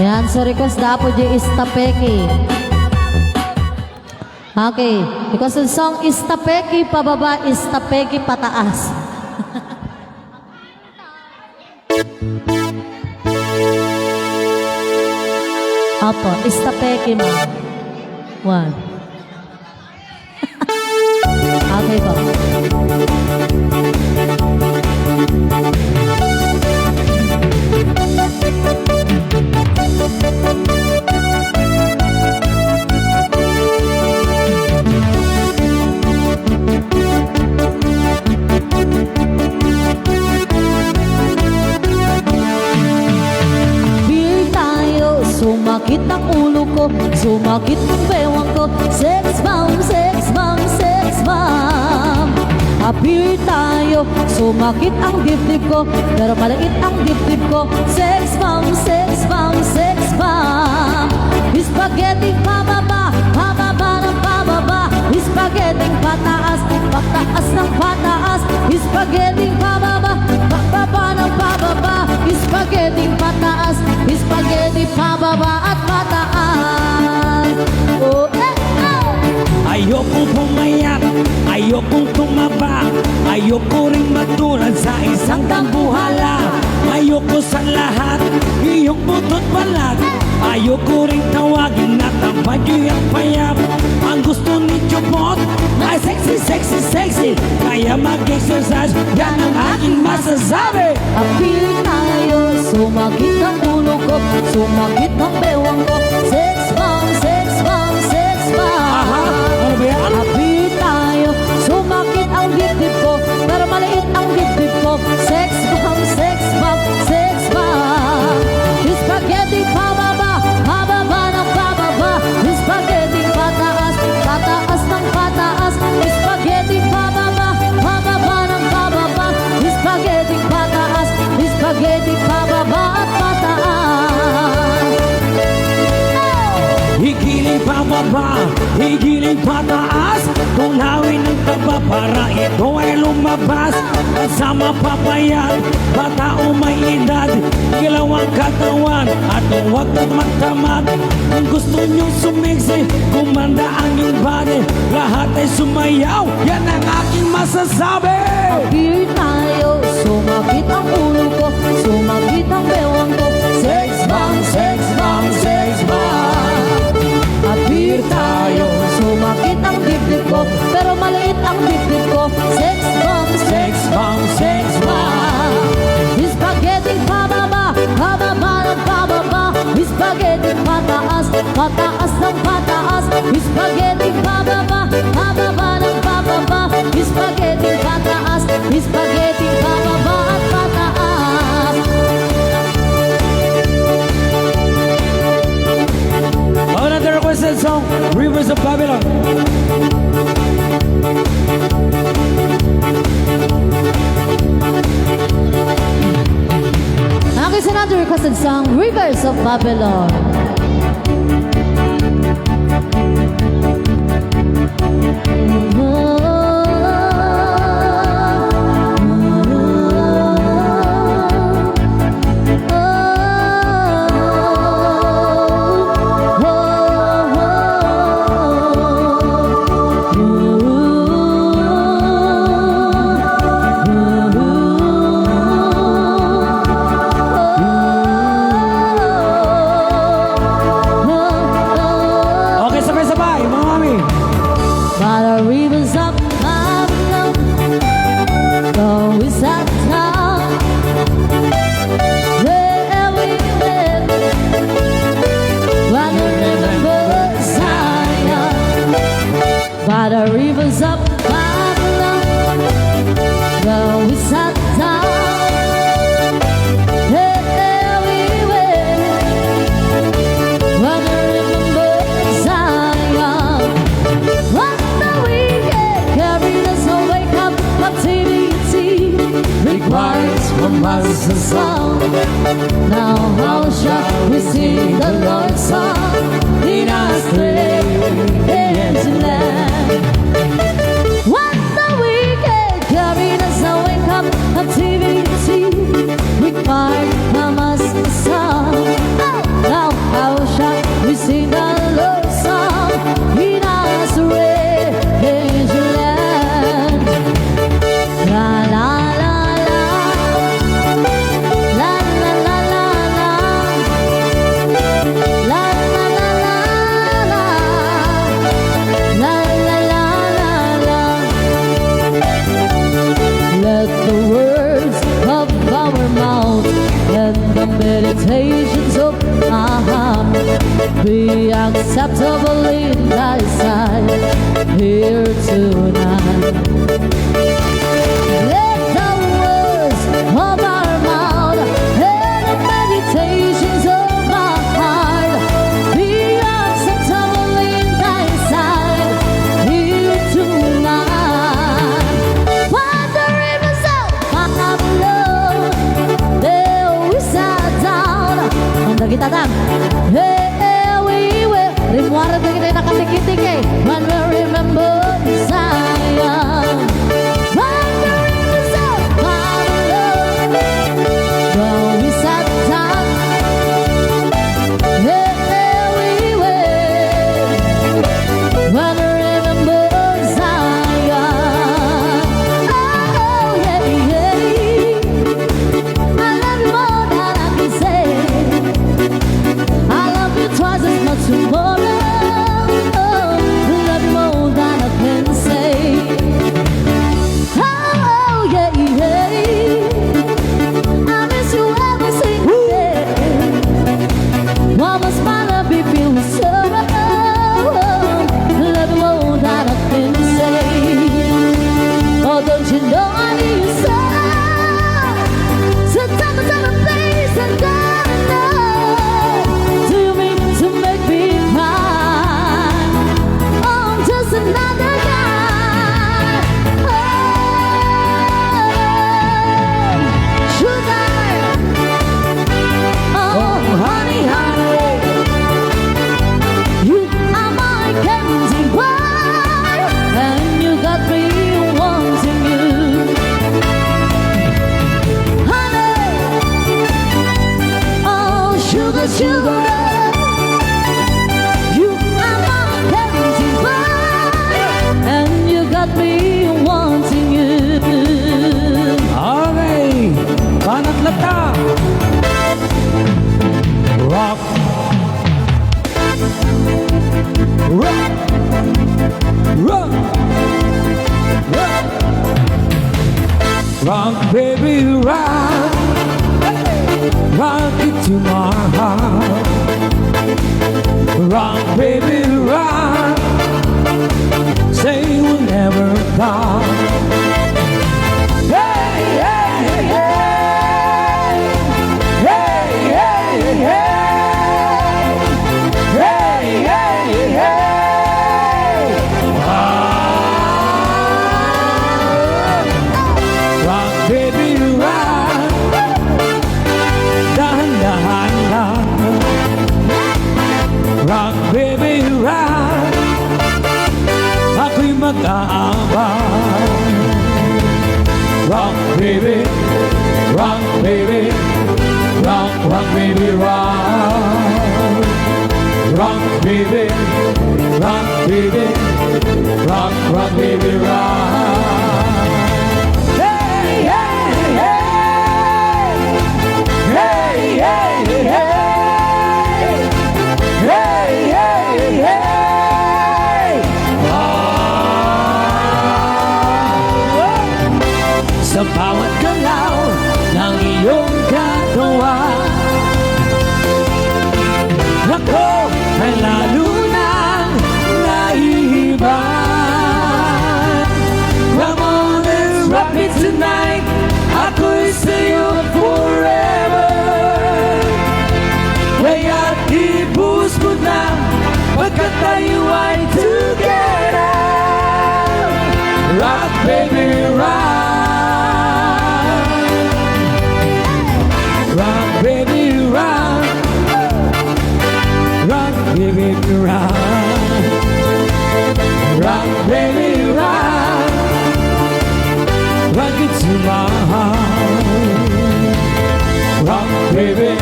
Yan, so request na po di Istapeki. Okay, because the song Istapeki pababa, Istapeki pataas. Apo, Istapeki mo. One. Okay po. Sumakit ang ulo ko, sumakit ang bewang ko. Sex bomb, sex bomb, sex bomb. Appear tayo, sumakit ang dibdib ko, pero maliit ang dibdib ko. Sex bomb, sex bomb, sex bomb. Spaghetti pababa, pababa ng pababa. Spaghetti pataas, pataas ng pataas. Spaghetti pababa, pababa. pababa ng pababa, spaghetti pataas, spaghetti pababa at pataas. Oh, Ayokong pumayat, ayokong tumaba, ayoko rin matulad sa isang tambuhala. Ayoko sa lahat, iyong putot balat. Ayoko rin tawagin na tambay ang payap. Ang gusto ni Chupot ay sexy, sexy, sexy. Kaya mag-exercise, yan ang aking masasabi. apil tayo, sumakit ang ulo ko, sumakit ang bewang ko. Sex bomb, sex bomb, sex bomb. Aha, ano ba yan? Apil tayo, sumakit ang dibdib ko, pero maliit ang dibdib ko. Sex bomb, sex bomb, sex bomb. Spaghetti pababa, pababa ng pababa, spaghetti pataas, pataas ng pataas. Spaghetti pababa, pababa ng pababa, spaghetti pataas, spaghetti pababa at pataas. Higiling pababa, higiling pataas. Tunawin ng taba para ito ay lumabas. Kasama papayat, bata o may edad, kilawang katawan at huwag na magtamad. Kung gusto nyo sumiksi, kumanda ang iyong body, lahat ay sumayaw, yan ang aking masasabi. Appear tayo, sumakit ang ulo ko, sumakit ang bewang ko. Sex bomb, sex bomb, sex bomb. Appear tayo, sumakit ang dibdib ko, pero maliit ang dibdib ko. Sex bomb, Sex bomb, sex bomb. spaghetti pababa, pababa ng pababa, spaghetti pataas, pataas ng pataas. Spaghetti pababa, pababa ng pababa, spaghetti pataas, spaghetti pababa at pataas. Another requested song, Rivers of Babylon. Now is another requested song, Rivers of Babylon. Okay, sabay-sabay, mga mami. By the rivers of Babylon, go is that town where we live. By the river of Zion, by the rivers of Babylon, go is that town where we live. By the river of Zion. What the weekend carried us away, up captivity requires from us a song. Now how shall we sing the Lord's song in our strange land? What the weekend carried us away, up captivity required from us a song. Now how shall we sing the Lord's song in our strange land? La la la la, la la la la la, la la la la la, la la la la la. Let the words of our mouth and the meditations of our heart be acceptable in thy sight here tonight. Let the words of our mouth and the meditations of our heart be acceptable in thy sight here tonight. When the rivers of Babylon, they will sit down. Ang dagitadan. Hey, we will. Rimwara na kita nakatikitik eh. When we remember Zion. When the rivers of Babylon, children. You are my parenting boy, and you got me wanting you. Okay, panatla ta. Rock. Rock. Rock. Rock. Rock, baby, rock. Rock it to my heart. Rock, baby, rock. Say we'll never stop. Hey, hey, hey. Hey, hey, hey. Hey, hey, hey. Rock, baby, rock. Dahan-dahan lang. Rock, baby, rock. Ako'y mag-aabang. Rock, baby. Rock, baby. Rock, rock, baby, rock. Rock, baby. Rock, baby. Rock, rock, baby, rock. Hey, hey, hey. Hey, hey, hey. Hey, hey, hey. Sa bawat galaw ng iyong katawan, ako ay lalo nang naiiban. Come on, let's rock it tonight. Ako'y sa'yo forever. Kaya't ibuhos mo na pagkat tayo ay together. Rock, baby, rock. Rock, baby, rock. Rock, baby, rock. Rock, baby, rock. Rock it to my heart. Rock, baby.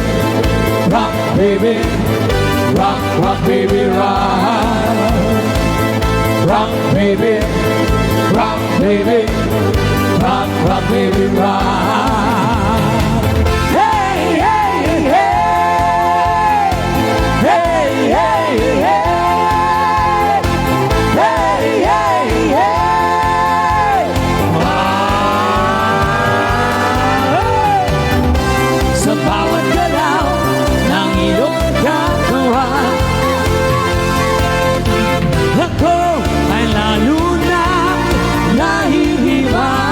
Rock, baby. Rock, rock, baby, rock. Rock, baby. Rock, baby. Rock, rock, baby, rock. Hey, hey, hey. Hey, hey, hey. Hey, hey, hey. Sa bawat galaw ng iyong katawan, ako ay lalo na nahihibang.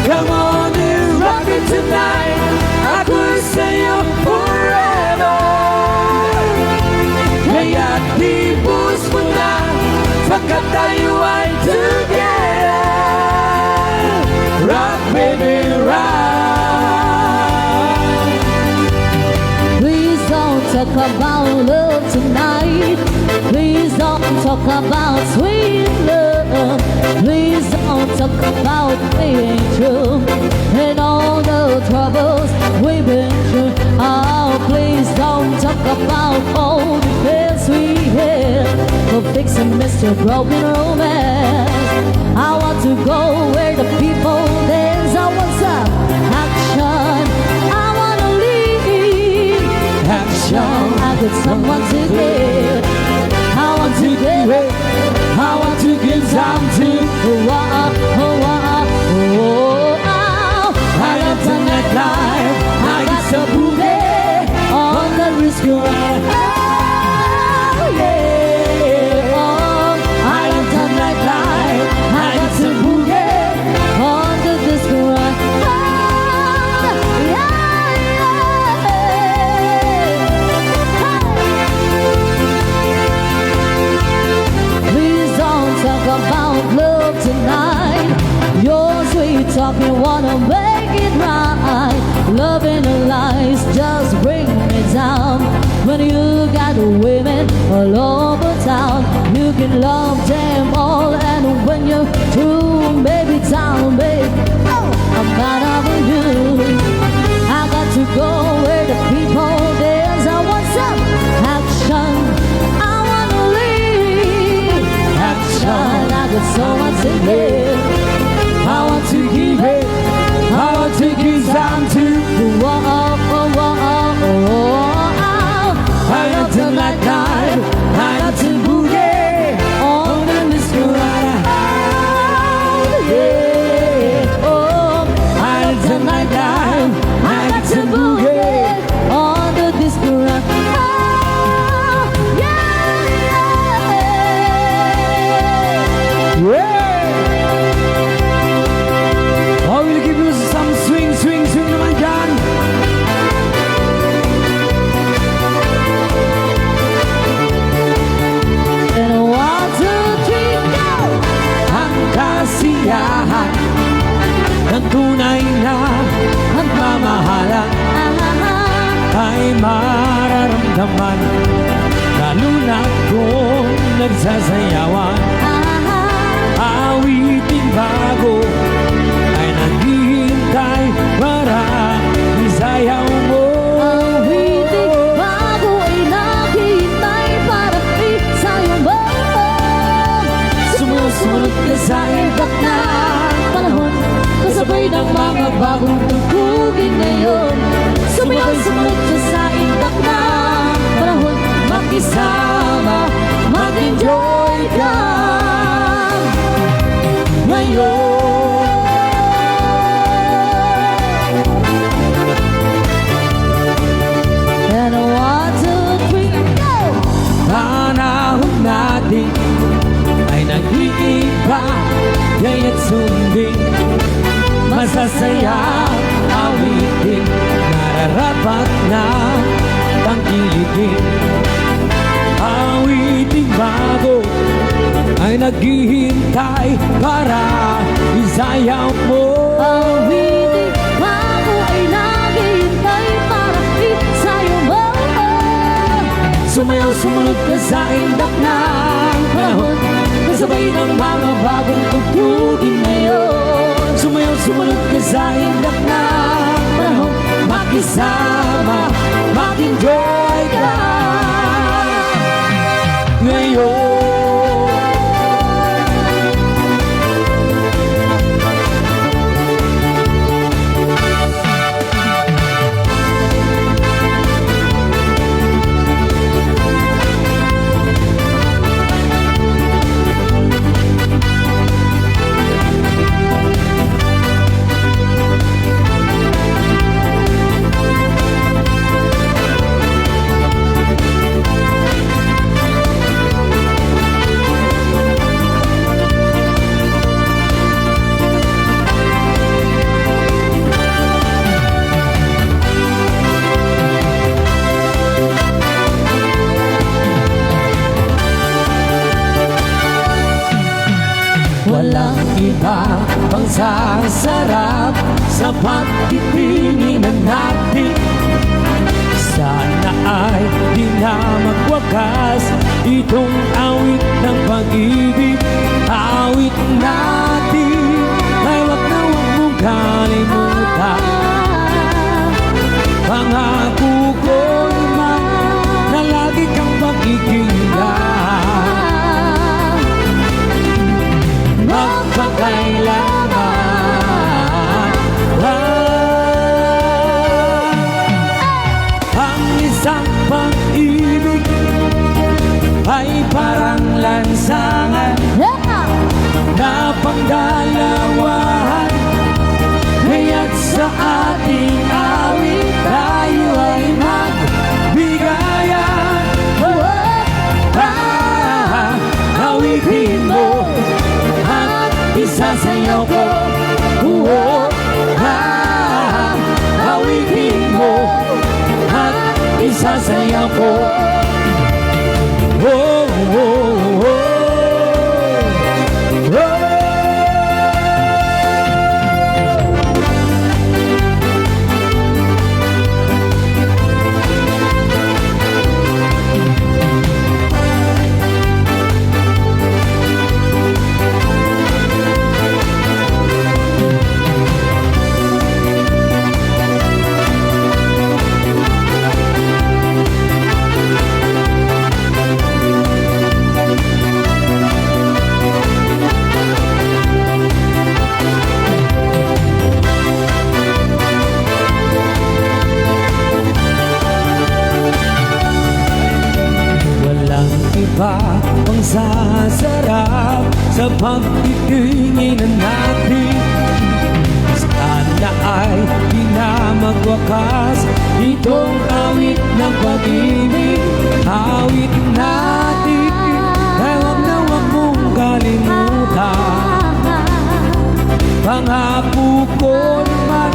Come on and rock it tonight. Ako'y sa'yo forever. Kaya't ibuhos mo na pagkat tayo ay together. Rock, baby, rock. Please don't talk about love tonight. Please don't talk about sweet love. Please don't talk about being true and all the troubles we've been through. Oh, please don't talk about all the fears we had for fixing Mr. Broken Romance. I want to go where the people dance. I want some action. I want to leave. Action. I got someone to give. I want to give. I want to give time to. I got the nightlife. I got some booty on the risk ride. Oh, yeah. I got the nightlife. I got some booty On the disco run. Please don't talk about love tonight. Your sweet talking wanna make it right. Loving the lies just bring me down. When you got women all over town, you can love them all. And when you're through, baby, down, baby, I'm not over you. I got to go where the people ay mararamdaman, lalo na kung nagsasayawan. Awiting bago ay naghihintay para isayaw mo. Awiting bago ay naghihintay para isayaw mo. Sumusunod ka sa iba't na Panahon, kasabay ng mga bagong tugtugin ngayon. Sumunod ka sa indak na panahon, makisama, mag-enjoy ka ngayon. And 1, 2, 3, go! panahon natin ay nag-iiba, kaya't sundin, masasaya, awitin, nararapat na tangkilikin. Awiting bago ay naghihintay para isayaw mo. Awiting bago ay naghihintay para isayaw mo. Sumayaw, sumunod ka sa indak ng panahon, kasabay ng mga bagong tugtugin ngayon. Sumayaw, sumunod ka sa indak ng panahon, makisama, mag-enjoy ka ngayon. Walang iba pang sasarap sa pagtitinginan natin. Sana ay di na magwakas itong awit ng pag-ibig. Awit natin ay wag na wag mong kalimutan. Pangako ko naman na lagi kang magkikinggan. Magpakailangan ang isang pag-ibig ay parang lansangan na pangdalawahan. Kaya't sa ating awit tayo ay magbigayan. Awitin mo at isasayaw ko. Awitin mo at isasayaw ko. Iba ang sasarap sa pagtitinginan natin. Sana ay di na magwakas itong awit ng pag-ibig. Awit natin ay wag na wag mong kalimutan. Pangako ko naman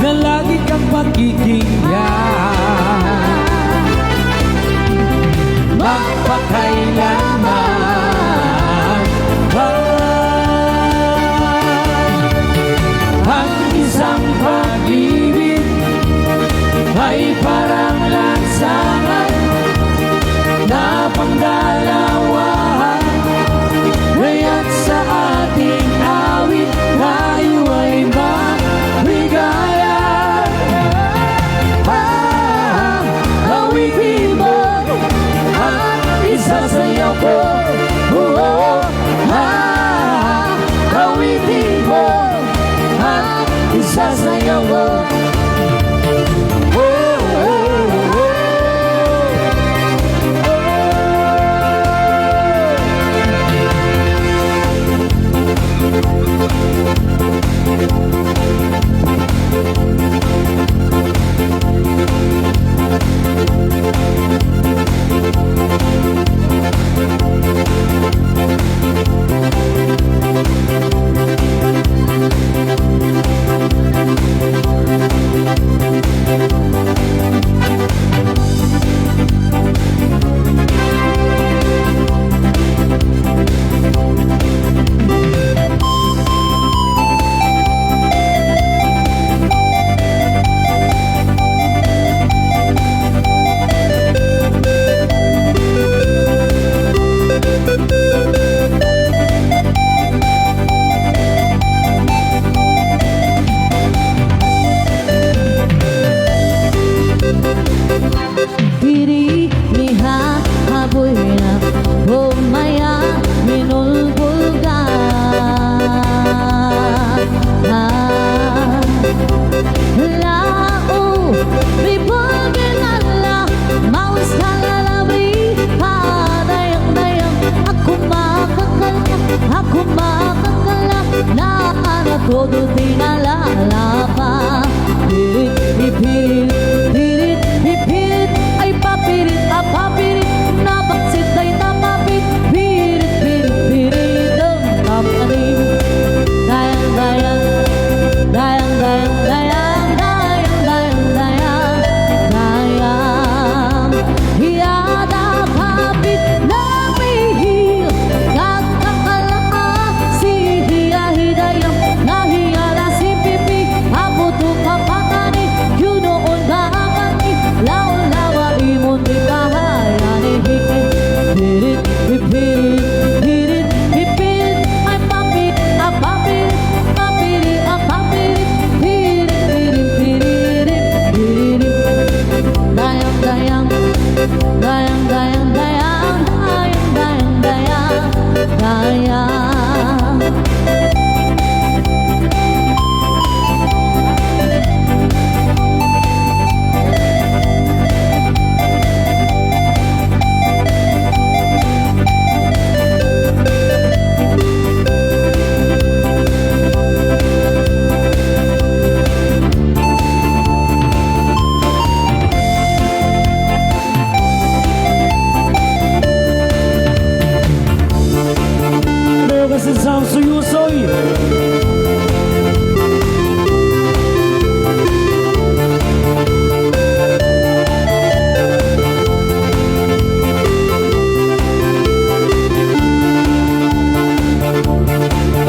na lagi kang pagkikinggan. Magpakailanman ang isang pag-ibig ay parang modo tinalala. Pirit, pipirit, pirit, pipirit, ay papirit, papirit, napaksit ay napapit, pirit, pirit, pirit, ang kapanim. Dayang, dayang, dayang, dayang, dayang, dayang, dayang, dayang, dayang. Hiyada kapit na mihil, kakakala si hiya hidayang, nahiyala si pipi, abuto kapatani, yunoon bakani, laon-lawa imon di kahayani, hikit, pirit, pipirit, pirit, pipirit, ay papit, apapit, papirit, apapirit, pirit, pirit, pirit, pirit, dayang, dayang, dayang, dayang, dayang, dayang, dayang, dayang, dayang. Precisam suyo soy.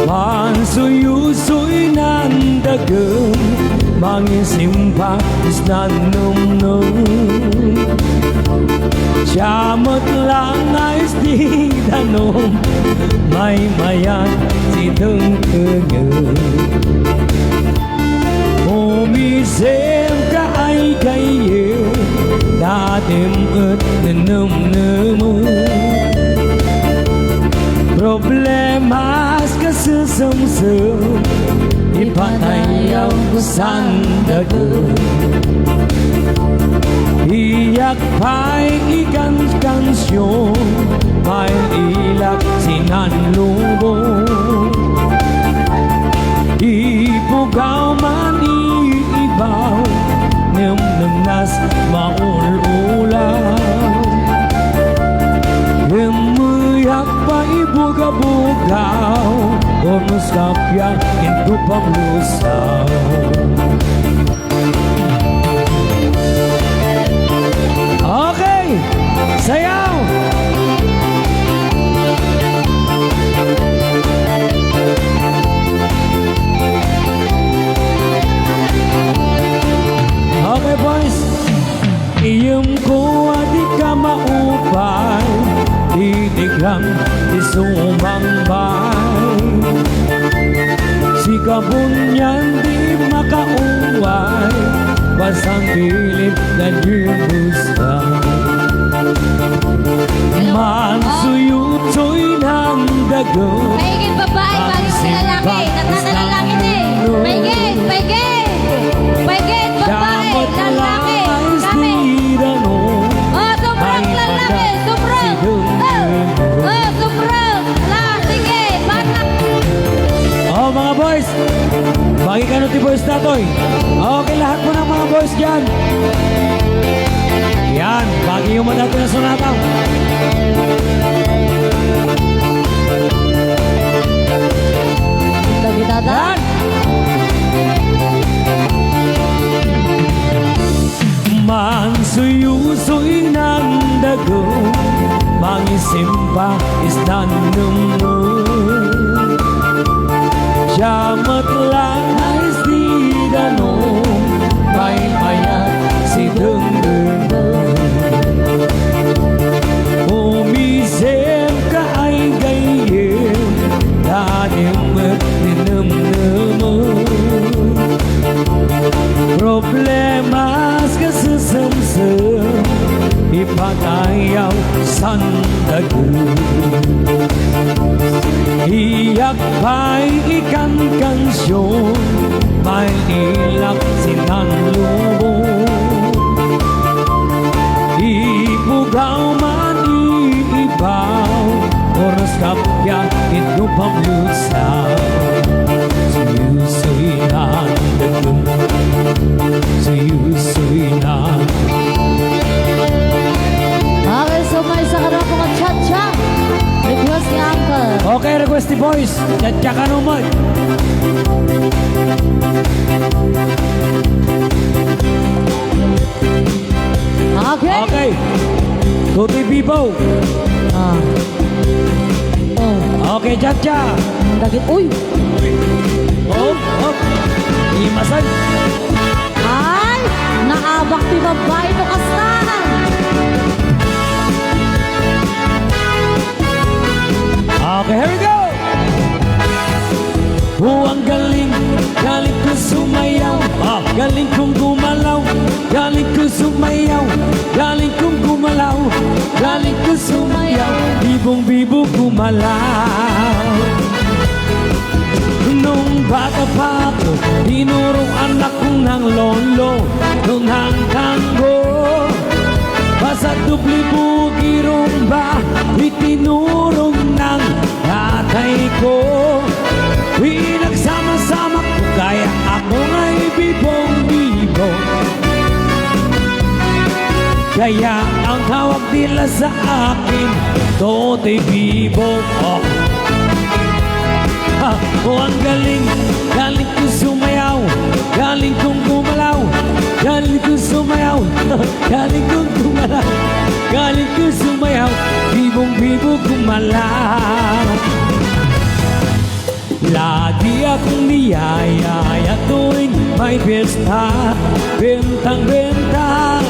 Man suyo soy nandagam, mangisimpa is nanum-num. Siyamot lang ayos di danom, may mayan si dengkengen. Umisem ka ay kayo, datim at nanum-num. Problemas ka sesem-sem, ipatayaw ko sandagam. Iyak pa'y ikan kansyon, may ilak sinanlubong. Ipugaw man iibaw, namnamnas maul-ulaw. Gemuyak pa ibuga-bugaw, bonus kapya into panglusaw. Okay, sayaw! Okay boys, iyong ko at di ka maupay, itiglang isumangbay. Si kabunyan di makauway, basang pilit na gimusay. Man suyutoy ng dago, Paigid babae, bago sa lalaki. Nagtatalaki na eh. Paigid, paigid. Paigid babae, lalaki. Kami. Oh, sobrang lalaki. Sobrang. Oh, sobrang. Sige, bata. Oh mga boys, bagi ka ti boys natoy. Okay, lahat po ng mga boys dyan. Yan, bagi yung madati na sonata. Lagi dadan. Man suyusoy ng dago, mangisimpa is nanunong. Siyamat lang ay di danom, may mayat si dengdeng. Umisem ka ay gayem, danim at ninam-namon. Problemas ka sesemsem, ipatayaw sandagun. Iyak pa'y ikan kansyon, may ilak sinanlubong. Ipugaw man iibaw, oras kapya ito pamlusaw. Suyuso Tsaka ka naman. Okay. Okay. Tuti Bibo. Ah. Oh. Okay, Chacha. Dagit. Uy. Oh, oh. Imasan. Ay. Naabak ti babae to kastahan. Okay, here we go. Oh, ang galing, galing ko sumayaw. Galing kong gumalaw, galing ko sumayaw. Galing kong gumalaw, galing ko sumayaw. Bibong-bibo gumalaw. Nung bata pa ako, tinurong anak ko ng lolo. Nung hanggang ko, basta dubli-bugi rumba, itinurong ng tatay ko. Pinagsama-sama ko, kaya ako nga'y bibong-bibo. Kaya ang tawag nila sa akin, Tote Bibo. Oh, ang galing, galing ko sumayaw, galing kong gumalaw, galing ko sumayaw, galing kong gumalaw, galing ko sumayaw, bibong-bibo gumalaw. Lagi akong niyayaya tuwing may pesta, bentang-benta.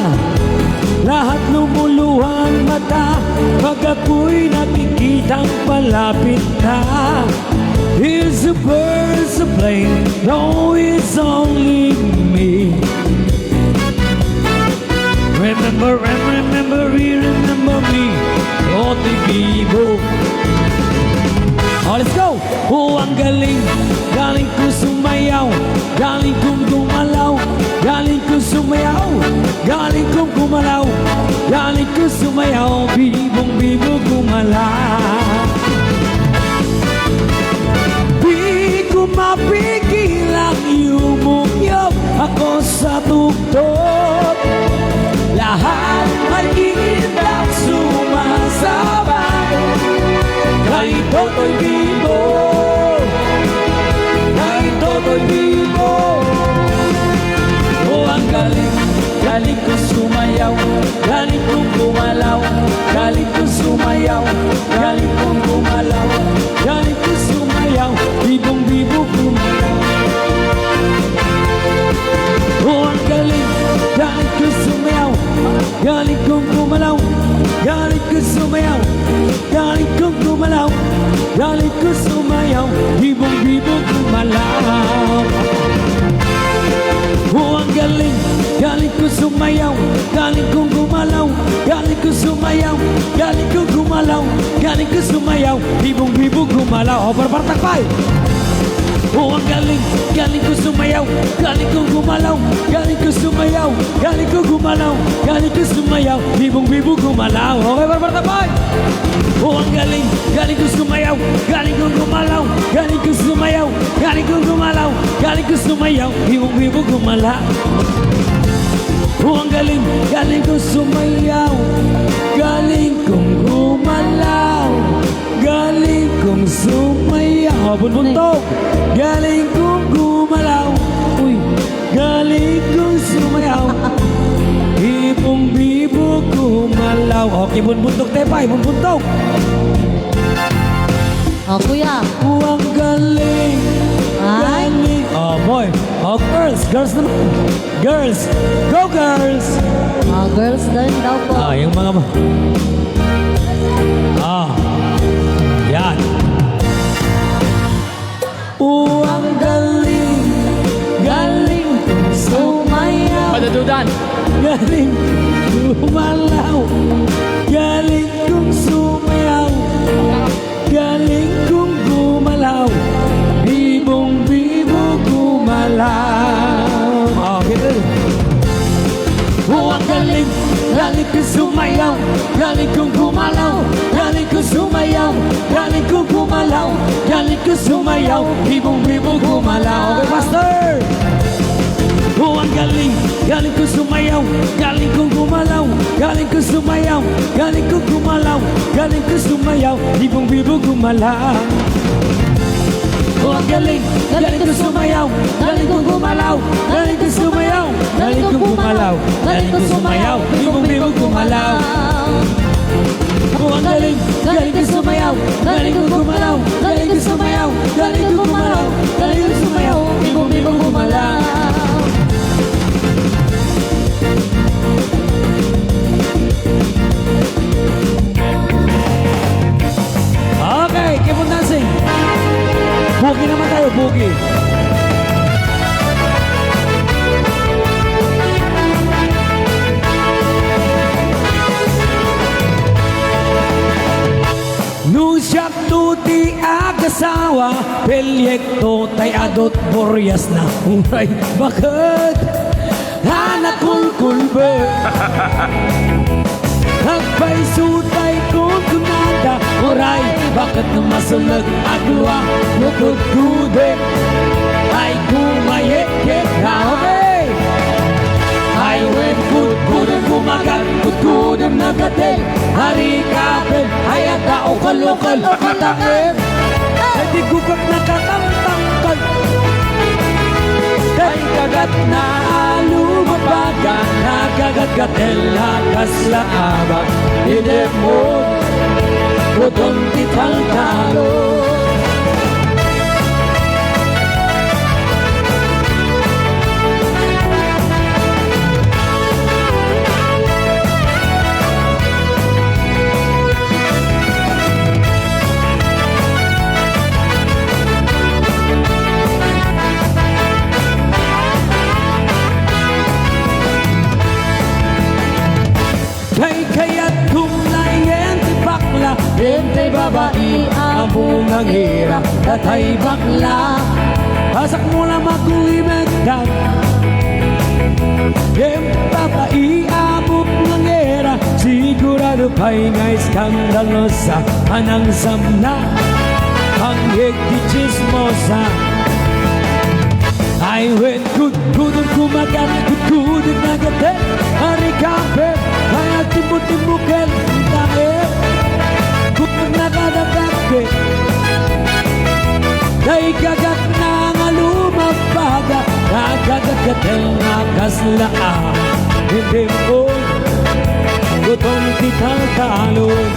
Lahat lumuluhang mata pag ako'y nakikitang palapit na. Here's a birds a plane, no, it's only me. Remember, remember me, Tote Bibo. Oh, let's go! Oh, ang galing, galing ko sumayaw, galing kong gumalaw, galing ko sumayaw, galing kong gumalaw, galing ko sumayaw, bibong-bibo gumalaw. Di ko mapigil ang yumong-yop ako sa tugtog. Lahat ay iindak sumasabay kay Toto'y Bibo, kay Toto'y Bibo. Oh, ang galing, galing ko sumayaw, galing kong gumalaw, galing ko sumayaw, galing kong gumalaw, galing ko sumayaw, bibong-bibo gumalaw. Oh, ang galing, galing ko sumayaw, galing kong gumalaw, galing ko sumayaw, galing kong gumalaw, galing ko sumayaw, bibong-bibo gumalaw. Oh, ang galing, galing ko sumayaw, galing kong gumalaw, galing ko sumayaw, galing kong gumalaw, galing ko sumayaw, bibong-bibo gumalaw. Oh, partakpay! Oh, ang galing, galing ko sumayaw, galing kong gumalaw, galing ko sumayaw, galing ko gumalaw, galing ko sumayaw, bibong-bibo gumalaw. Okay, partakpay! Oh, ang galing, galing ko sumayaw, galing kong gumalaw, galing ko sumayaw, galing kong gumalaw, galing ko sumayaw, bibong-bibo gumalaw. Oh, ang galing, galing kong sumayaw, galing kong gumalaw, galing kong sumayaw. Bunbuntog, galing kong gumalaw, uy, galing kong sumayaw, bibong-bibo gumalaw. Okay, bunbuntog, tepay, bunbuntog. Oh, kuya. Oh, ang galing, Ay. galing. Oh, boy. Oh, girls, girls naman. Girls, go girls. Girls din daw po. Yung mga... yan. Oh, ang galing, galing sumayaw, Padadudan. galing gumalaw, galing kong sumayaw, galing kong gumalaw, bibong-bibo gumalaw. Oh, gitu. Oh, ang galing, galing kong sumayaw, galing kong gumalaw, galing kong sumayaw, galing kong gumalaw, galing kong sumayaw, bibong-bibo gumalaw. Okay, Master! Oh, ang galing, galing kong sumayaw, galing kong gumalaw, galing kong sumayaw, galing kong gumalaw, galing kong sumayaw, bibong-bibo gumalaw. Oh, ang galing, galing ko sumayaw, galing ko gumalaw, galing ko sumayaw, galing ko gumalaw, galing ko sumayaw, bibong-bibong gumalaw. Oh, ang galing, galing ko sumayaw, galing ko gumalaw, galing ko sumayaw, galing ko gumalaw, galing ko sumayaw, bibong-bibong gumalaw. Okay, keep on dancing. Boogie naman tayo, boogie. Lucia tuti agasawa, pelyekto tay adot boryas na uray. Bakit? Anak kulkulbe. Hagpay sutay kung kumanda, uray. Bakit na masulag agluwa, lukod kude, ay kumayek-yek na. Okay! Ay wen kudkudan kumagal, kudkudan nagatel, hari kapel, ay atao kalokal o katakit. Ay di gugak na katang-tangkal, ay kagat na lumabaga, nagagat-gatel, lakas laabag, idemon, kutong titang-talo. Kaya't kung naiyente bakla, ente babae, among ang hira, tatay bakla. Pasak mo lang makulimagdag, ente babae, among ang hira, sigurado pa'y ngay skandalosa, anang samna, ang higdi chismosa. Ay wen kudkudan kumagan, kudkudan nagaten, hari kapet, ay atimu-timukan, takip, kudkudan nakadagagke. Day kagat na nga lumabaga, nagagat-gatel nakaslaa, hindi mo, gutong titang-talon.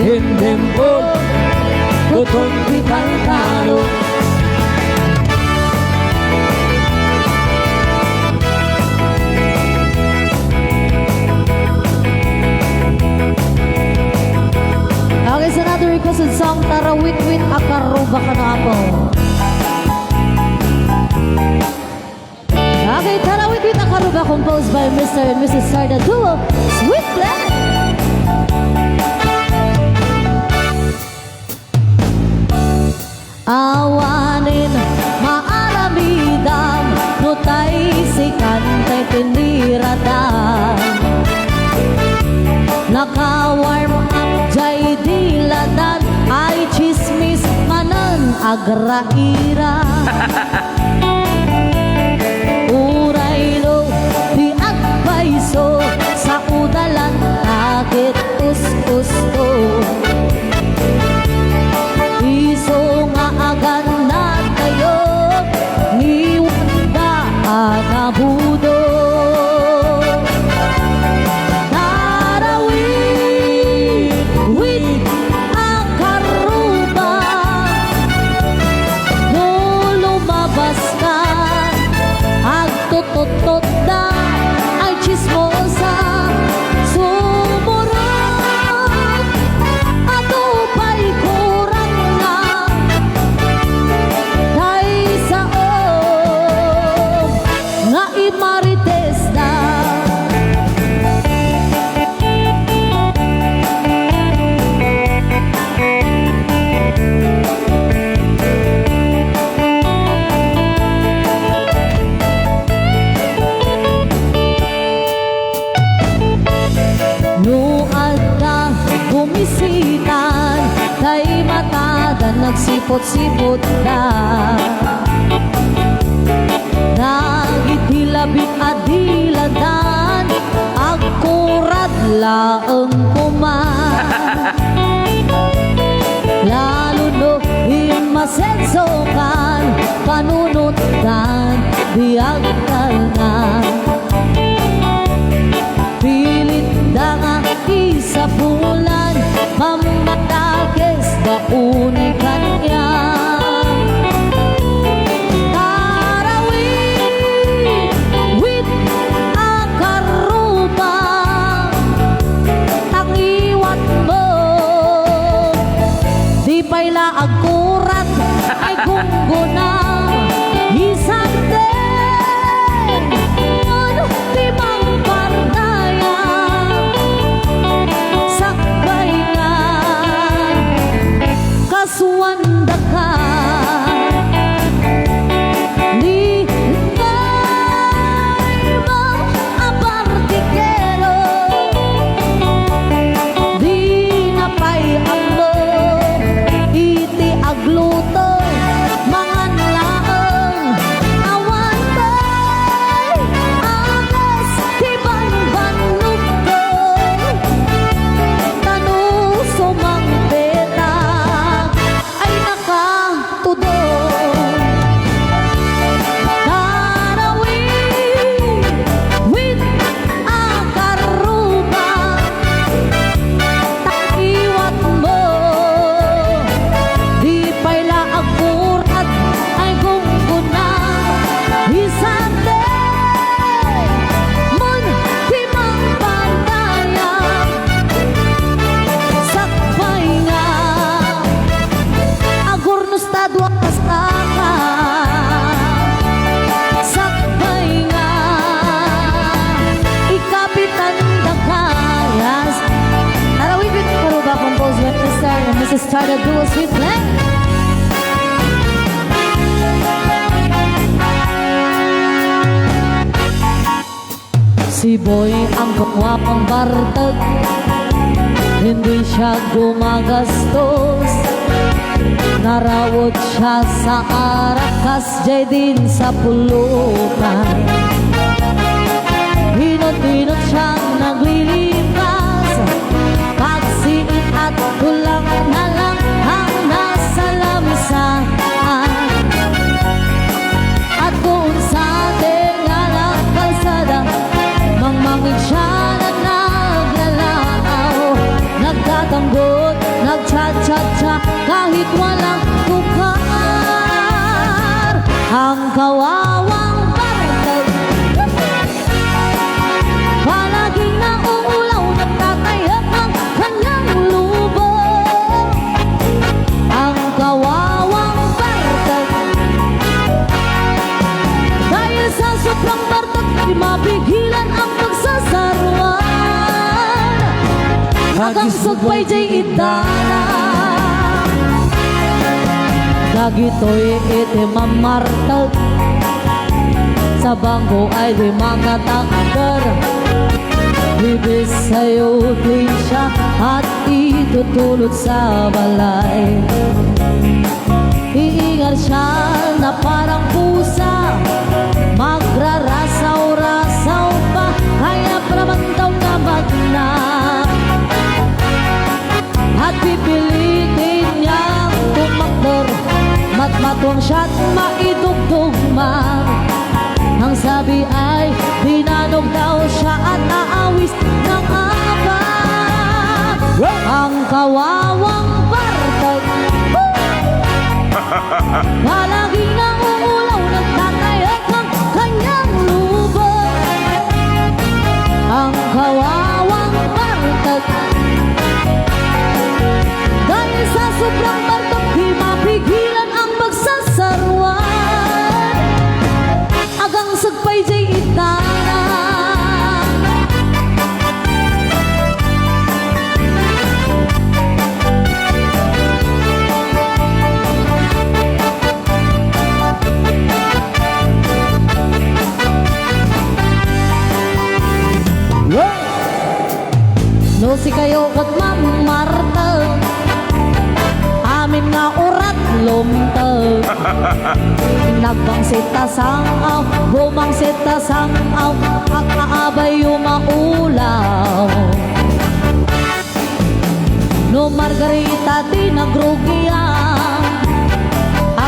Hindi mo, gutong titang-talon. Okay, so another requested song, Tarawit-wit Akaruba ka na ako. Okay, Tarawit-wit Akaruba composed by Mr. and Mrs. Sarda Duo, Sweet Blend. Awanin, maaramidam, nutay sikan, tay tiniradan. Naka-warm up, jay diladan, ay chismis manan agraira. Uray lo, di agbayso, sa udalan, takit us-usto. Iso nga agan na tayo, ni wanda anabudo. Tot na ay chismosa, sumurat, ato pa'y kurang na, day saon, nga imarites na. Bumisitan, tay matadan, nagsipot-sipot na. Nagitilabit adiladan, agkurad laeng kuman. Lalo no, masensokan, panunutkan, diagkalnan. Pilit da nga isa bulan, mamatagis baunay kanya. Tarawih, with akaruba, ang iwat mo. Di pa'y laagkurat ay gungguna, isang din, ano di mang partaya, sakbay nga, kaswanda ka, ni ngay mang apartikero, di napay amo, iti agluto, mangan laeng, awan tay, agas, tibang banug ko, tanusumang petag, ay nakatudong. Tarawih, with akaruba, takiwat mo, di pa'y laagkurat ay gungguna, isante, mon di mang pantaya, sakbay nga, agur no estado akastaka, sakbay nga, ikapitan da kayas. Tarawih with Karuba composed by Mr. and Mrs. Tara Duo Sweet Blend. Si Boy ang kawapang bartag, hindi siya gumagastos. Narawot siya sa arakas, jay din sa pulutan. Hinot-hinot siyang naglilipas, pagsiit at tulang na lang ang nasa lamisaan. At kung sa ating alang kalsada, mangmangit siya na naglalaaw, nagtatanggot, nagchat-chat-cha kahit walang tukar. Ang kawawang bartag, palaging nauulaw, nagtatayag ang kanyang lubog. Ang kawawang bartag, dahil sa sobrang bartag, di mapigilan ang pagsasarwan. Agang sugbay jay itala, dagito'y iti mamartag, sa bangko ay di makatakder. Bibis sa'yo din siya at itutulot sa balay. Iingal siya na parang pusa, magrarasaw-rasaw pa, kaya praman daw na magnak. At pipilitin niyang tumakder, matmatong siya't maidugtugma. Ang sabi ay dinanog daw siya at aawis ng abang. Ang kawawang bartag, palaging nauulaw, nagtatayag ang kanyang lubog. Ang kawawang bartag, dahil sa sobrang bartag, di mapigilan ang pagsasarwan. Agang sagpay jay itana, no si kayo kat mamartag, amin nga urat lumtag. Nagbangsita sangaw, bumangsita sangaw, kakaabay yung maulaw. No margarita di nagrugiyang,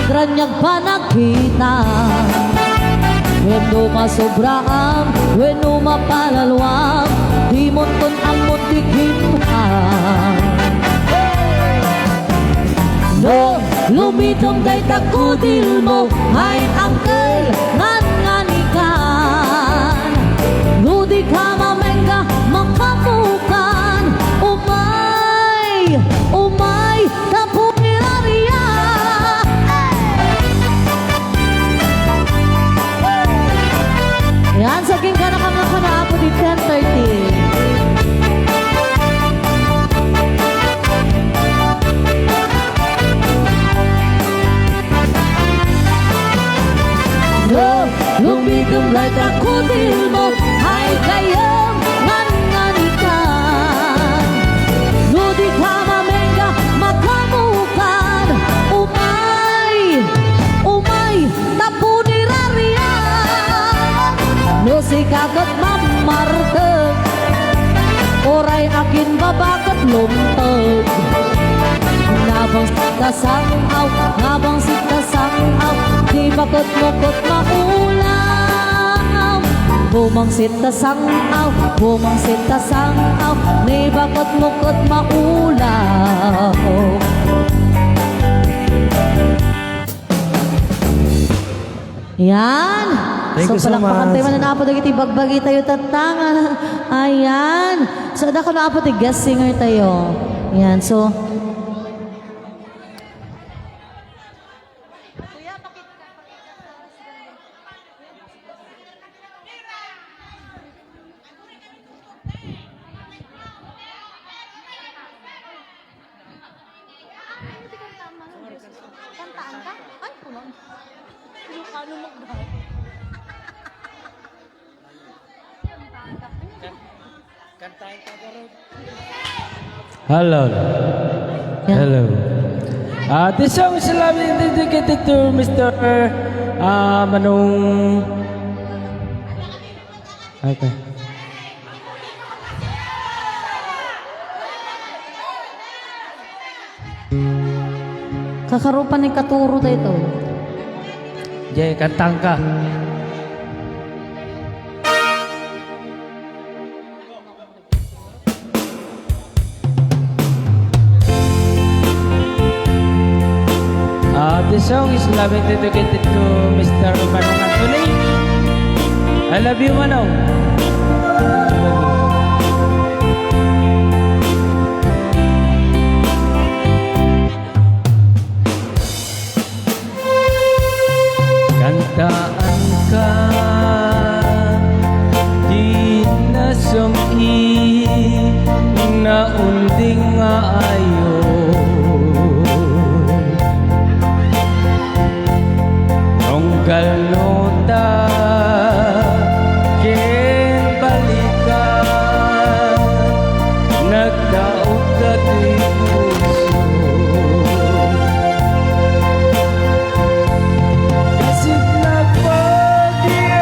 agranyag pa nakita. Weno masobraan, weno mapalalwang, di mo ton ang mutikinuhan. No, lumitong day takudil mo, ay angkel, nganikan. Ludi ka mamenga, makamukan, umay, tapukirariya. Yan, sa king kanakam na kanaapo di 10:30. Lumigumlay takudil mo, ay kayang nganikan. Ludi ka mamenga, makamukan, umay, tapunirariyan. Nusikakot mamartag, oray akin babakat lumtag. Ngabang sita sangaw, di bakot mukot maulam. Bumang sita sangaw, di bakot mukot maulam. Yan. Thank you so palakpakan much. tayo mananapo dagiti bagbagi tayo tatangan. Ayan. So da ko naapo ti guest singer tayo. Yan. So Kantaan ka? Ay, pulang. Ano magdahal? Hello. Yeah. Hello. This song is dedicated to Mr. Manong. Okay. kakarupan ni katuro tayo ito. Jay, kantang ka. This song is loving dedicated to Mr. Manong Anthony. I love you, Manong. Kantaan ka, di na sum'i na unding nga ayo. Galnota ken balikan nagdaog ka di puso kasip nagpagin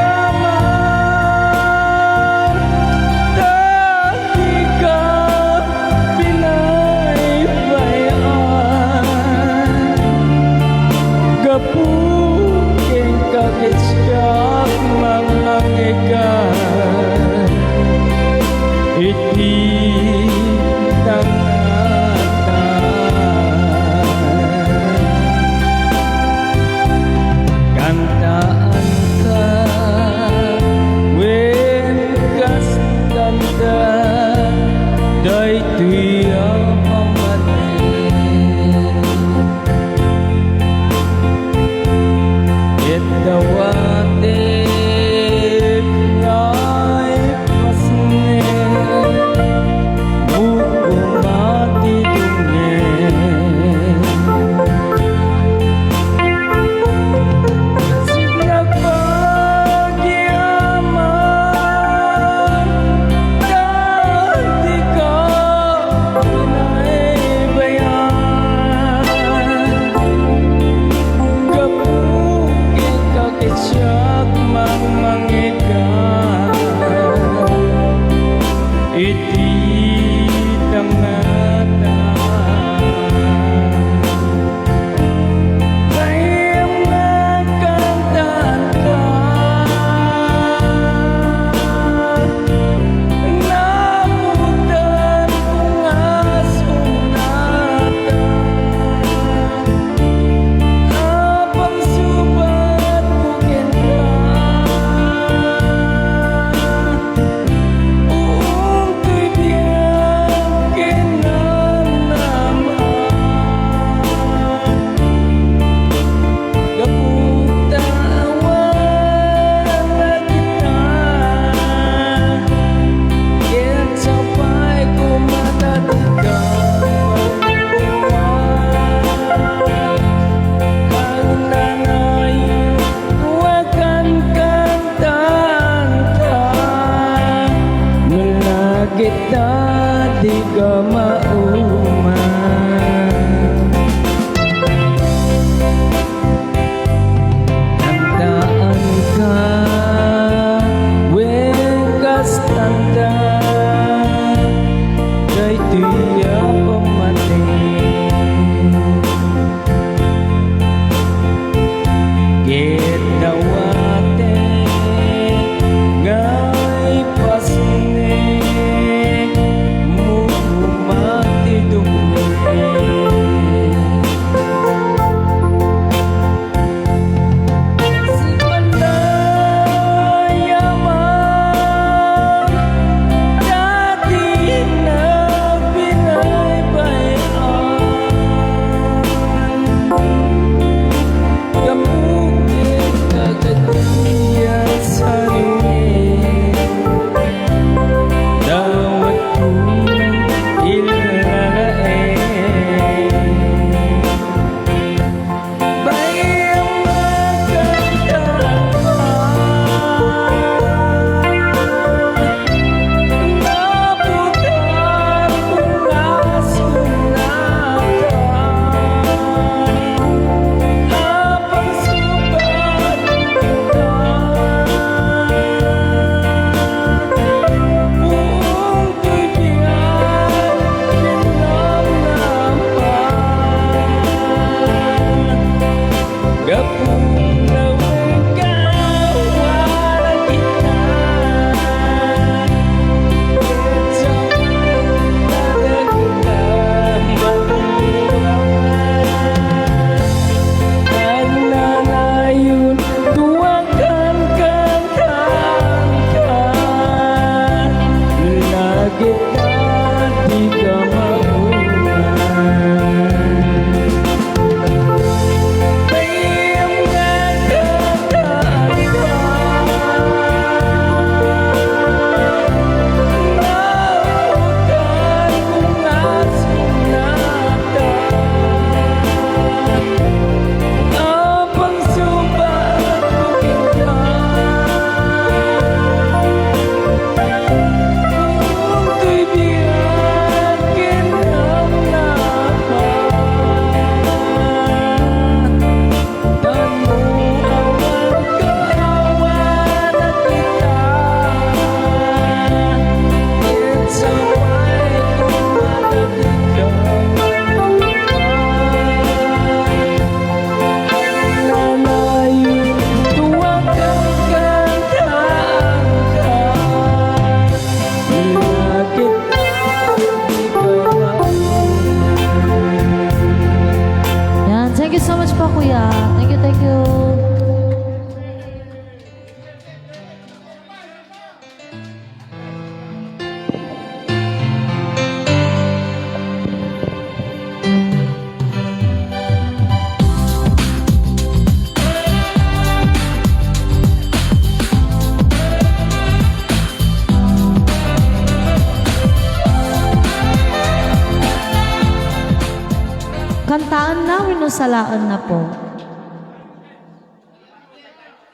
salaan na po.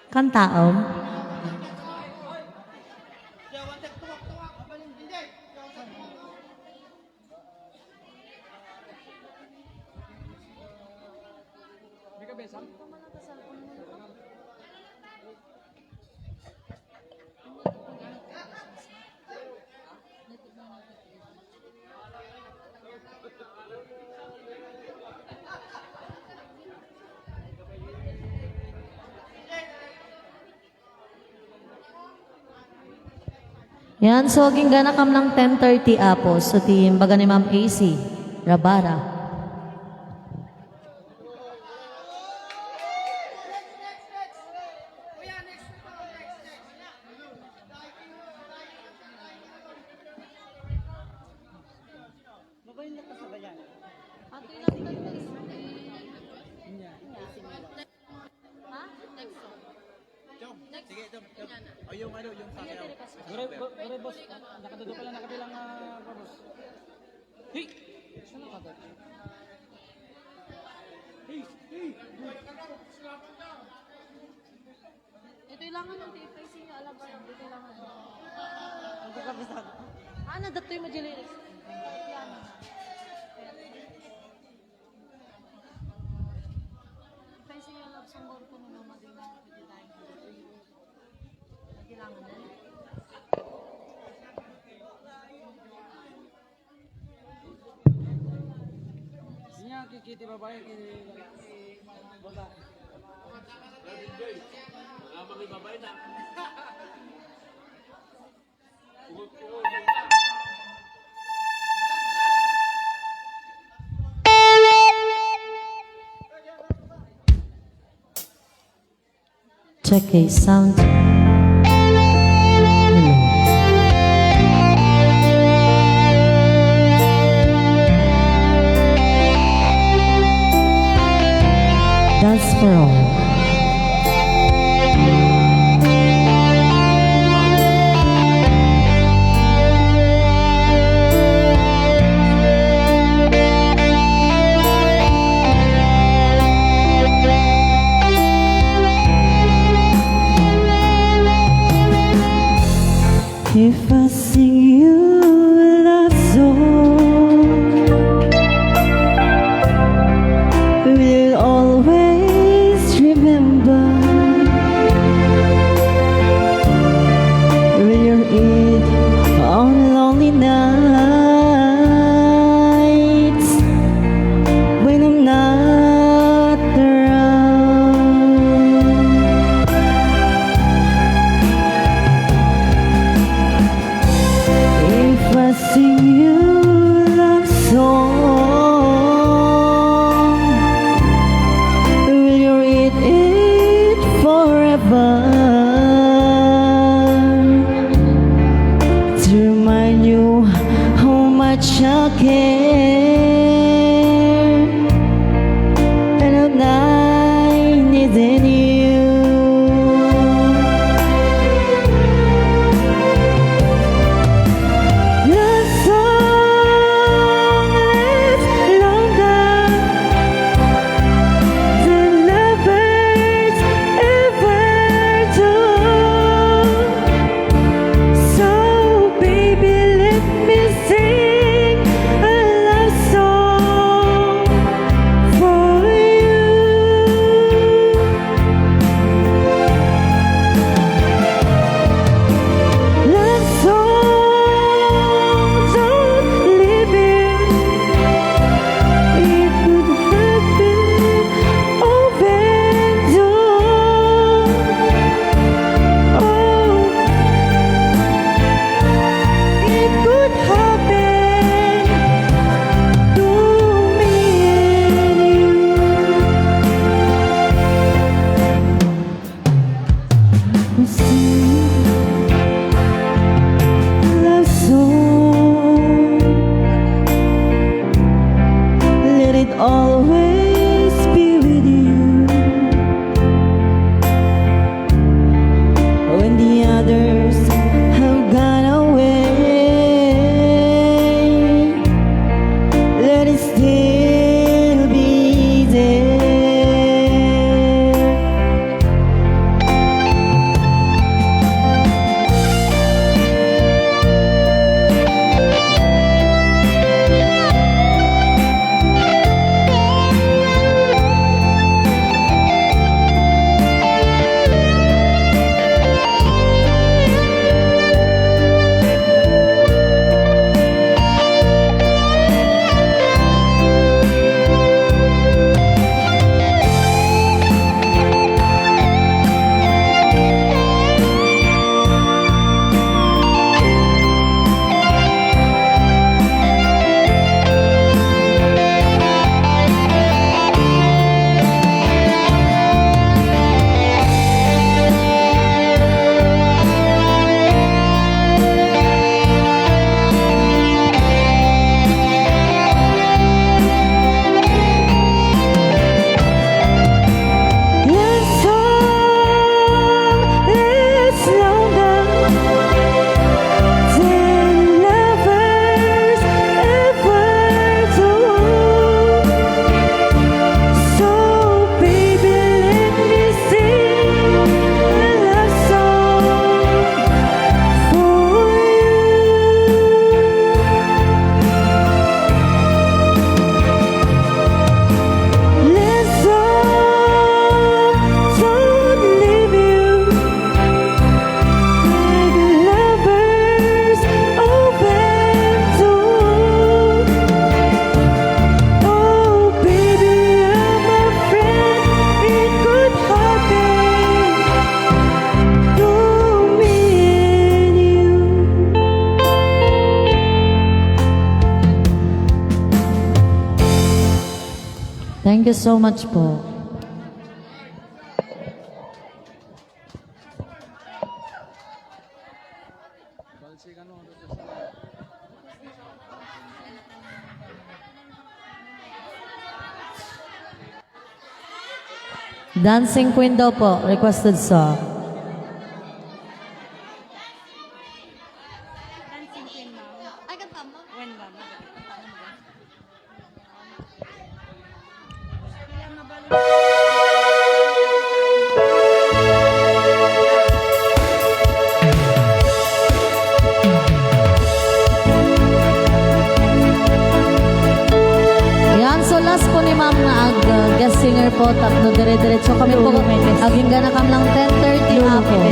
Kantaom. Yan, so aging ganakam ng 10:30 apo. So baga ni Ma'am AC, Rabara. Gure boss, nakadudo pala nakabilang boss. Hey! Saan ang kagad? Hey! Ito ilangan ng TFC niya, alam ba yan? Ito ilangan. Ang kakabisag. Datoy mo diliris. Yan. TFC niya, alam sa mor ko nung namading na pwede tayo. Kailangan na. Sinya kikiti babae kini bota. Check a sound. That's for all. If I sing you a love song, will always remember. Will you eat on lonely nights when I'm not around? If I sing you a love song, will you read it forever? To remind you how much I care and how I needed you. Love song. Thank you so much po. Dancing Queen daw po, requested song. Dancing Queen, ma'am. Ay, kanta mo? When, ma'am? Yan, so last po ni ma'am na guest singer po, tapno dire-diretso kami po. Aging gana kam lang 10:30 hapon.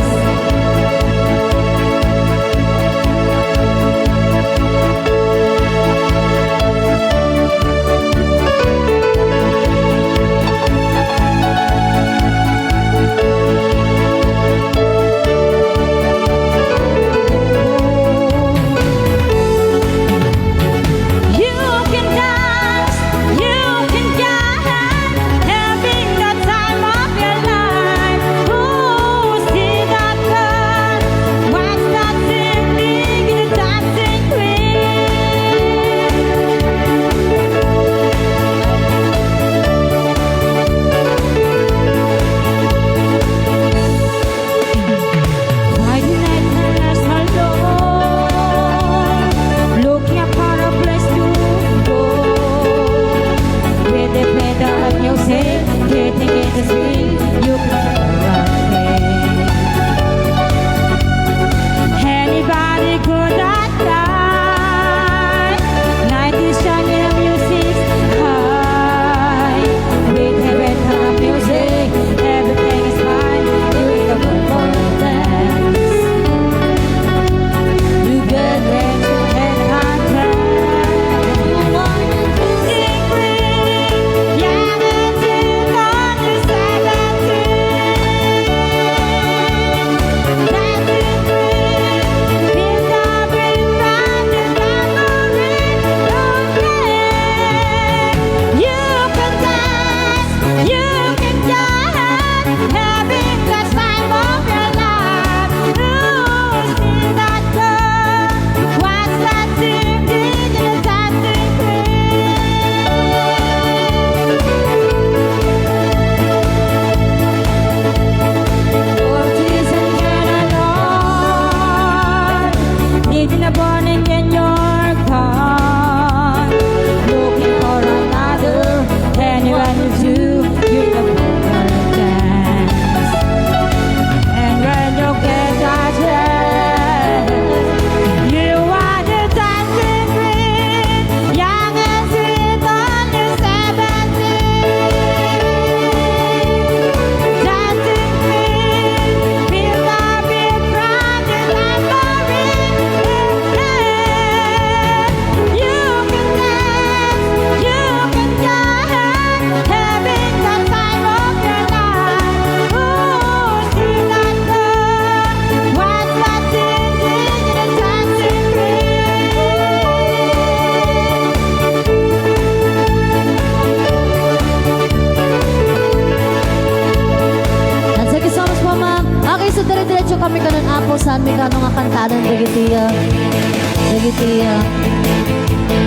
Dire-diretso kami kanon apo saan mi kano nga kantadan dagiti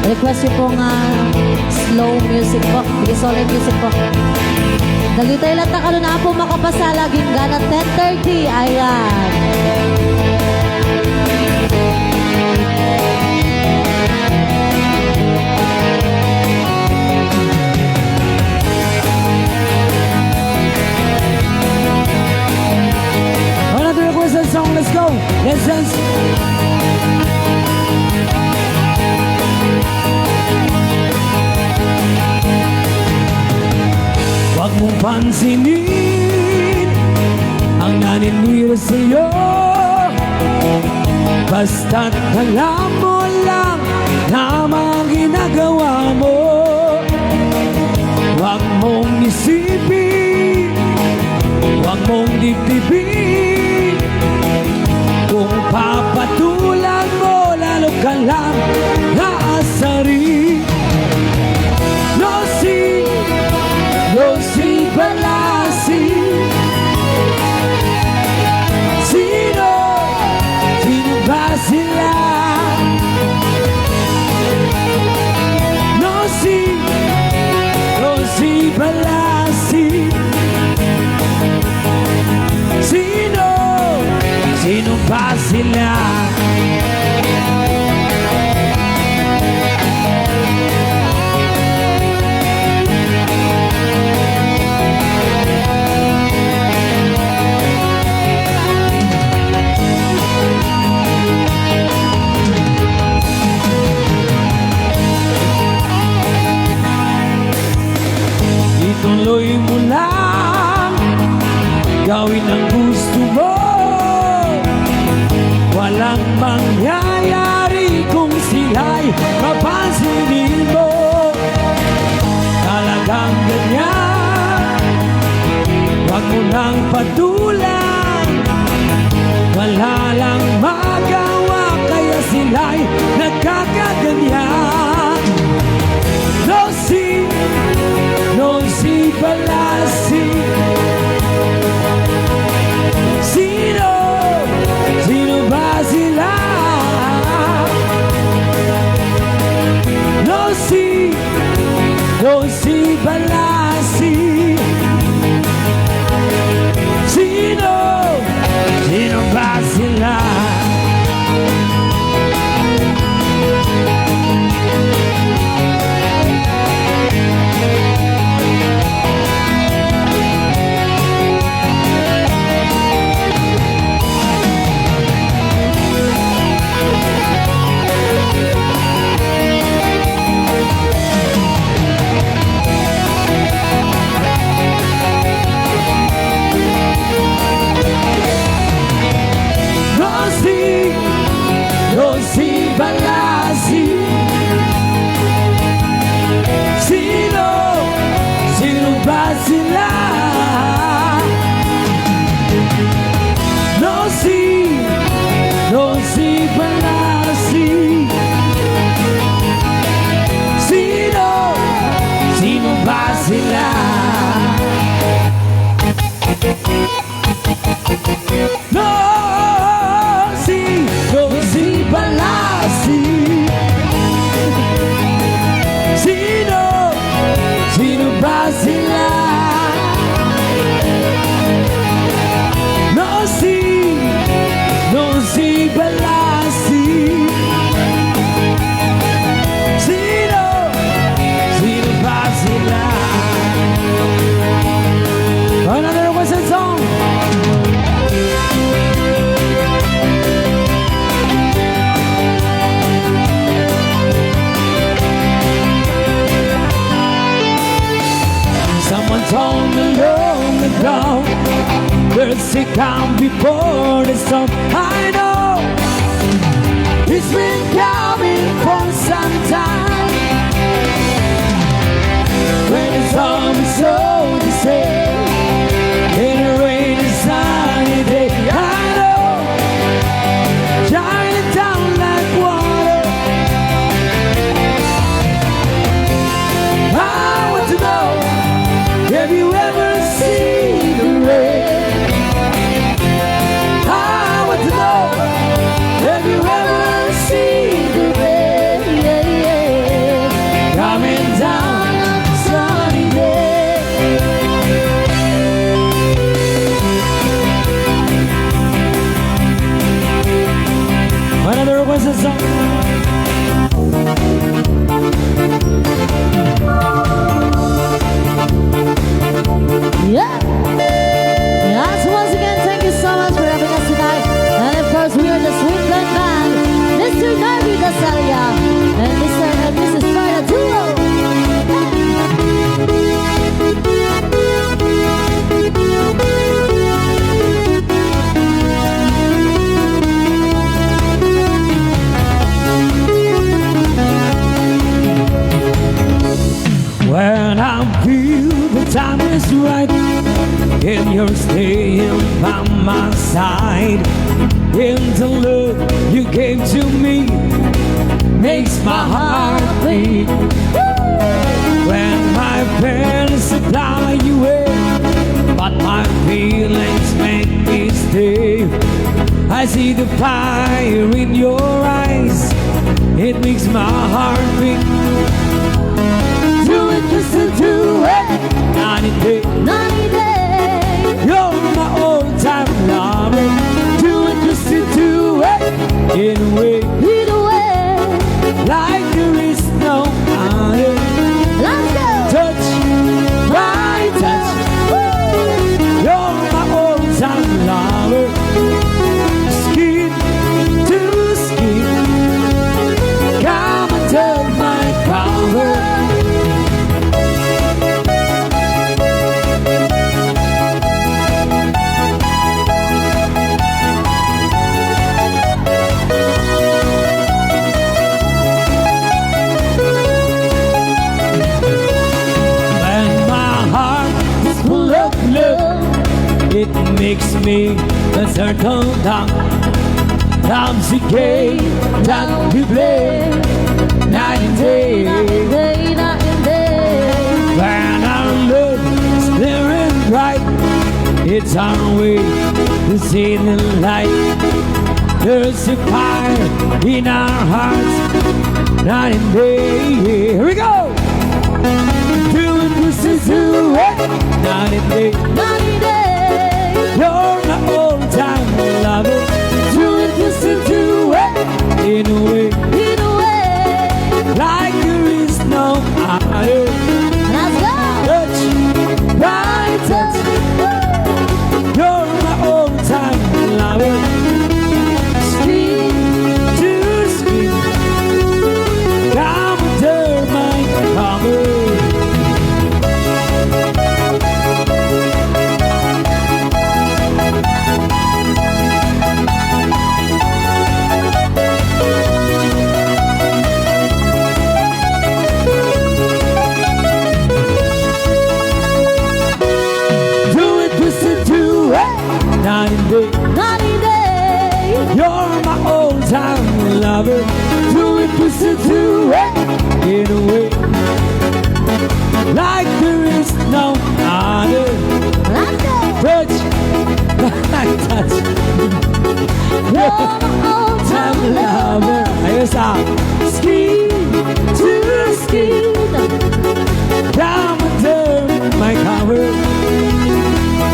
request yo po nga slow music po, solid music po. Dagitay lang ta kanon apo makapasa laging gana 10:30 ayan. Song, let's go. Let's dance. Huwag mong pansinin ang naninira sa'yo, basta't alam mo lang tama ang ginagawa mo. Huwag mong isipin, huwag mong dibdibin, kung papatulan mo, lalo ka lang aasarin. No sin mangyayari kung sila'y mapansinin mo? Talagang ganyan, wag mo nang patulan. Wala lang magawa kaya sila'y nagkakaganyan. No si Balasi. Sino ba sila? No si Balasi. Sino ba sila? Si Balasi. Sino ba sila? No si Balasi. Sino ba sila? No si Balasi. Sino ba sila? No si Balasi. Sino ba sila? Another Western song. Someone told me long ago, birds they come before the storm. I know it's been coming for some time. When the storm is so the same, in a rainy sunny day, I know, shining down like water. I want to know, have you ever seen the rain? I want to know, have you ever seen the rain? Yeah, yeah. Coming down on a sunny day. Another request is song. Yeah. Yes, once again, thank you so much for having us tonight. And of course, we are the Sweetland Band, Mr. Narvi Gasalia, and Mr. and Mrs. Farah Duo. When I feel the time is right and you're staying by my side, and the love you gave to me makes my heart beat. When my parents supply you with, but my feelings make me stay. I see the fire in your eyes, it makes my heart beat. Do it just to do it, 90 day. 90 days. You're my all-time lover. Do it just to do it, in a way, Either way, like there is no other. let's go. Touch, my touch. You're my all-time lover. Skin to skin, come and take my power. makes me a circle down. Times a game that we play night and day. Night and day. When our love is clear and bright, it's our way to see the light. There's a fire in our hearts night and day. Here we go. Do it, listen to it night and day. Night and day. You're my all-time lover. Do it, listen to it in a way, In a way. like there is no other. Let's go. Touch, right touch. You're my all-time lover. Skin to skin. Come under my cover. Do it, listen to it night and day. Night and day. You're my all-time lover. Do it, listen to it in a way, like there is no other. Let's go. Touch, like touch. You're my all-time lover. Ayos ah. Skin to skin. Down under my cover.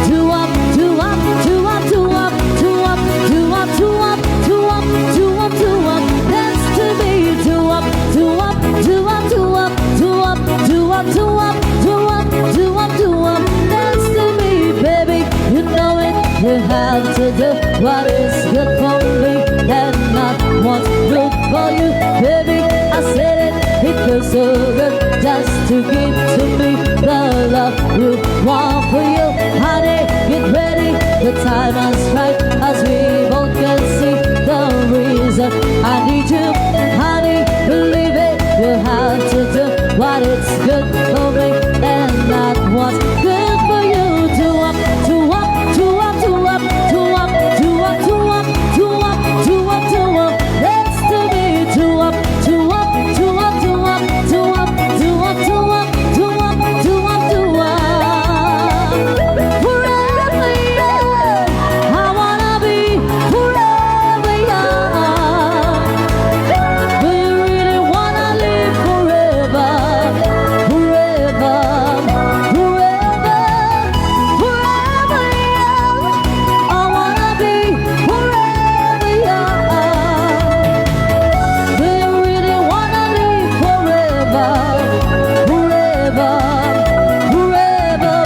Two up, two up, two up, two up, two up, two up, two up, two up, two up, two up. Dance to me. Two up, two up, two up, two up, two up, two up, two up, two up, two up, two up. Dance to me, baby. You know it. You have to do what is good for me and not what's good for you, baby. I said it. It feels so good just to give to me the love you want for you, honey. Get ready, the time is right, as we both can see the reason I need you, honey. Believe it, you have to do what is good for me and not what's good for you. Two up, two up, two up, two up, two up, two up, two up, two up, two up, two up. Dance to me. Two up, two up, two up, two up, two up, two up, two up, two up, two up, two up. Forever young, I wanna be forever young. Do you really wanna live forever, forever, forever, forever young? I wanna be forever young. Do you really wanna live forever, forever, forever?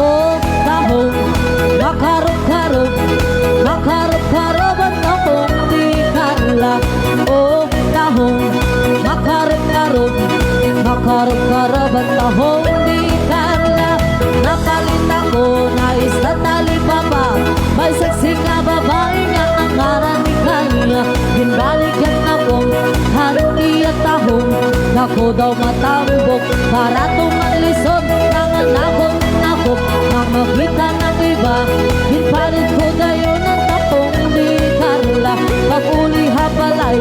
Oh, tahong makarap-karap, makarap-karap at tahong di karla. Oh, tahong makarap-karap, makarap-karap at tahong di karla. Napalit ako na isa talipapa, may saksi nga babae nga ang ngaran ni kanya. Ginbalikan akong handi at tahong, nako daw matambok para tumanlison. Nangan akong nakop, nang makita ng iba, ginpalit ko dayo ng tapong di karla. Pag-uli hapalay,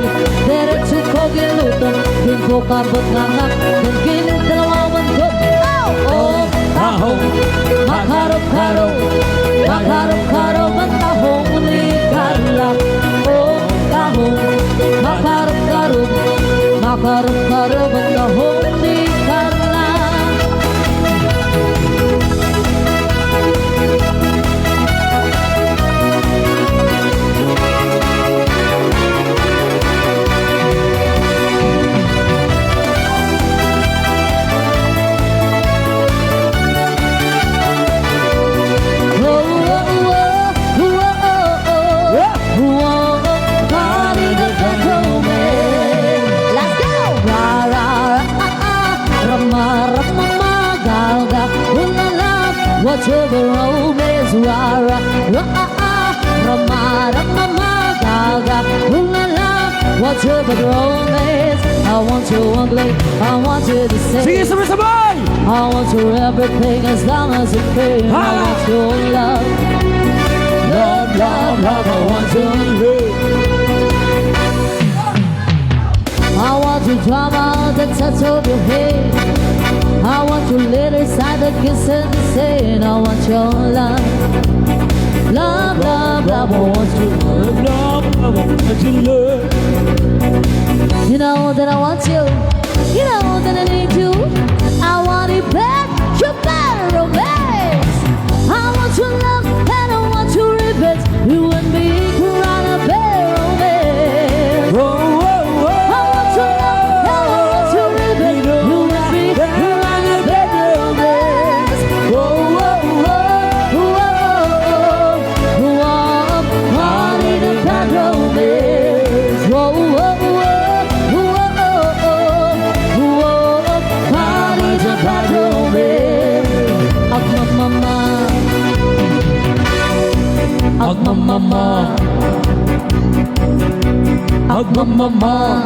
diretso ko ginlutong, ginbukabot ngangak, ginintalawawan ko. Oh, tahong makarap-karap, makarap-karap ang tahong ni karla. Oh, tahong makarap-karap, makarap-karap ang tahong ni karla. What's your romance? Rara, Ramada, Mama, Gaga, Ulala. What's your romance? I want you ugly, I want you to say. Sige, sabay-sabay! I want you everything as long as you pay. I want your love. love, love, I want your love. I want your drama, the touch of your head. I want your little side, the kiss and the saying. I want your love. Love, love, love, I want your love. Love, love, I want your love. You know that I want you. You know that I need you. I want it back, you better romance. I want your love and I want your revenge. You and me can run a better romance. Oh, oh, oh. I want your love and I want your revenge. You and me can run a better romance. Oh, oh, oh. Oh, oh, oh, oh, oh. I need a bad romance. Oh, oh, oh. Mama,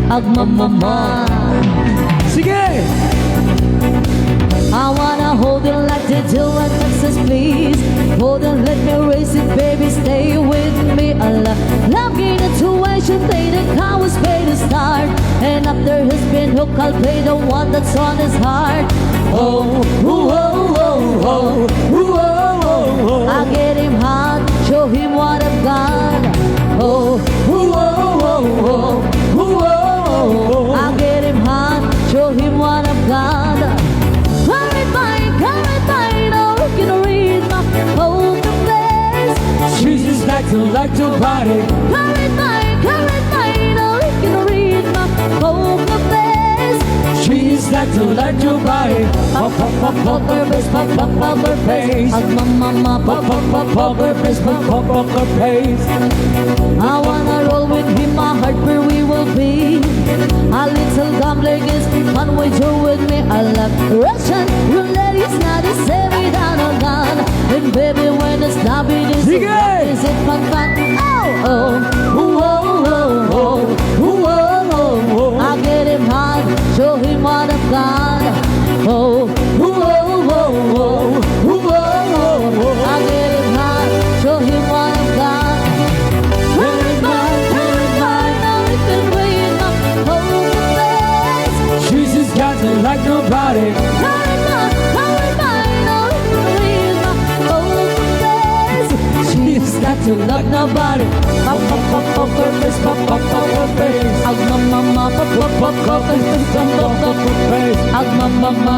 Mama, Mama. sige! I wanna hold you like they do in Texas, please. Hold and let me raise it, baby, stay with me. I love in a two-way, play the car was paid to start. And after he's been hooked, I'll play the one that's on his heart. Oh, oh, oh, oh, oh, oh, oh. I get him hot, show him what I've got. Oh, Oh, oh, oh, oh, oh, oh. I get him hot, show him what I've got. Come and find, oh, you can read my poker face. She just like to party. Come and find, oh, you can read my poker face. She just like to party. Pop, pop, pop, pop her face, pop, pop, pop her face. Mama, Pop, pop, pop, pop her face, pop, pop, pop her face. I wanna roll with him, my heart where we will be. A little gambler is fun with you with me. I love Russian roulette, it's not the same without a gun. And baby, when it's not being is it fun, fun? Oh, oh, oh, oh, oh, oh, oh, oh. I get him hot, show him what I've got. Oh, oh, oh, oh, oh, oh, oh. I get him hot, show him what I've got. She's just got to like nobody. She's got to like nobody. Pop, pop, pop, pop her face, pop, pop, pop her face. Mama, pop, pop, pop, pop, Pop her face. mama.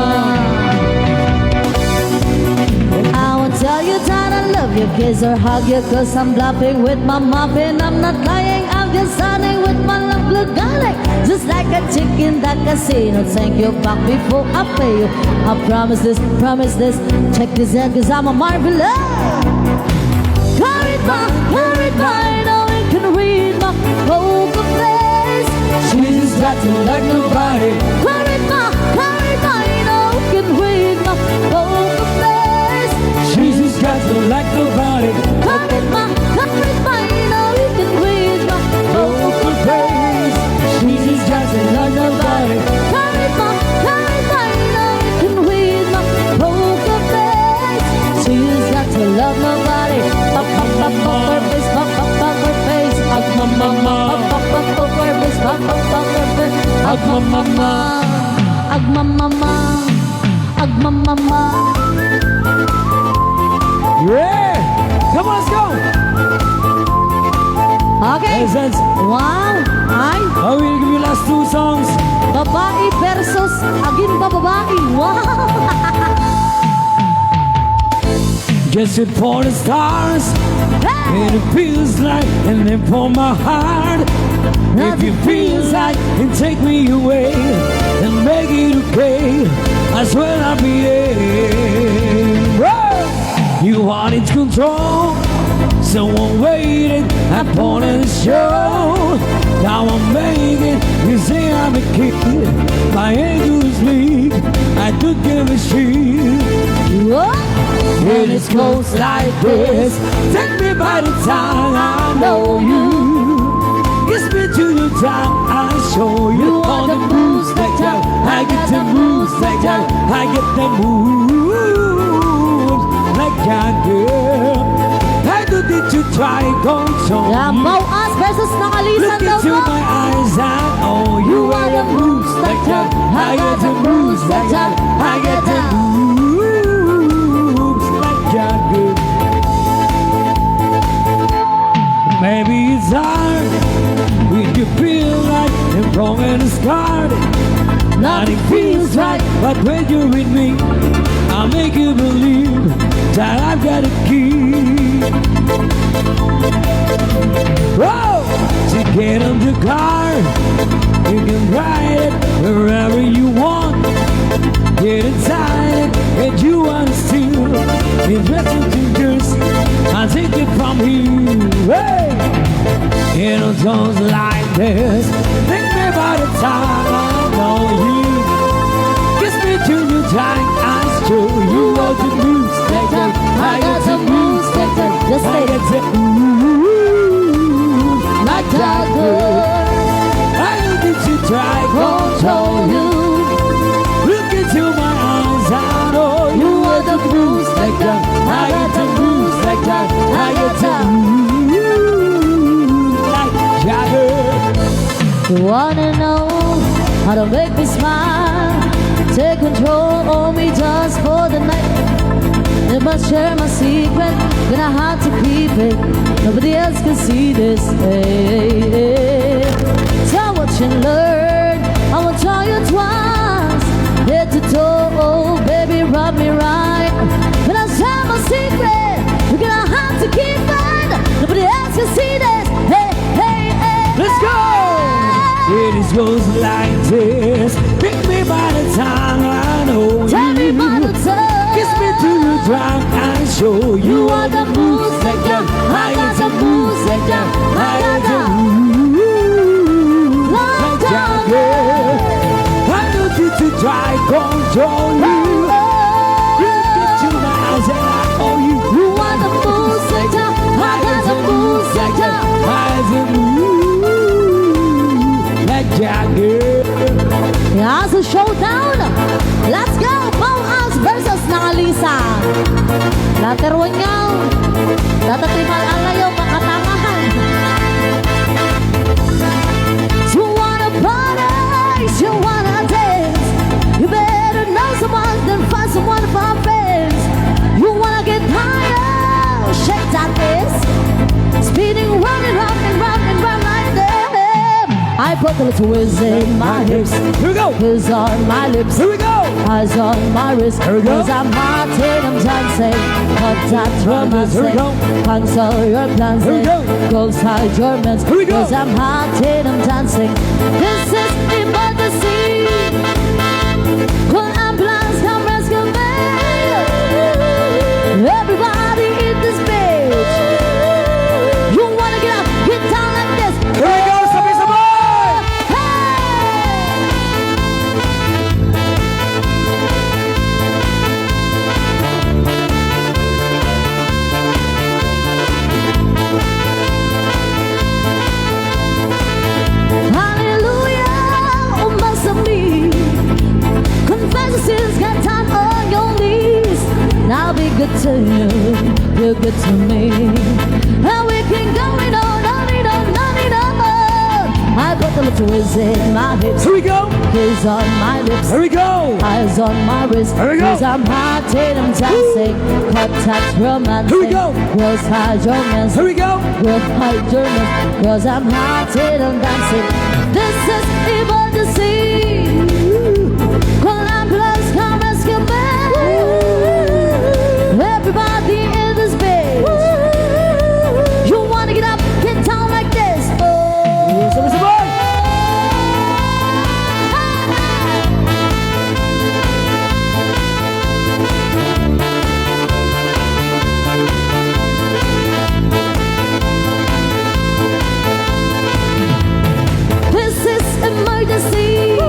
I won't tell you that I love you, kiss or hug you, cause I'm bluffing with my muffin. I'm not lying, I'm just sunning with my love garlic. Just like a chick in the casino. Thank you back before I pay you. I promise this, check this out, cause I'm a marvelous. Carry by, now you can read my poker face. She's got to like nobody. Carry by, now you can read my poker face. She's just got to like nobody. Carry by, now you can read my poker face. She's just got to like nobody. Carry by, now you can read my poker face. She's got to love nobody. Pop, pop, pop, pop her face, pop, pop, pop her face. Mama, Pop, pop, pop her face, pop, pop, pop her face. mama. Mama. Yeah! Come on, let's go! Okay. Presents. Wow. Ay, I will give you last two songs. babae versus aging babae. Wow. Just it for the stars. And it feels like and then for my heart. If it feels like and take me away and make it okay, I swear I'll be there. You wanted control, someone waited upon the show. Now I'm making you say I'm a kid. My angels leave, I took give a shit. When it's close like this, take me by the time I know you. Kiss me to your time, I'll show you all the moves like that. I get the moves like that. I get the moves like that, girl. to try control Yan, you. Bao-as versus Nakalisan Look daw into po. my eyes, I know you are the moves like that. I get the moves like that. I get the moves like that. Good. Maybe it's hard when you feel like you're wrong and scarred. Nothing feels right, but when you're with me, I'll make you believe that I've got a key. Whoa! To get on the car, you can ride it wherever you want. Get inside it, and you want to steal. Interesting fingers, I'll take it from here. Hey! In a tones like this, think me about the time I know you. Kiss me till you time, I show you all the moves like that. I got the moves like that. Just say I it. got the moves like that. I need to try control you. Look into my eyes, I know you are the moves like that. I got the moves like that. I got the moves like that. You wanna know how to make me smile? Take control of me just for the night. Never share my secret, gonna have to keep it. Nobody else can see this. Hey, hey. Tell what you learn, I will tell you twice. Head to toe, baby, rub me right. When I share my secret, you're gonna have to keep it. Nobody else can see this. Hey, hey, hey. Let's go! It goes like this. Pick me by the time I know Tell me you. by the time. Kiss me till you drunk and show you all the moves like that. I got the moves like that. I got the moves like that. Yeah. I need you to try control you. Look into my eyes and I owe you. You want the moves like that. I got the moves like that. I got the moves like that, girl. Yeah, it's a showdown. Let's go. Bao-as versus Nakalisan. Lateruan niyo. Datatimal alayo makatangahan. You wanna party, you wanna dance. You better know someone than find someone of our friends. You wanna get higher, shake that ass. Speeding, running, running, running, run like them. I put the little whiz in my hips. Here we go. Kiss on my lips. Here we go. Eyes on my wrist. Here we go. Cause I'm hot and I'm dancing. Hot that romance. Here we go. Cancel your plans. Here we go. Go side Germans. Here we go. Cause I'm hot and I'm dancing. This is emergency. Call ambulance, come rescue me. Everybody in this bitch. You wanna get up, get down like this. Here we go. Sabi sabay. Hallelujah, oh master me. Confess your sins, get down on your knees. Now be good to you, you're good to me. And we can go on, on, on. I put the little whiz in my hips. Here we go. Kiss on my lips. Here we go. Eyes on my wrist. Here we go. Cause I'm hot and I'm dancing. Cut touch romancing. Here we go. Girls hide romance. Here we go. Girls hide German. Cause I'm hot and I'm dancing. This is emergency. Call ambulance, come rescue me. Everybody in this bitch. You wanna get up, get down like this. Oh. Sabi sabay. This is emergency.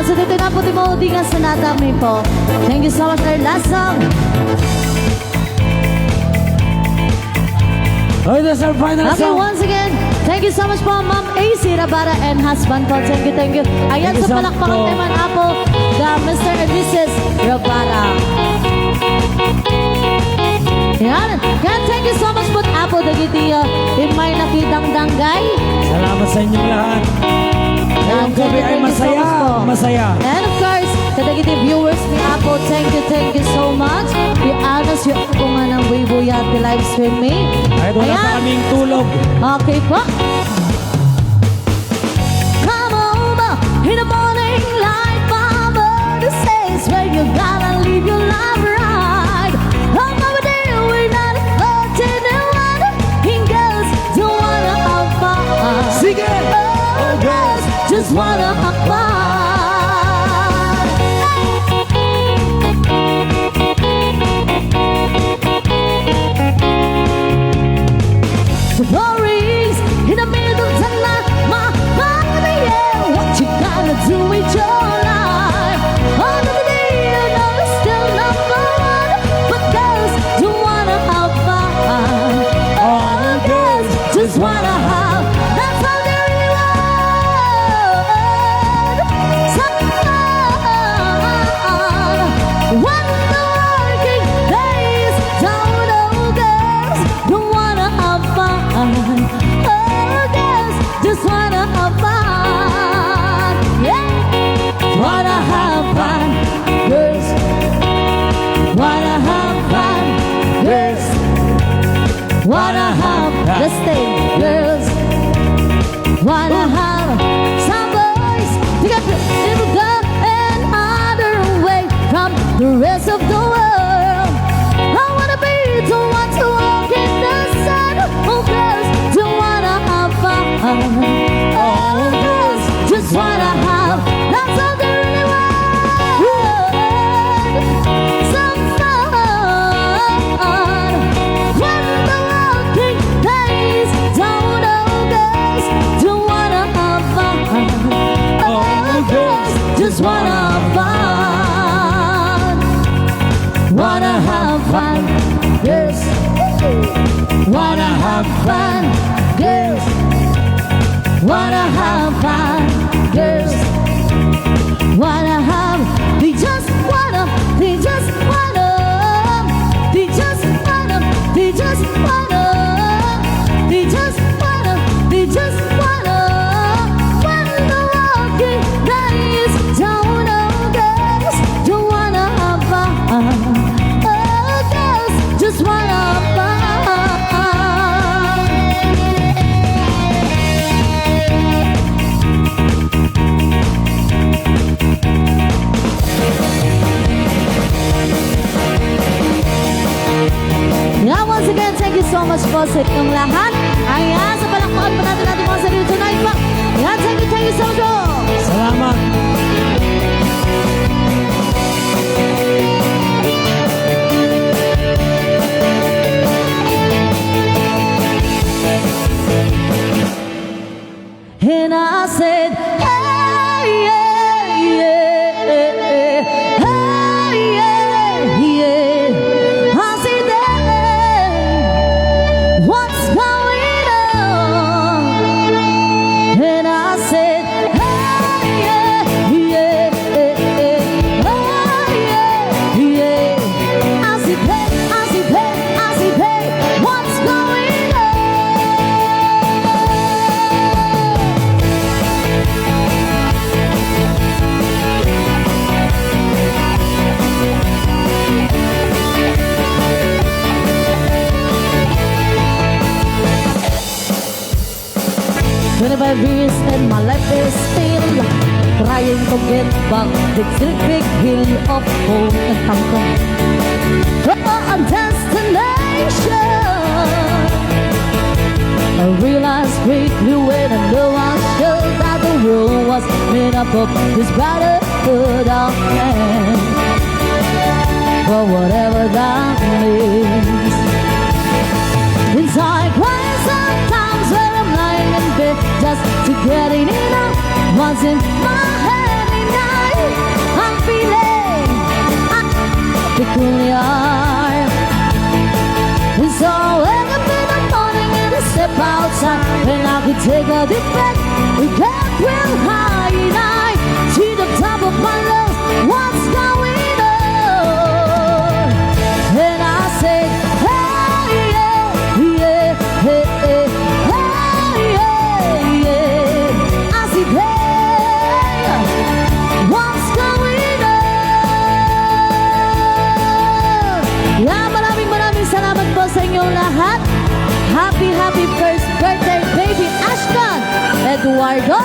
So dito na po timodi nga sa natami po. Thank you so much for your last song. Oh, that's our final Okay, song. once again, thank you so much po, Ma'am AC Rabara and husband po. Thank you, thank you. Ayan, Thank you sa so palakpakan much po. naman Apo, the Mr. and Mrs. Rabara. Yan, thank you so much po, Apo, dagiti in my nakitang danggay. Salamat sa inyong lahat. Ngayong gabi ay Thank you so masaya. much po. Masaya. And of course, kadagiti viewers ni Apo, thank you so much. I-honest yung ako nga ng Weiboyat live stream me. Kahit wala pa kaming tulog. Okay po. Come over in the morning light, Mama says when you gotta live your life right. Oh, Mama dear, we're not hurting anyone. And girls don't wanna have fun. Sige! Oh, girls just wanna have fun. The worries in the middle of the night, my baby, yeah. What you gonna do with your life? All of the day, you know it's still number one, but girls don't wanna have fun. All the girls just wanna have. That's all they really want. Some fun. When the working days don't know, girls don't wanna have fun. Oh, girls just wanna have fun. Yeah, wanna have fun. Girls wanna have fun. Girls wanna have the same. Girls wanna have some boys to get little girl and other away from the rest of the world. I wanna be the one to walk in the sun. Oh, girls don't wanna have fun. Oh, girls just wanna have. That's all they really want. Some fun. When the working days don't know, girls don't wanna have fun. Oh, girls just wanna have fun. Wanna have fun. Girls wanna have fun. Girls wanna have fun. Girls wanna have. They just wanna. They just wanna. They just wanna. They just wanna. They just wanna. They just wanna. When the walking days don't know, girls don't wanna have fun. Oh, girls just wanna have fun. Yeah, once again, thank you so much po sa inyong lahat. Ayan, sa palakpakan pa natin mga sarili tonight po. Ayan, thank you so much. Salamat. And I said, hey, yeah, yeah, hey, yeah, yeah. I said, hey, what's going on? And I said, hey, yeah, yeah, oh, yeah, yeah. I said, hey, I said, hey, I said, hey, what's going on? "25 years and my life is still trying to get back the big hill of home and come from a destination. I realized quickly when I knew I should that the world was made up of this brotherhood of man. For whatever that means. Inside cry sometimes when I'm lying in bed just to get it enough. What's in my head and I we take a deep breath, we get real high and I see the top of my lungs, what's going on? And I say, hey, yeah, yeah, hey, hey, hey, yeah, yeah. I say, hey, what's going on? Yeah, maraming salamat po sa inyong lahat. Happy first birthday, baby Ashton Eduardo.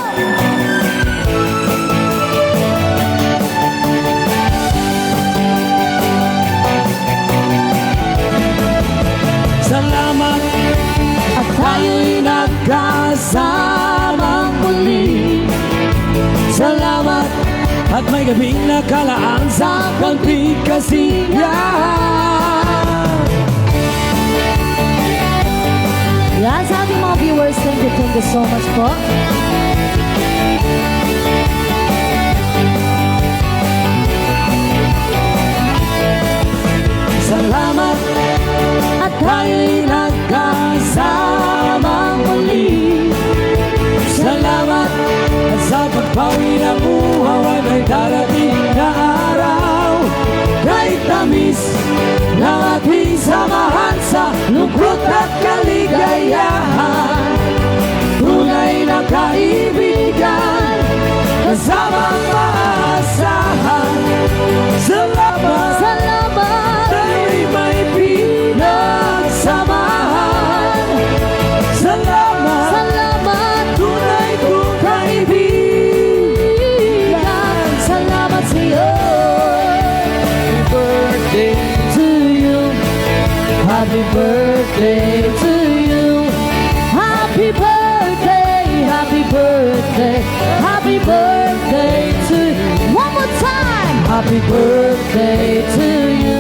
Salamat at tayo'y nagkasamang muli. Salamat at may gabing nakalaan sa pagpikasiyahan. Yan sa ating mga viewers, thank you so much po. Salamat at tayo'y nagkasamang muli. Salamat at sa pagpawi na buhay may darating na araw. Kahit tamis ng ating samahan sa lungkot at kaligayahan, tunay na kaibigan kasamang maasahan. Salamat, Salamat, tayo'y may pinagsamahan. Salamat, salamat, tunay kong kaibigan. salamat sa iyo. Happy birthday to you. Happy birthday, happy birthday, happy birthday to you. One more time. Happy birthday to you.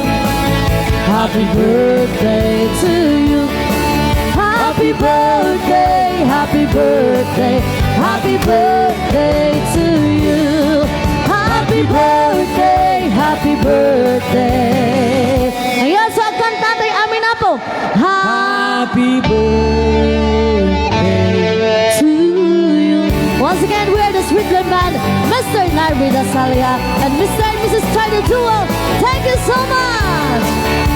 Happy birthday to you. Happy birthday, happy birthday, happy birthday to you. Happy birthday, happy birthday. Ayan, so ang kantatay amin na po. Happy birthday To you. Once again, we are the Sweetland Band, Mr. Larry Dasalia and Mr. and Mrs. Trido Duo. Thank you so much.